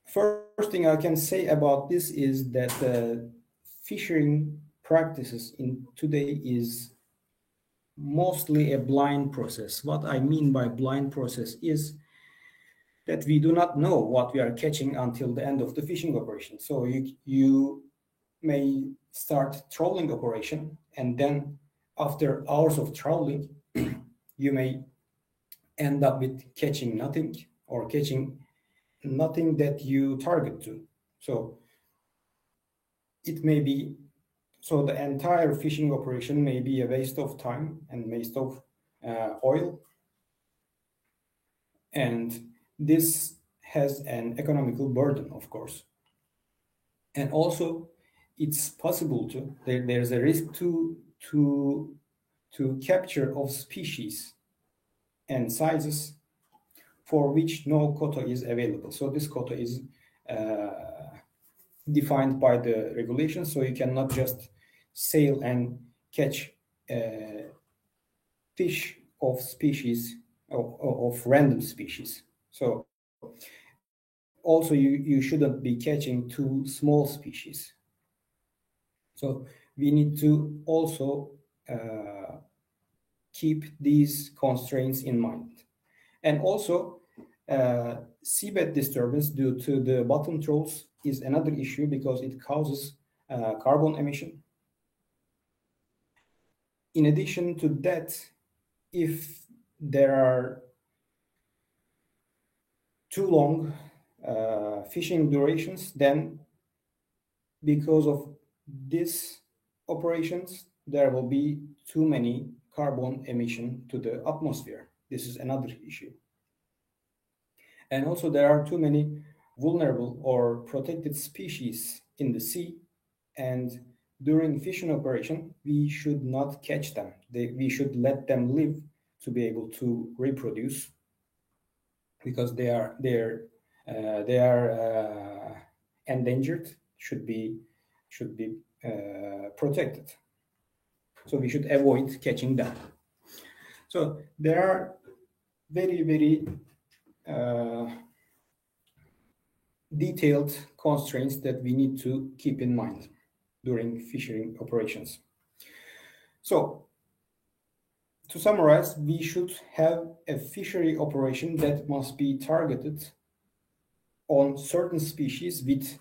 First thing I can say about this is that fishing practices in today is mostly a blind process. What I mean by blind process is that we do not know what we are catching until the end of the fishing operation. So you may start trawling operation, and then after hours of trawling, you may end up with catching nothing or catching nothing that you target to. So it may be, so the entire fishing operation may be a waste of time and waste of oil. And this has an economical burden, of course. And also, it's possible to, there's a risk to capture of species and sizes for which no quota is available. So this quota is defined by the regulations, so you cannot just sail and catch fish of species, of random species. So also you shouldn't be catching too small species. So we need to also keep these constraints in mind. And also seabed disturbance due to the bottom trawls is another issue because it causes carbon emission. In addition to that, if there are too long fishing durations, then because of these operations, there will be too many carbon emission to the atmosphere. This is another issue. And also there are too many vulnerable or protected species in the sea, and during fishing operation, we should not catch them. We should let them live to be able to reproduce, because they are endangered, should be protected. So we should avoid catching them. So there are very, very detailed constraints that we need to keep in mind during fishing operations. So to summarize, we should have a fishery operation that must be targeted on certain species with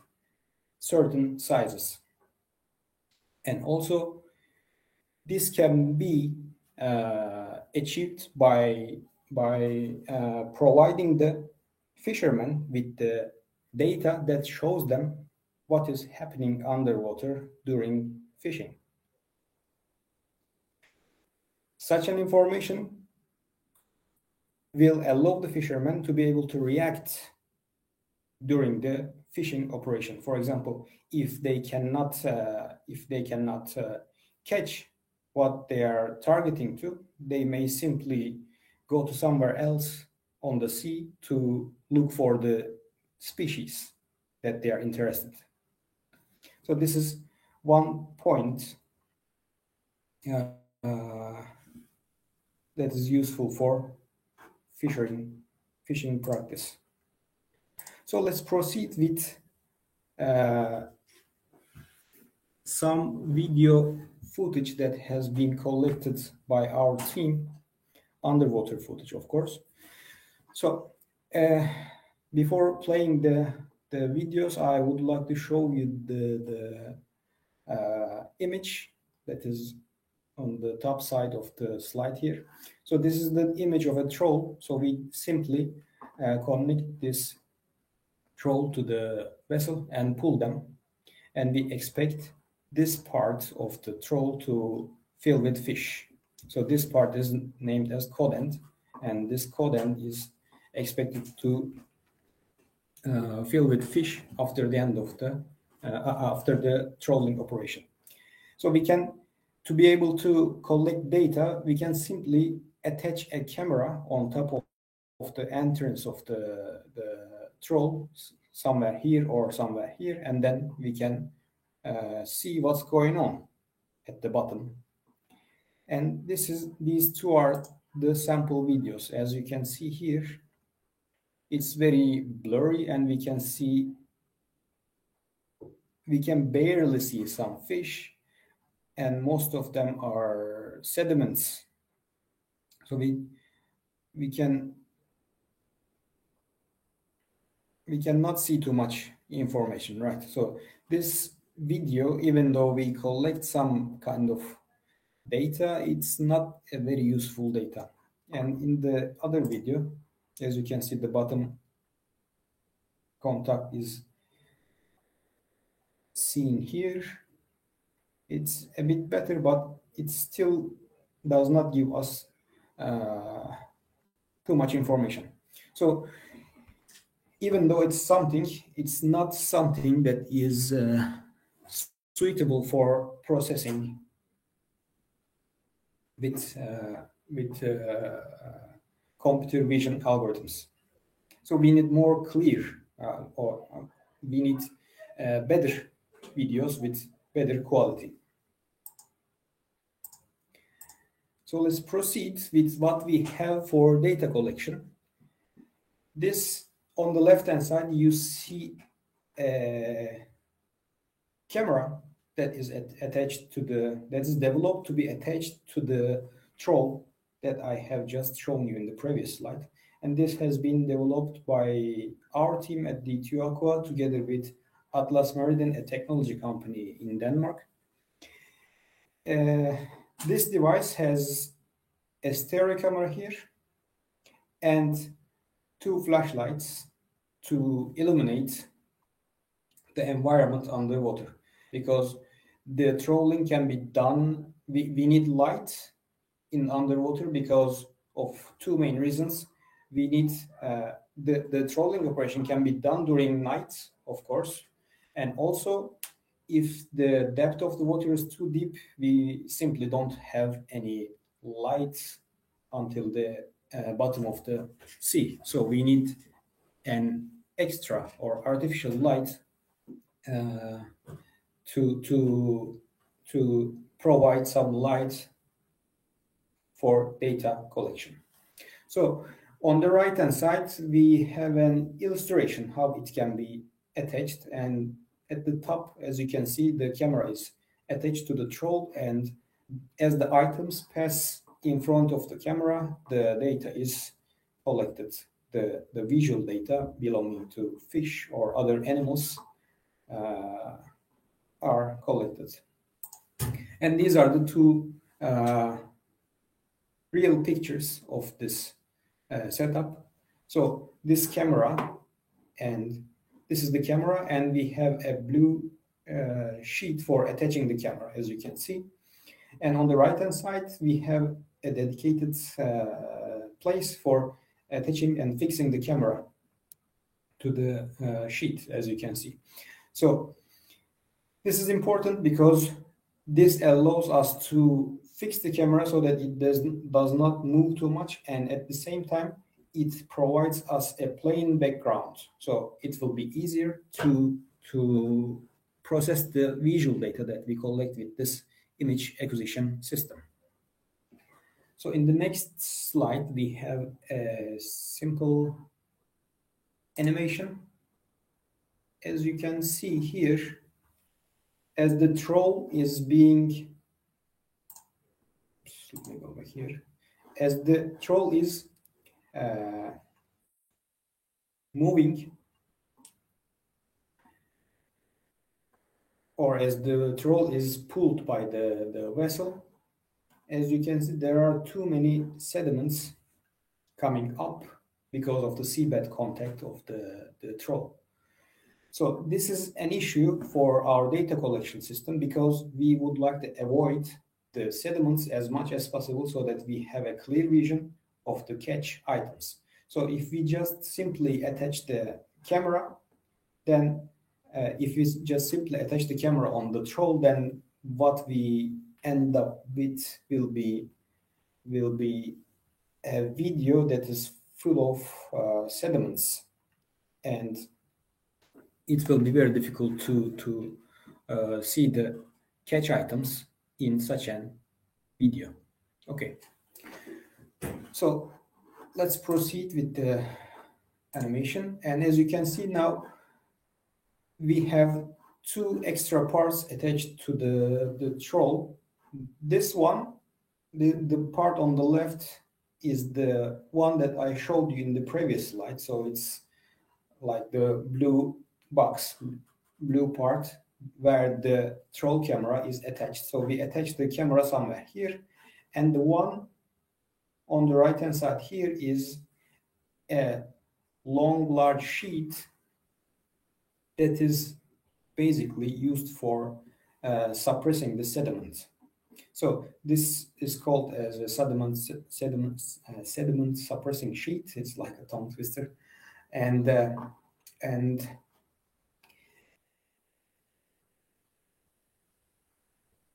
certain sizes. And also, this can be achieved by providing the fishermen with the data that shows them what is happening underwater during fishing. Such an information will allow the fishermen to be able to react during the fishing operation. For example, if they cannot catch what they are targeting to, they may simply go to somewhere else on the sea to look for the species that they are interested. So this is one point that is useful for fishing practice. So let's proceed with some video footage that has been collected by our team, underwater footage, of course. So before playing the videos, I would like to show you the image that is on the top side of the slide here. So this is the image of a troll. So we simply connect this troll to the vessel and pull them, and we expect this part of the troll to fill with fish. So this part is named as cod end, and this cod end is expected to filled with fish after the end of the after the trolling operation. So we can, to be able to collect data, we can simply attach a camera on top of the entrance of the troll, somewhere here or somewhere here, and then we can see what's going on at the bottom. And these two are the sample videos. As you can see here, it's very blurry, and we can barely see some fish, and most of them are sediments. So we cannot see too much information, right? So this video, even though we collect some kind of data, it's not a very useful data. And in the other video, as you can see, the bottom contact is seen here. It's a bit better, but it still does not give us too much information. So even though it's something, it's not something that is suitable for processing with computer vision algorithms. So we need more clear, or we need better videos with better quality. So let's proceed with what we have for data collection. This, on the left-hand side, you see a camera that is attached to that is developed to be attached to the troll that I have just shown you in the previous slide. And this has been developed by our team at D2 Aqua together with Atlas Meridian, a technology company in Denmark. This device has a stereo camera here and two flashlights to illuminate the environment underwater, because the trolling can be done. We need light in underwater because of two main reasons. We need the trolling operation can be done during night, of course, and also if the depth of the water is too deep, we simply don't have any light until the bottom of the sea. So we need an extra or artificial light to provide some light for data collection. So on the right hand side, we have an illustration how it can be attached, and at the top, as you can see, the camera is attached to the troll, and as the items pass in front of the camera, the data is collected. The visual data belonging to fish or other animals are collected. And these are the two real pictures of this setup. So this camera, and this is the camera, and we have a blue sheet for attaching the camera, as you can see. And on the right hand side, we have a dedicated place for attaching and fixing the camera to the sheet, as you can see. So this is important because this allows us to fix the camera so that it does not move too much, and at the same time it provides us a plain background, so it will be easier to process the visual data that we collect with this image acquisition system. So in the next slide, we have a simple animation. As you can see here, as the troll is being, let me go back here, as the troll is moving, or as the troll is pulled by the vessel, as you can see, there are too many sediments coming up because of the seabed contact of the troll. So this is an issue for our data collection system, because we would like to avoid the sediments as much as possible so that we have a clear vision of the catch items. So if we just simply attach the camera, then if we just simply attach the camera on the troll, then what we end up with will be a video that is full of sediments, and it will be very difficult to see the catch items in such an video. Okay, so let's proceed with the animation. And as you can see now, we have two extra parts attached to the troll. This one, the part on the left, is the one that I showed you in the previous slide. So it's like the blue box, blue part where the troll camera is attached. So we attach the camera somewhere here, and the one on the right hand side here is a long, large sheet that is basically used for suppressing the sediment. So this is called as a sediment suppressing sheet. It's like a tongue twister, and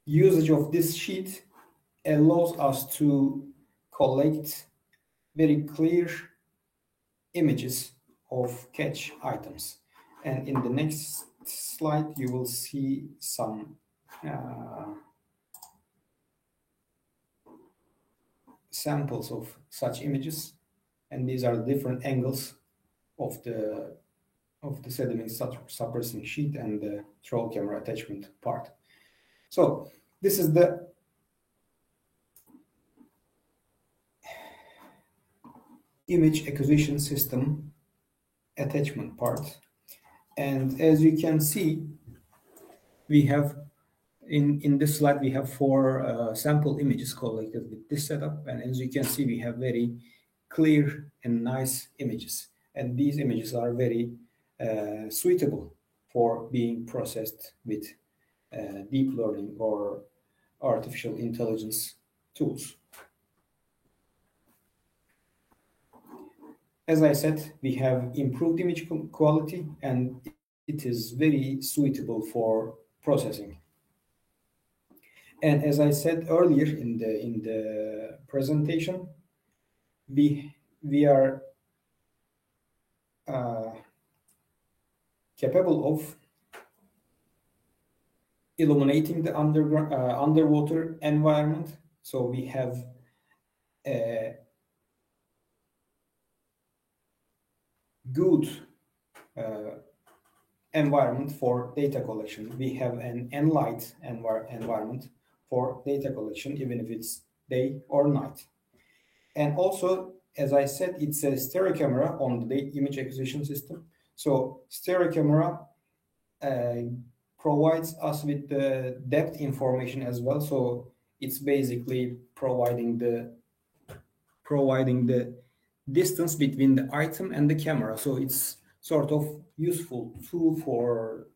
usage of this sheet allows us to collect very clear images of catch items. And in the next slide, you will see some samples of such images, and these are different angles of the sediment suppressing sheet and the troll camera attachment part. So this is the image acquisition system attachment part, and as you can see, we have in this slide we have 4 sample images collected with this setup, and as you can see, we have very clear and nice images, and these images are very suitable for being processed with deep learning or artificial intelligence tools. As I said, we have improved image quality, and it is very suitable for processing. And as I said earlier in the presentation, we are capable of illuminating the underwater environment. So we have a good environment for data collection. We have an Enlight environment for data collection, even if it's day or night. And also, as I said, it's a stereo camera on the image acquisition system. So stereo camera provides us with the depth information as well. So it's basically providing the distance between the item and the camera. So it's sort of useful tool for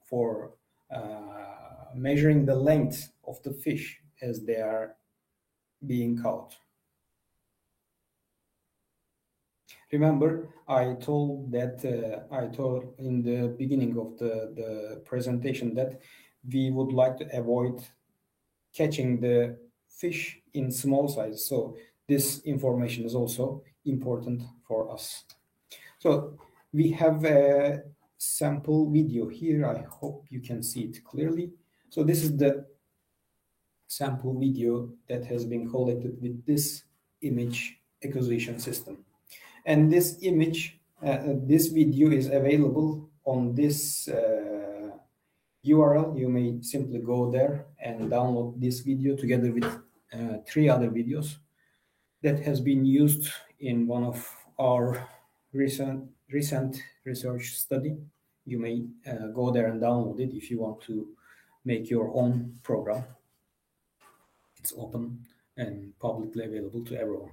measuring the length of the fish as they are being caught. Remember, I told in the beginning of the presentation that we would like to avoid catching the fish in small size. So this information is also important for us. So we have a sample video here. I hope you can see it clearly. So this is the sample video that has been collected with this image acquisition system. And this image, this video is available on this URL. You may simply go there and download this video together with 3 other videos that has been used in one of our recent research study. You may go there and download it if you want to make your own program. It's open and publicly available to everyone.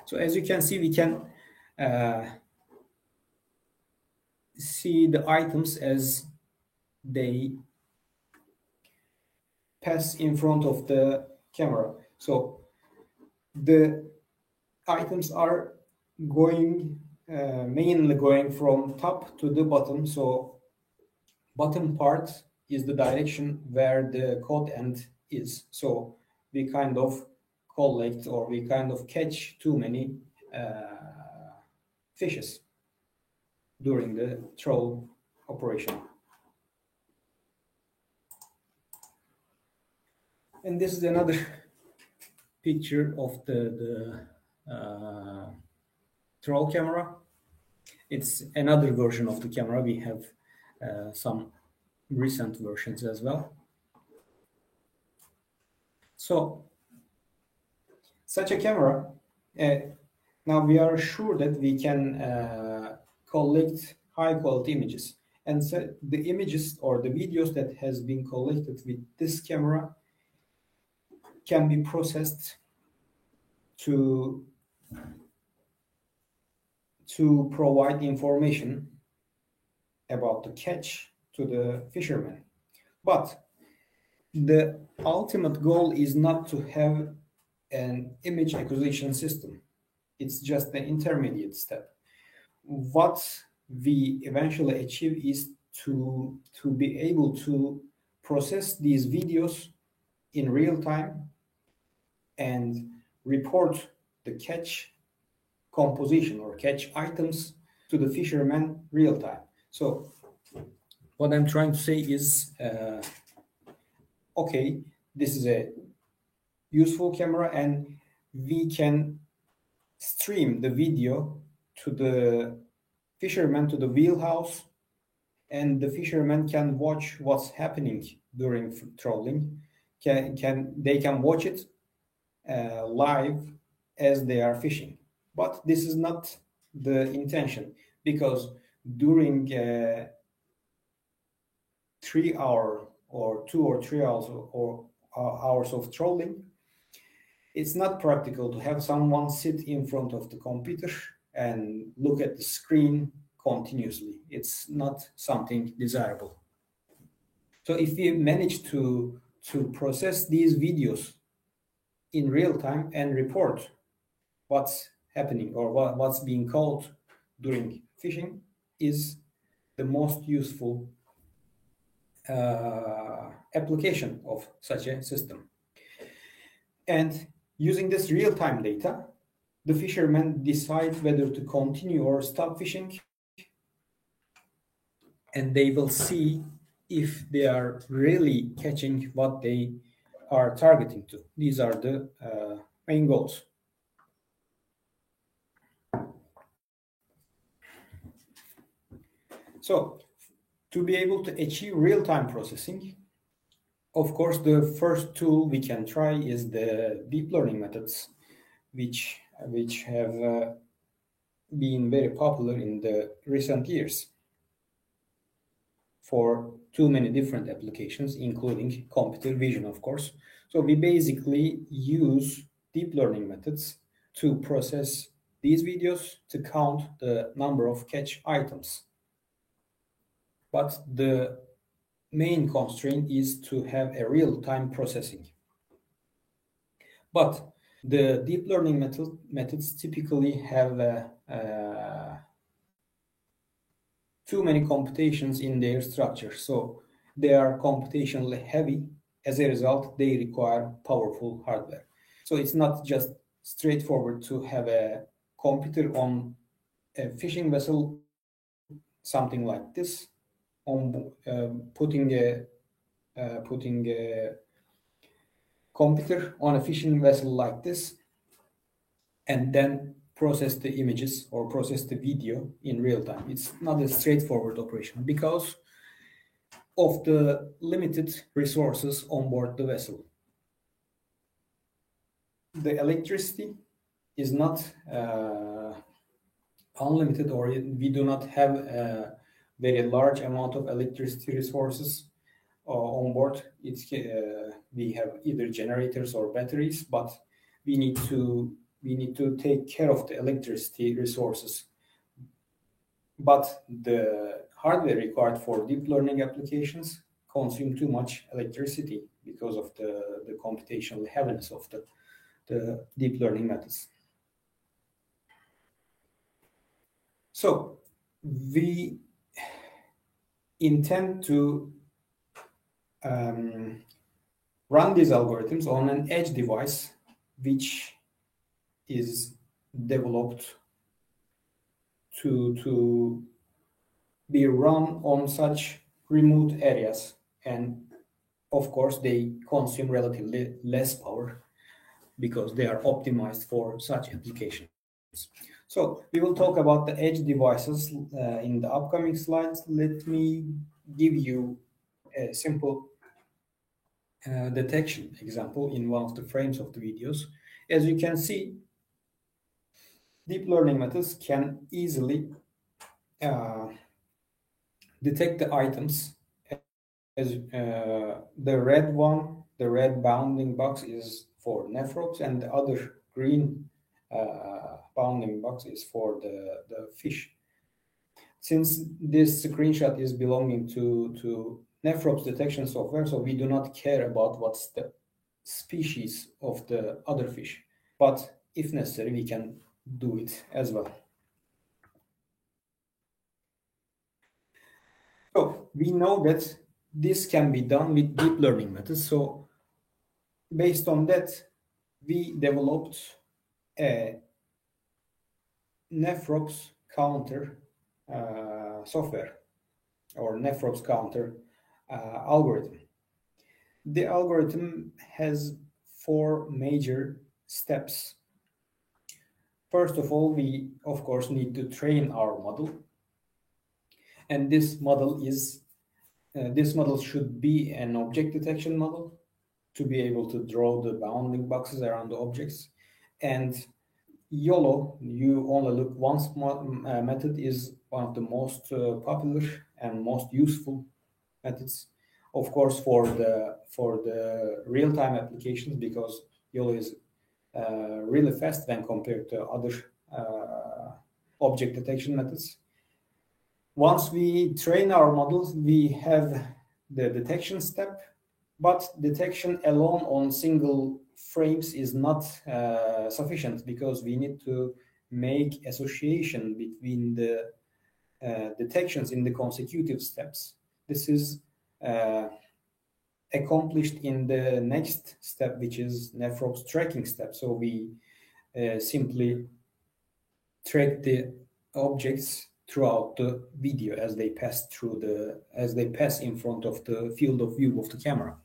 So as you can see, we can see the items as they pass in front of the camera. So the items are going mainly going from top to the bottom. So bottom part is the direction where the code end is. So we kind of collect, or we kind of catch too many fishes during the troll operation. And this is another picture of the troll camera. It's another version of the camera. We have some recent versions as well. So such a camera, now we are sure that we can collect high quality images, and so the images or the videos that has been collected with this camera can be processed to provide information about the catch to the fishermen. But the ultimate goal is not to have an image acquisition system. It's just the intermediate step. What we eventually achieve is to be able to process these videos in real time and report the catch composition or catch items to the fishermen real time. So what I'm trying to say is, okay, this is a useful camera, and we can stream the video to the fishermen to the wheelhouse, and the fishermen can watch what's happening during trolling. They can watch it live as they are fishing. But this is not the intention, because during 3 hours or 2 or 3 hours or hours of trolling, it's not practical to have someone sit in front of the computer and look at the screen continuously. It's not something desirable. So if we manage to process these videos in real time and report what's happening or what's being caught during fishing, is the most useful application of such a system. And using this real-time data, the fishermen decide whether to continue or stop fishing, and they will see if they are really catching what they are targeting to. These are the main goals. So to be able to achieve real-time processing, of course, the first tool we can try is the deep learning methods, which have been very popular in the recent years for too many different applications, including computer vision, of course. So we basically use deep learning methods to process these videos to count the number of catch items. But the main constraint is to have a real-time processing. But the deep learning methods typically have too many computations in their structure. So they are computationally heavy. As a result, they require powerful hardware. So it's not just straightforward to have a computer on a fishing vessel, something like this, on putting a computer on a fishing vessel like this, and then process the images or process the video in real time. It's not a straightforward operation because of the limited resources on board the vessel. The electricity is not unlimited, or we do not have a very large amount of electricity resources on board. We have either generators or batteries, but we need to take care of the electricity resources. But the hardware required for deep learning applications consume too much electricity because of the computational heaviness of the deep learning methods. So we intend to run these algorithms on an edge device, which is developed to be run on such remote areas, and of course they consume relatively less power because they are optimized for such applications. So we will talk about the edge devices in the upcoming slides. Let me give you a simple detection example in one of the frames of the videos. As you can see, deep learning methods can easily detect the items. As the red one, the red bounding box is for nephrops, and the other green bounding box is for the fish. Since this screenshot is belonging to nephrops detection software, so we do not care about what's the species of the other fish, but if necessary, we can do it as well. So we know that this can be done with deep learning methods. So based on that, we developed a nephrops counter software, or nephrops counter algorithm. The algorithm has 4 major steps. First of all, we of course need to train our model, and this model should be an object detection model to be able to draw the bounding boxes around the objects. And YOLO, you only look once method, is one of the most popular and most useful methods, of course, for the real-time applications, because YOLO is really fast when compared to other object detection methods. Once we train our models, we have the detection step, but detection alone on single frames is not sufficient, because we need to make association between the detections in the consecutive steps. This is accomplished in the next step, which is nephrops tracking step. So we simply track the objects throughout the video as they pass in front of the field of view of the camera.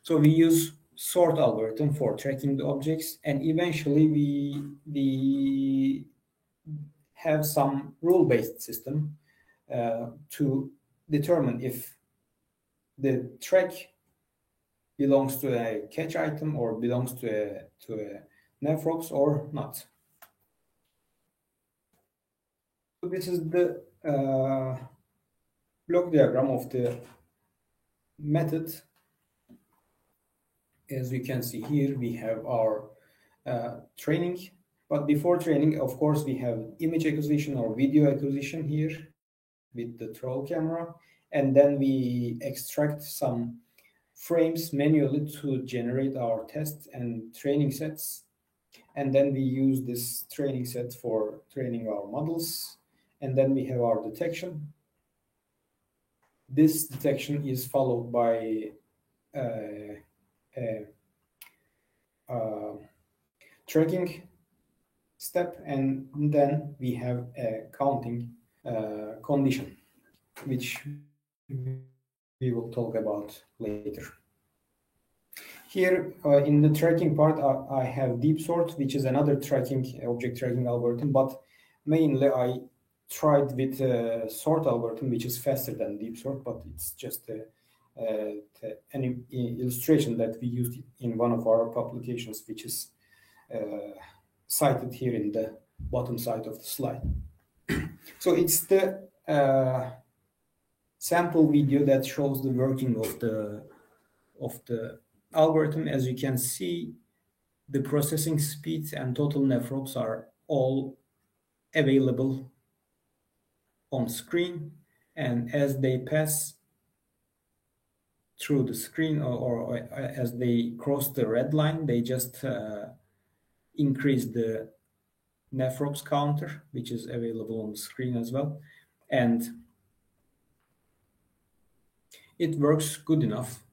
So we use sort algorithm for tracking the objects, and eventually we have some rule-based system to determine if the track belongs to a catch item or belongs to a nephrops or not. So this is the block diagram of the method. As we can see here, we have our training, but before training, of course, we have image acquisition or video acquisition here with the troll camera, and then we extract some frames manually to generate our test and training sets, and then we use this training set for training our models, and then we have our detection. This detection is followed by tracking step, and then we have a counting condition, which we will talk about later. Here in the tracking part, I have deep sort, which is another object tracking algorithm, but mainly I tried with a sort algorithm, which is faster than deep sort, but it's just an illustration that we used in one of our publications, which is cited here in the bottom side of the slide. So it's the sample video that shows the working of the algorithm. As you can see, the processing speed and total nephrops are all available on screen, and as they pass through the screen or as they cross the red line, they just increase the Nefrops counter, which is available on the screen as well. And it works good enough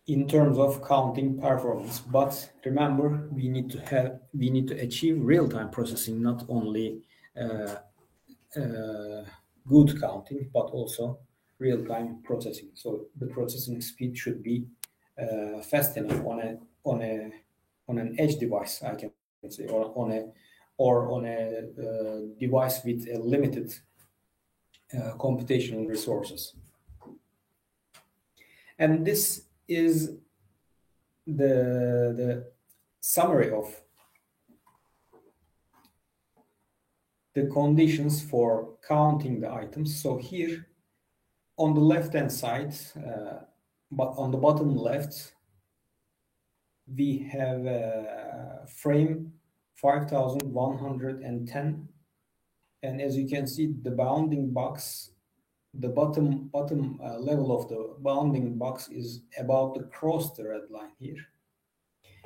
in terms of counting performance. But remember, we need to achieve real-time processing, not only good counting, but also real-time processing. So the processing speed should be fast enough on an edge device, I can say, or on a device with a limited computational resources. And this is the summary of the conditions for counting the items. So here on the left-hand side, but on the bottom left, we have a frame 5110, and as you can see, the bounding box, the bottom level of the bounding box is about to cross the red line here.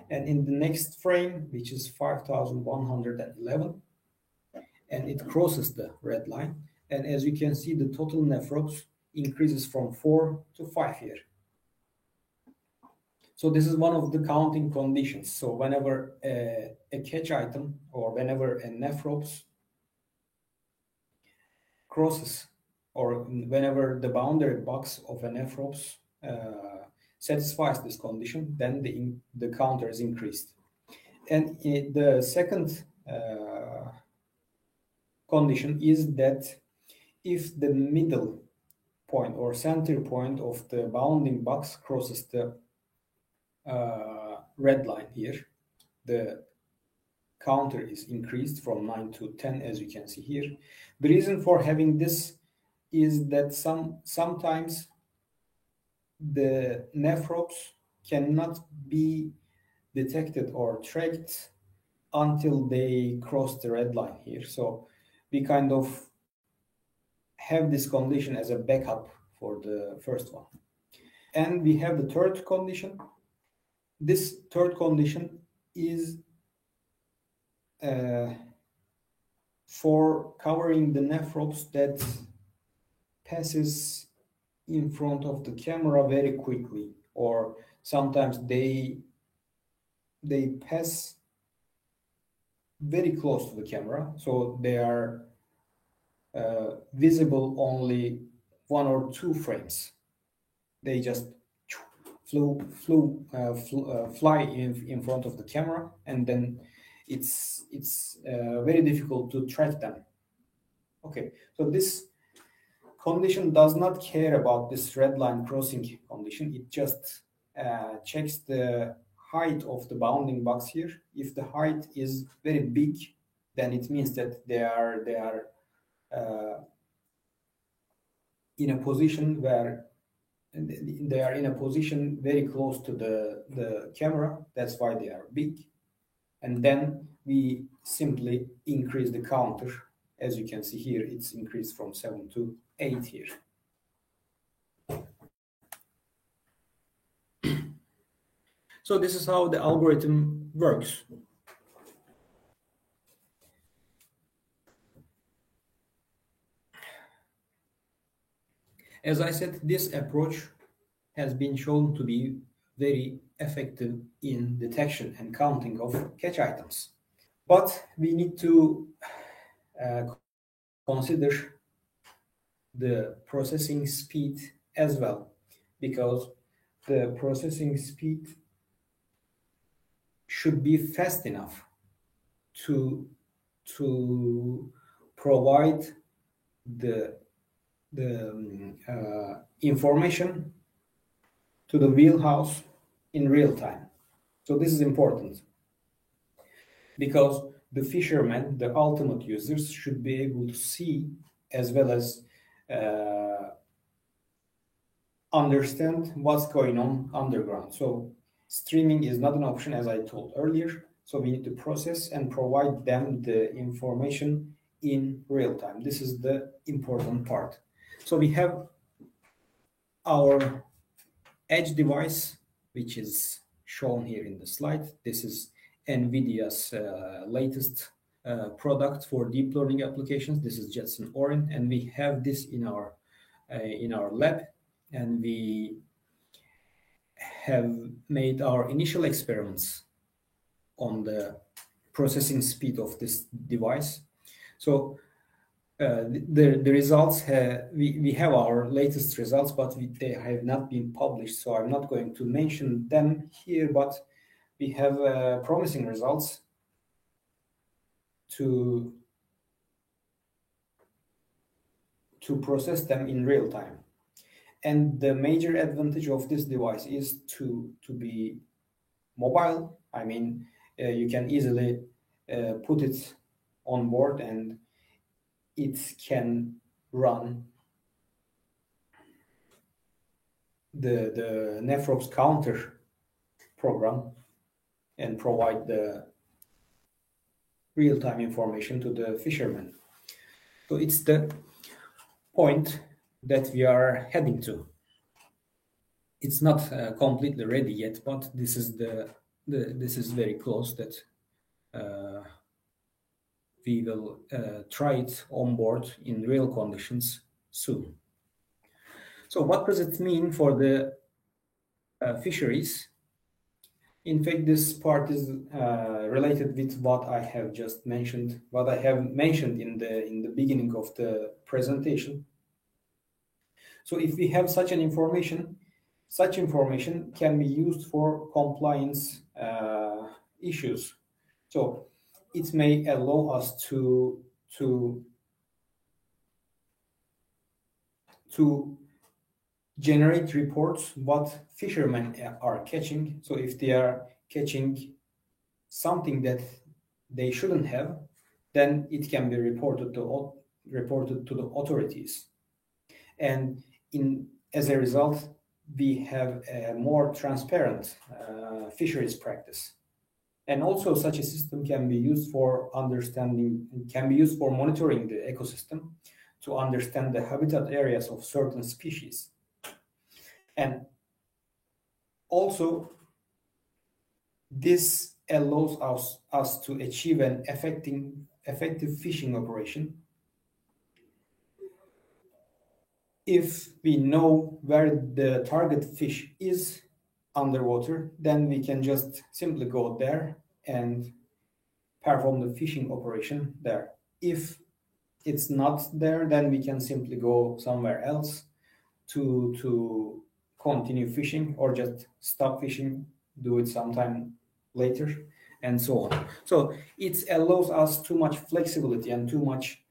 And in the next frame, which is 5111, and it crosses the red line. And as you can see, the total nefrops increases from 4 to 5 here. So this is one of the counting conditions. So whenever a catch item or whenever a nefrops crosses, or whenever the boundary box of a nefrops satisfies this condition, then the counter is increased. And the second condition is that if the middle point or center point of the bounding box crosses the red line here, the counter is increased from 9 to 10, as you can see here. The reason for having this is that sometimes the nefrops cannot be detected or tracked until they cross the red line here. So we kind of have this condition as a backup for the first one. And we have the third condition. This third condition is for covering the nefrops that passes in front of the camera very quickly, or sometimes they pass very close to the camera, so they are visible only 1 or 2 frames. They just fly in front of the camera, and then it's very difficult to track them. Okay, so this condition does not care about this red line crossing condition. It just checks the height of the bounding box here. If the height is very big, then it means that they are in a position where they are in a position very close to the camera. That's why they are big. And then we simply increase the counter. As you can see here, it's increased from 7 to 8 here. So this is how the algorithm works. As I said, this approach has been shown to be very effective in detection and counting of catch items. But we need to consider the processing speed as well, because the processing speed should be fast enough to provide the information to the wheelhouse in real time. So this is important, because the fishermen, the ultimate users, should be able to see as well as understand what's going on underground. So streaming is not an option, as I told earlier. So we need to process and provide them the information in real time. This is the important part. So we have our edge device, which is shown here in the slide. This is NVIDIA's latest product for deep learning applications. This is Jetson Orin, and we have this in our lab, and we have made our initial experiments on the processing speed of this device. So the results, we have our latest results, but they have not been published, so I'm not going to mention them here, but we have promising results to process them in real time. And the major advantage of this device is to be mobile. I mean, you can easily put it on board, and it can run the Nephrops counter program and provide the real-time information to the fishermen. So it's the point that we are heading to. It's not completely ready yet, but this is this is very close that we will try it on board in real conditions soon. So what does it mean for the fisheries? In fact, this part is related with what I have just mentioned, what I have mentioned in the beginning of the presentation. So if we have such information can be used for compliance issues. So it may allow us to generate reports what fishermen are catching. So if they are catching something that they shouldn't have, then it can be reported to the authorities. And as a result, we have a more transparent fisheries practice. And also such a system can be used for monitoring the ecosystem to understand the habitat areas of certain species. And also, this allows us to achieve an effective fishing operation. If we know where the target fish is underwater, then we can just simply go there and perform the fishing operation there. If it's not there, then we can simply go somewhere else to continue fishing, or just stop fishing, do it sometime later, and so on. So it allows us too much flexibility and too much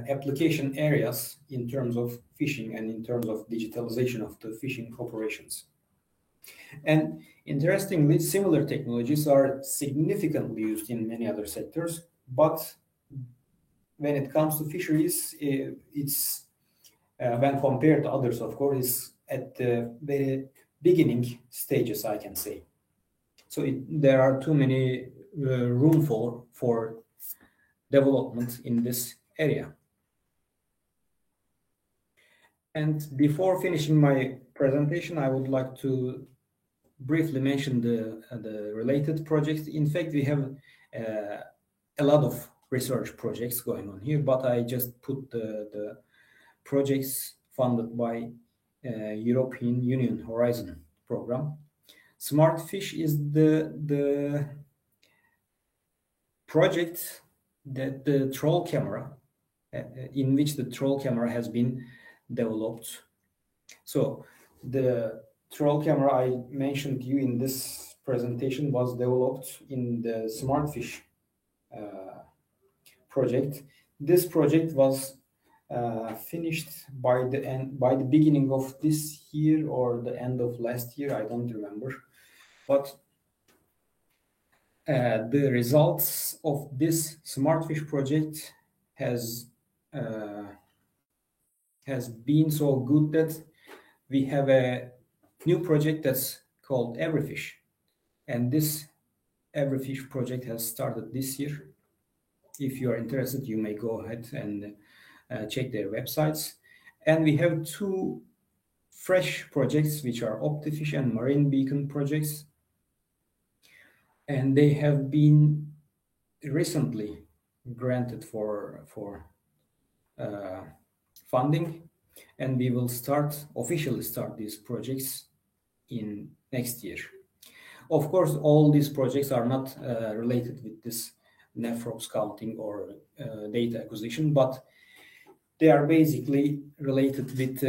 application areas in terms of fishing and in terms of digitalization of the fishing operations. And interestingly, similar technologies are significantly used in many other sectors, but when it comes to fisheries, it's when compared to others, of course, is at the very beginning stages, I can say. So there are too many room for development in this area. And before finishing my presentation, I would like to briefly mention the related projects. In fact, we have a lot of research projects going on here, but I just put the projects funded by European Union Horizon program. SmartFish is the project that the troll camera, in which the troll camera has been developed. So the troll camera I mentioned to you in this presentation was developed in the SmartFish project. This project was finished by the beginning of this year or the end of last year, I don't remember. But the results of this SmartFish project has been so good that we have a new project that's called Everyfish. And this Everyfish project has started this year. If you are interested, you may go ahead and check their websites. And we have two fresh projects, which are OptiFish and Marine Beacon projects. and they have been recently granted for funding, and we will officially start these projects in next year. Of course, all these projects are not related with this nephros counting or data acquisition, but they are basically related with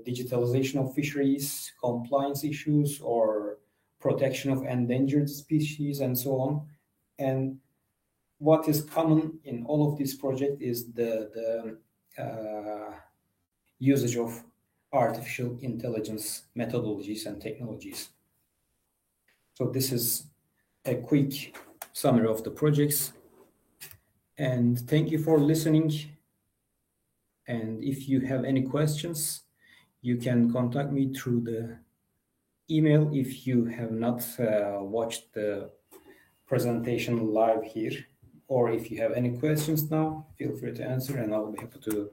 digitalization of fisheries, compliance issues, or protection of endangered species, and so on. And what is common in all of these projects is the usage of artificial intelligence methodologies and technologies. So this is a quick summary of the projects. And thank you for listening. And if you have any questions, you can contact me through the email if you have not watched the presentation live here. Or if you have any questions now, feel free to answer and I'll be happy to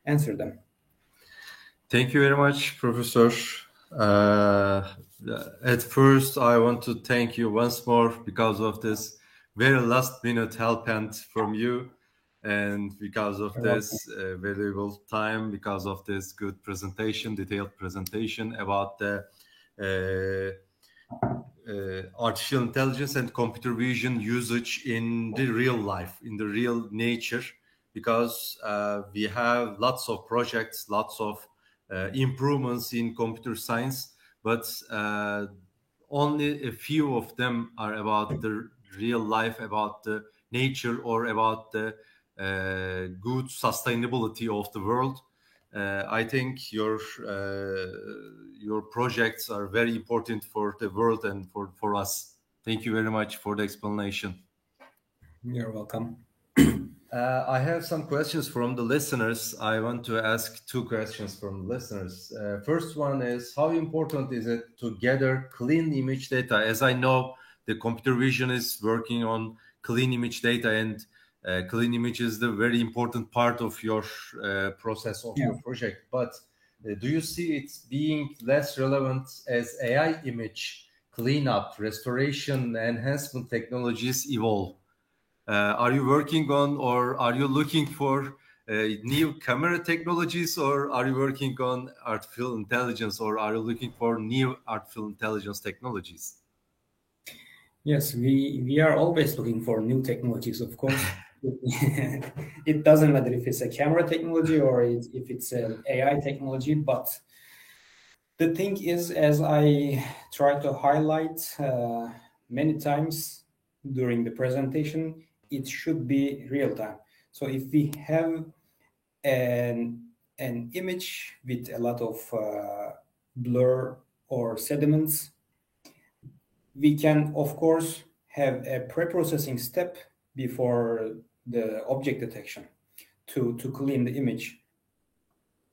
answer them. Thank you very much, Professor. At first, I want to thank you once more because of this very last-minute help hand from you, and because of this valuable time, because of this good presentation, detailed presentation about the artificial intelligence and computer vision usage in the real life, in the real nature, because we have lots of projects, lots of improvements in computer science, but only a few of them are about the real life, about the nature, or about the good sustainability of the world. I think your projects are very important for the world and for us. Thank you very much for the explanation. You're welcome. I have some questions from the listeners. I want to ask two questions from listeners. First one is, how important is it to gather clean image data? As I know, the computer vision is working on clean image data, and clean image is the very important part of your process of your project. But do you see it being less relevant as AI image cleanup, restoration, enhancement technologies evolve? Are you working on, or are you looking for new camera technologies, or are you working on artificial intelligence, or are you looking for new artificial intelligence technologies? Yes, we are always looking for new technologies, of course. It doesn't matter if it's a camera technology or if it's an AI technology, but the thing is, as I try to highlight many times during the presentation, it should be real time. So if we have an image with a lot of blur or sediments, we can, of course, have a pre-processing step before the object detection to clean the image.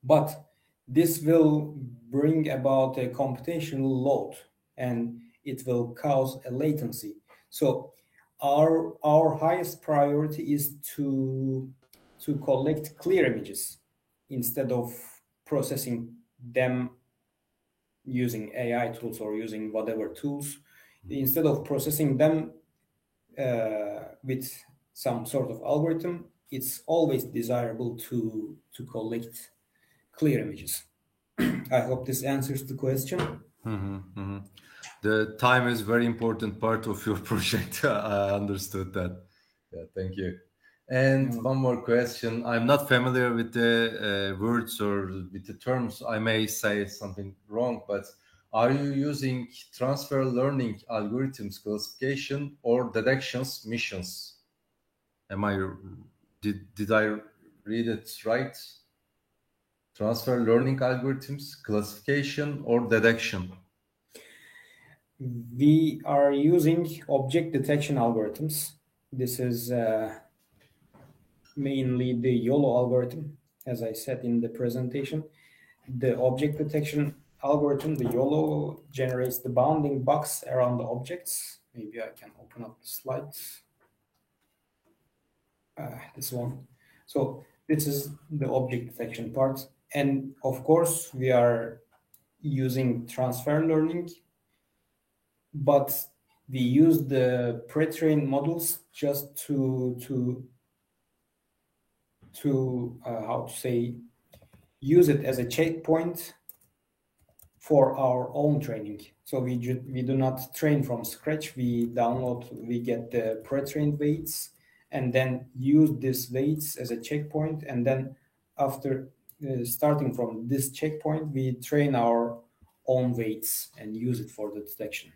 But this will bring about a computational load, and it will cause a latency. So our highest priority is to collect clear images instead of processing them using AI tools or using whatever tools. Instead of processing them with some sort of algorithm, it's always desirable to collect clear images. I hope this answers the question. Mm-hmm, mm-hmm. The time is very important part of your project. I understood that. Yeah, thank you. And one more question. I'm not familiar with the words or with the terms. I may say something wrong, but are you using transfer learning algorithms, classification, or detections missions? Did I read it right? Transfer learning algorithms, classification, or detection? We are using object detection algorithms. This is mainly the YOLO algorithm, as I said in the presentation. The object detection algorithm, the YOLO, generates the bounding box around the objects. Maybe I can open up the slides. This one. So this is the object detection part. And of course, we are using transfer learning, but we use the pre-trained models just to how to say, use it as a checkpoint for our own training. So we do not train from scratch. We get the pre-trained weights and then use these weights as a checkpoint. And then after starting from this checkpoint, we train our own weights and use it for the detection.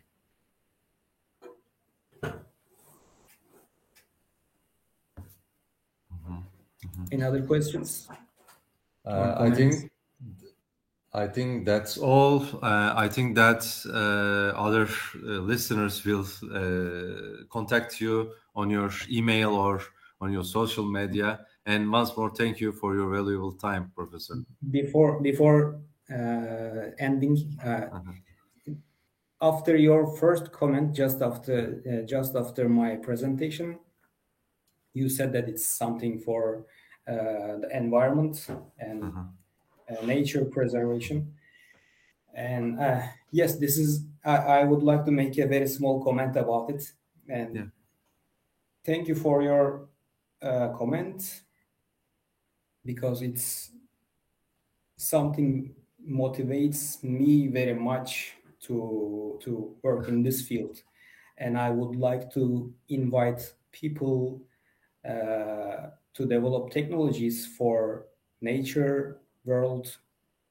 Any other questions? I think that's all. I think that other listeners will contact you on your email or on your social media. And once more, thank you for your valuable time, Professor. Before ending, after your first comment, just after my presentation, you said that it's something for the environment and nature preservation. And yes, this is, I would like to make a very small comment about it. And thank you for your comment, because it's something motivates me very much to work in this field. And I would like to invite people to develop technologies for nature world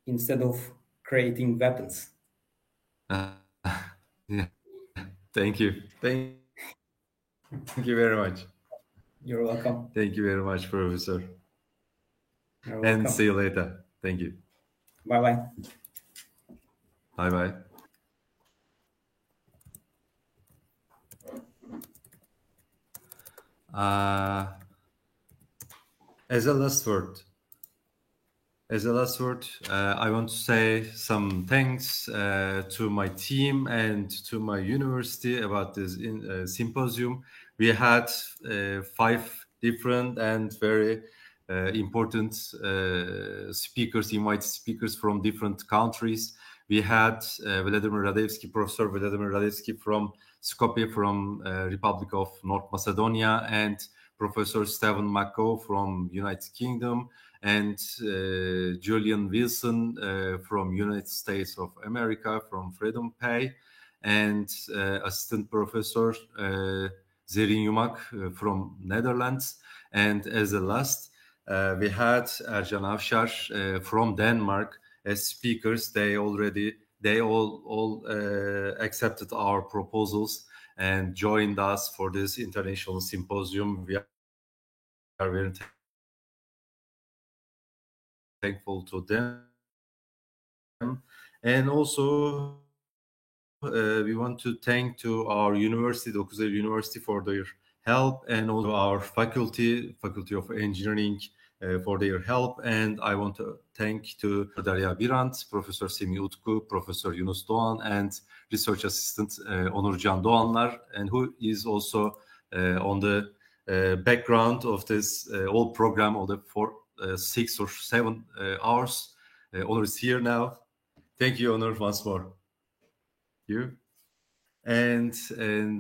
instead of creating weapons. Yeah. Thank you. Thank you very much. You're welcome. Thank you very much, Professor. You're and welcome. See you later. Thank you. Bye-bye. Bye-bye. As a last word, I want to say some thanks to my team and to my university about this symposium. We had 5 different and very important invited speakers from different countries. We had Professor Vladimir Radevsky from Skopje, from Republic of North Macedonia, and Professor Stephen McCaw from United Kingdom, and Julian Wilson from United States of America, from Freedom Pay, and Assistant Professor Zerin Yumak from Netherlands. And as a last, we had Ercan Avşar from Denmark as speakers. They all accepted our proposals and joined us for this international symposium. We are very thankful to them. And also we want to thank to our university, Dokuz Eylül University, for their help, and also our faculty of engineering for their help. And I want to thank to Derya Birant, Professor Semih Utku, Professor Yunus Doğan, and research assistant Onurcan Doğanlar, and who is also on the background of this whole program of the 6 or 7 hours. Onur is here now. Thank you, Onur, once more. You. And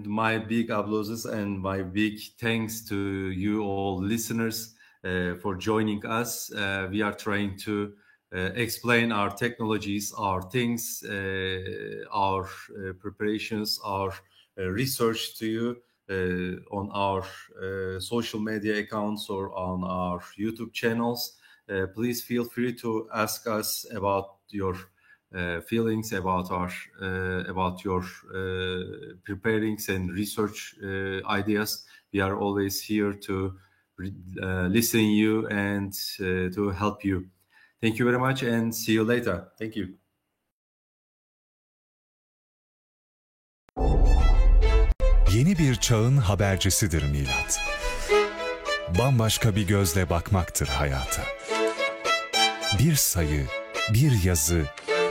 my big applauses and my big thanks to you all listeners for joining us. We are trying to explain our technologies, our things, our preparations, our research to you on our social media accounts or on our YouTube channels. Please feel free to ask us about your feelings about your preparings and research ideas. We are always here to listen you and to help you. Thank you very much and see you later. Thank you. Yeni bir çağın habercisidir Milat. Bambaşka bir gözle bakmaktır hayata. Bir sayı, bir yazı,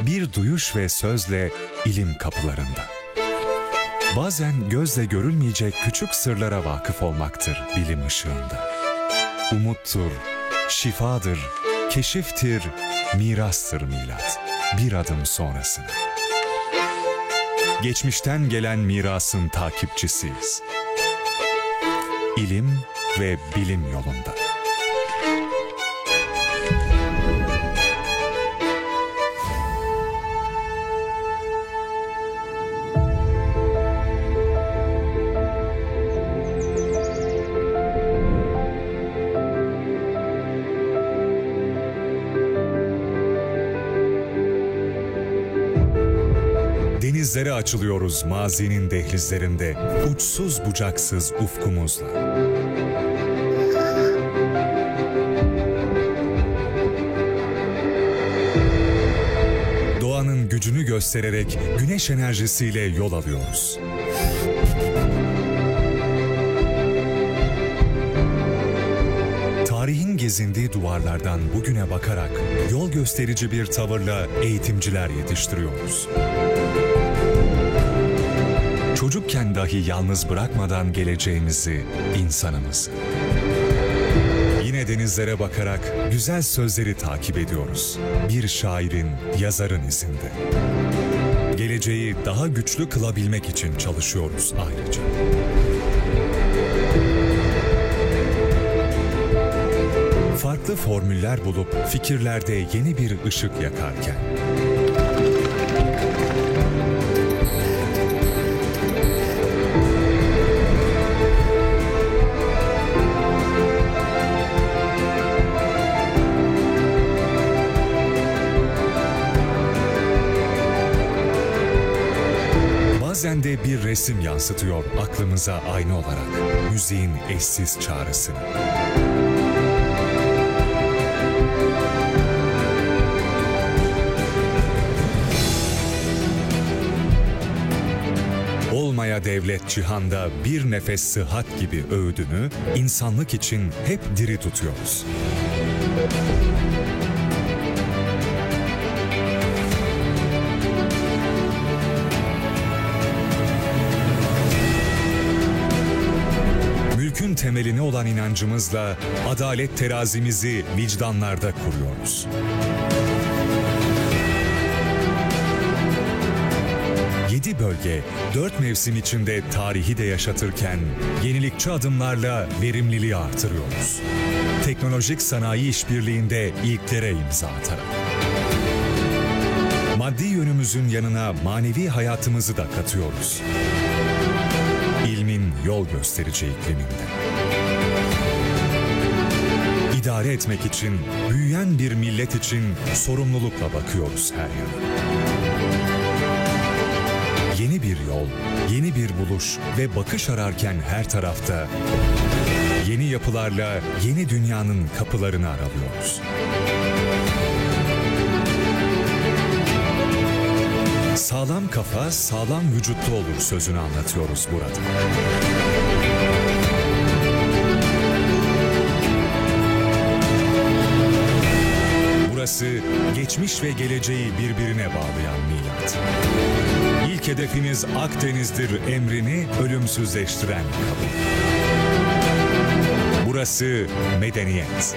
bir duyuş ve sözle ilim kapılarında. Bazen gözle görülmeyecek küçük sırlara vakıf olmaktır bilim ışığında. Umuttur, şifadır, keşiftir, mirastır Milat. Bir adım sonrasına. geçmişten gelen mirasın takipçisiyiz. İlim ve bilim yolunda. Denizlere açılıyoruz mazinin dehlizlerinde, uçsuz bucaksız ufkumuzla. Doğanın gücünü göstererek güneş enerjisiyle yol alıyoruz. Tarihin gezindiği duvarlardan bugüne bakarak yol gösterici bir tavırla eğitimciler yetiştiriyoruz. Çocukken dahi yalnız bırakmadan geleceğimizi, insanımızı. Yine denizlere bakarak güzel sözleri takip ediyoruz. Bir şairin, yazarın izinde. Geleceği daha güçlü kılabilmek için çalışıyoruz ayrıca. Farklı formüller bulup fikirlerde yeni bir ışık yakarken, bazen de bir resim yansıtıyor aklımıza ayna olarak müziğin eşsiz çağrısını. Olmaya devlet cihanda bir nefes sıhhat gibi öğüdünü insanlık için hep diri tutuyoruz. Mülkün temeline olan inancımızla adalet terazimizi vicdanlarda kuruyoruz. Yedi bölge, 4 mevsim içinde tarihi de yaşatırken yenilikçi adımlarla verimliliği artırıyoruz. Teknolojik sanayi işbirliğinde ilklere imza atarak. Maddi yönümüzün yanına manevi hayatımızı da katıyoruz. İlmin yol gösterici ikliminde. İdare etmek için, büyüyen bir millet için sorumlulukla bakıyoruz her yana. Yeni bir yol, yeni bir buluş ve bakış ararken her tarafta yeni yapılarla yeni dünyanın kapılarını aralıyoruz. Sağlam kafa, sağlam vücutta olur sözünü anlatıyoruz burada. Burası geçmiş ve geleceği birbirine bağlayan milat. İlk hedefiniz Akdeniz'dir emrini ölümsüzleştiren kabul. Burası medeniyet.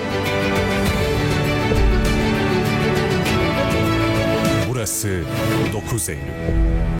Burası 9 Eylül.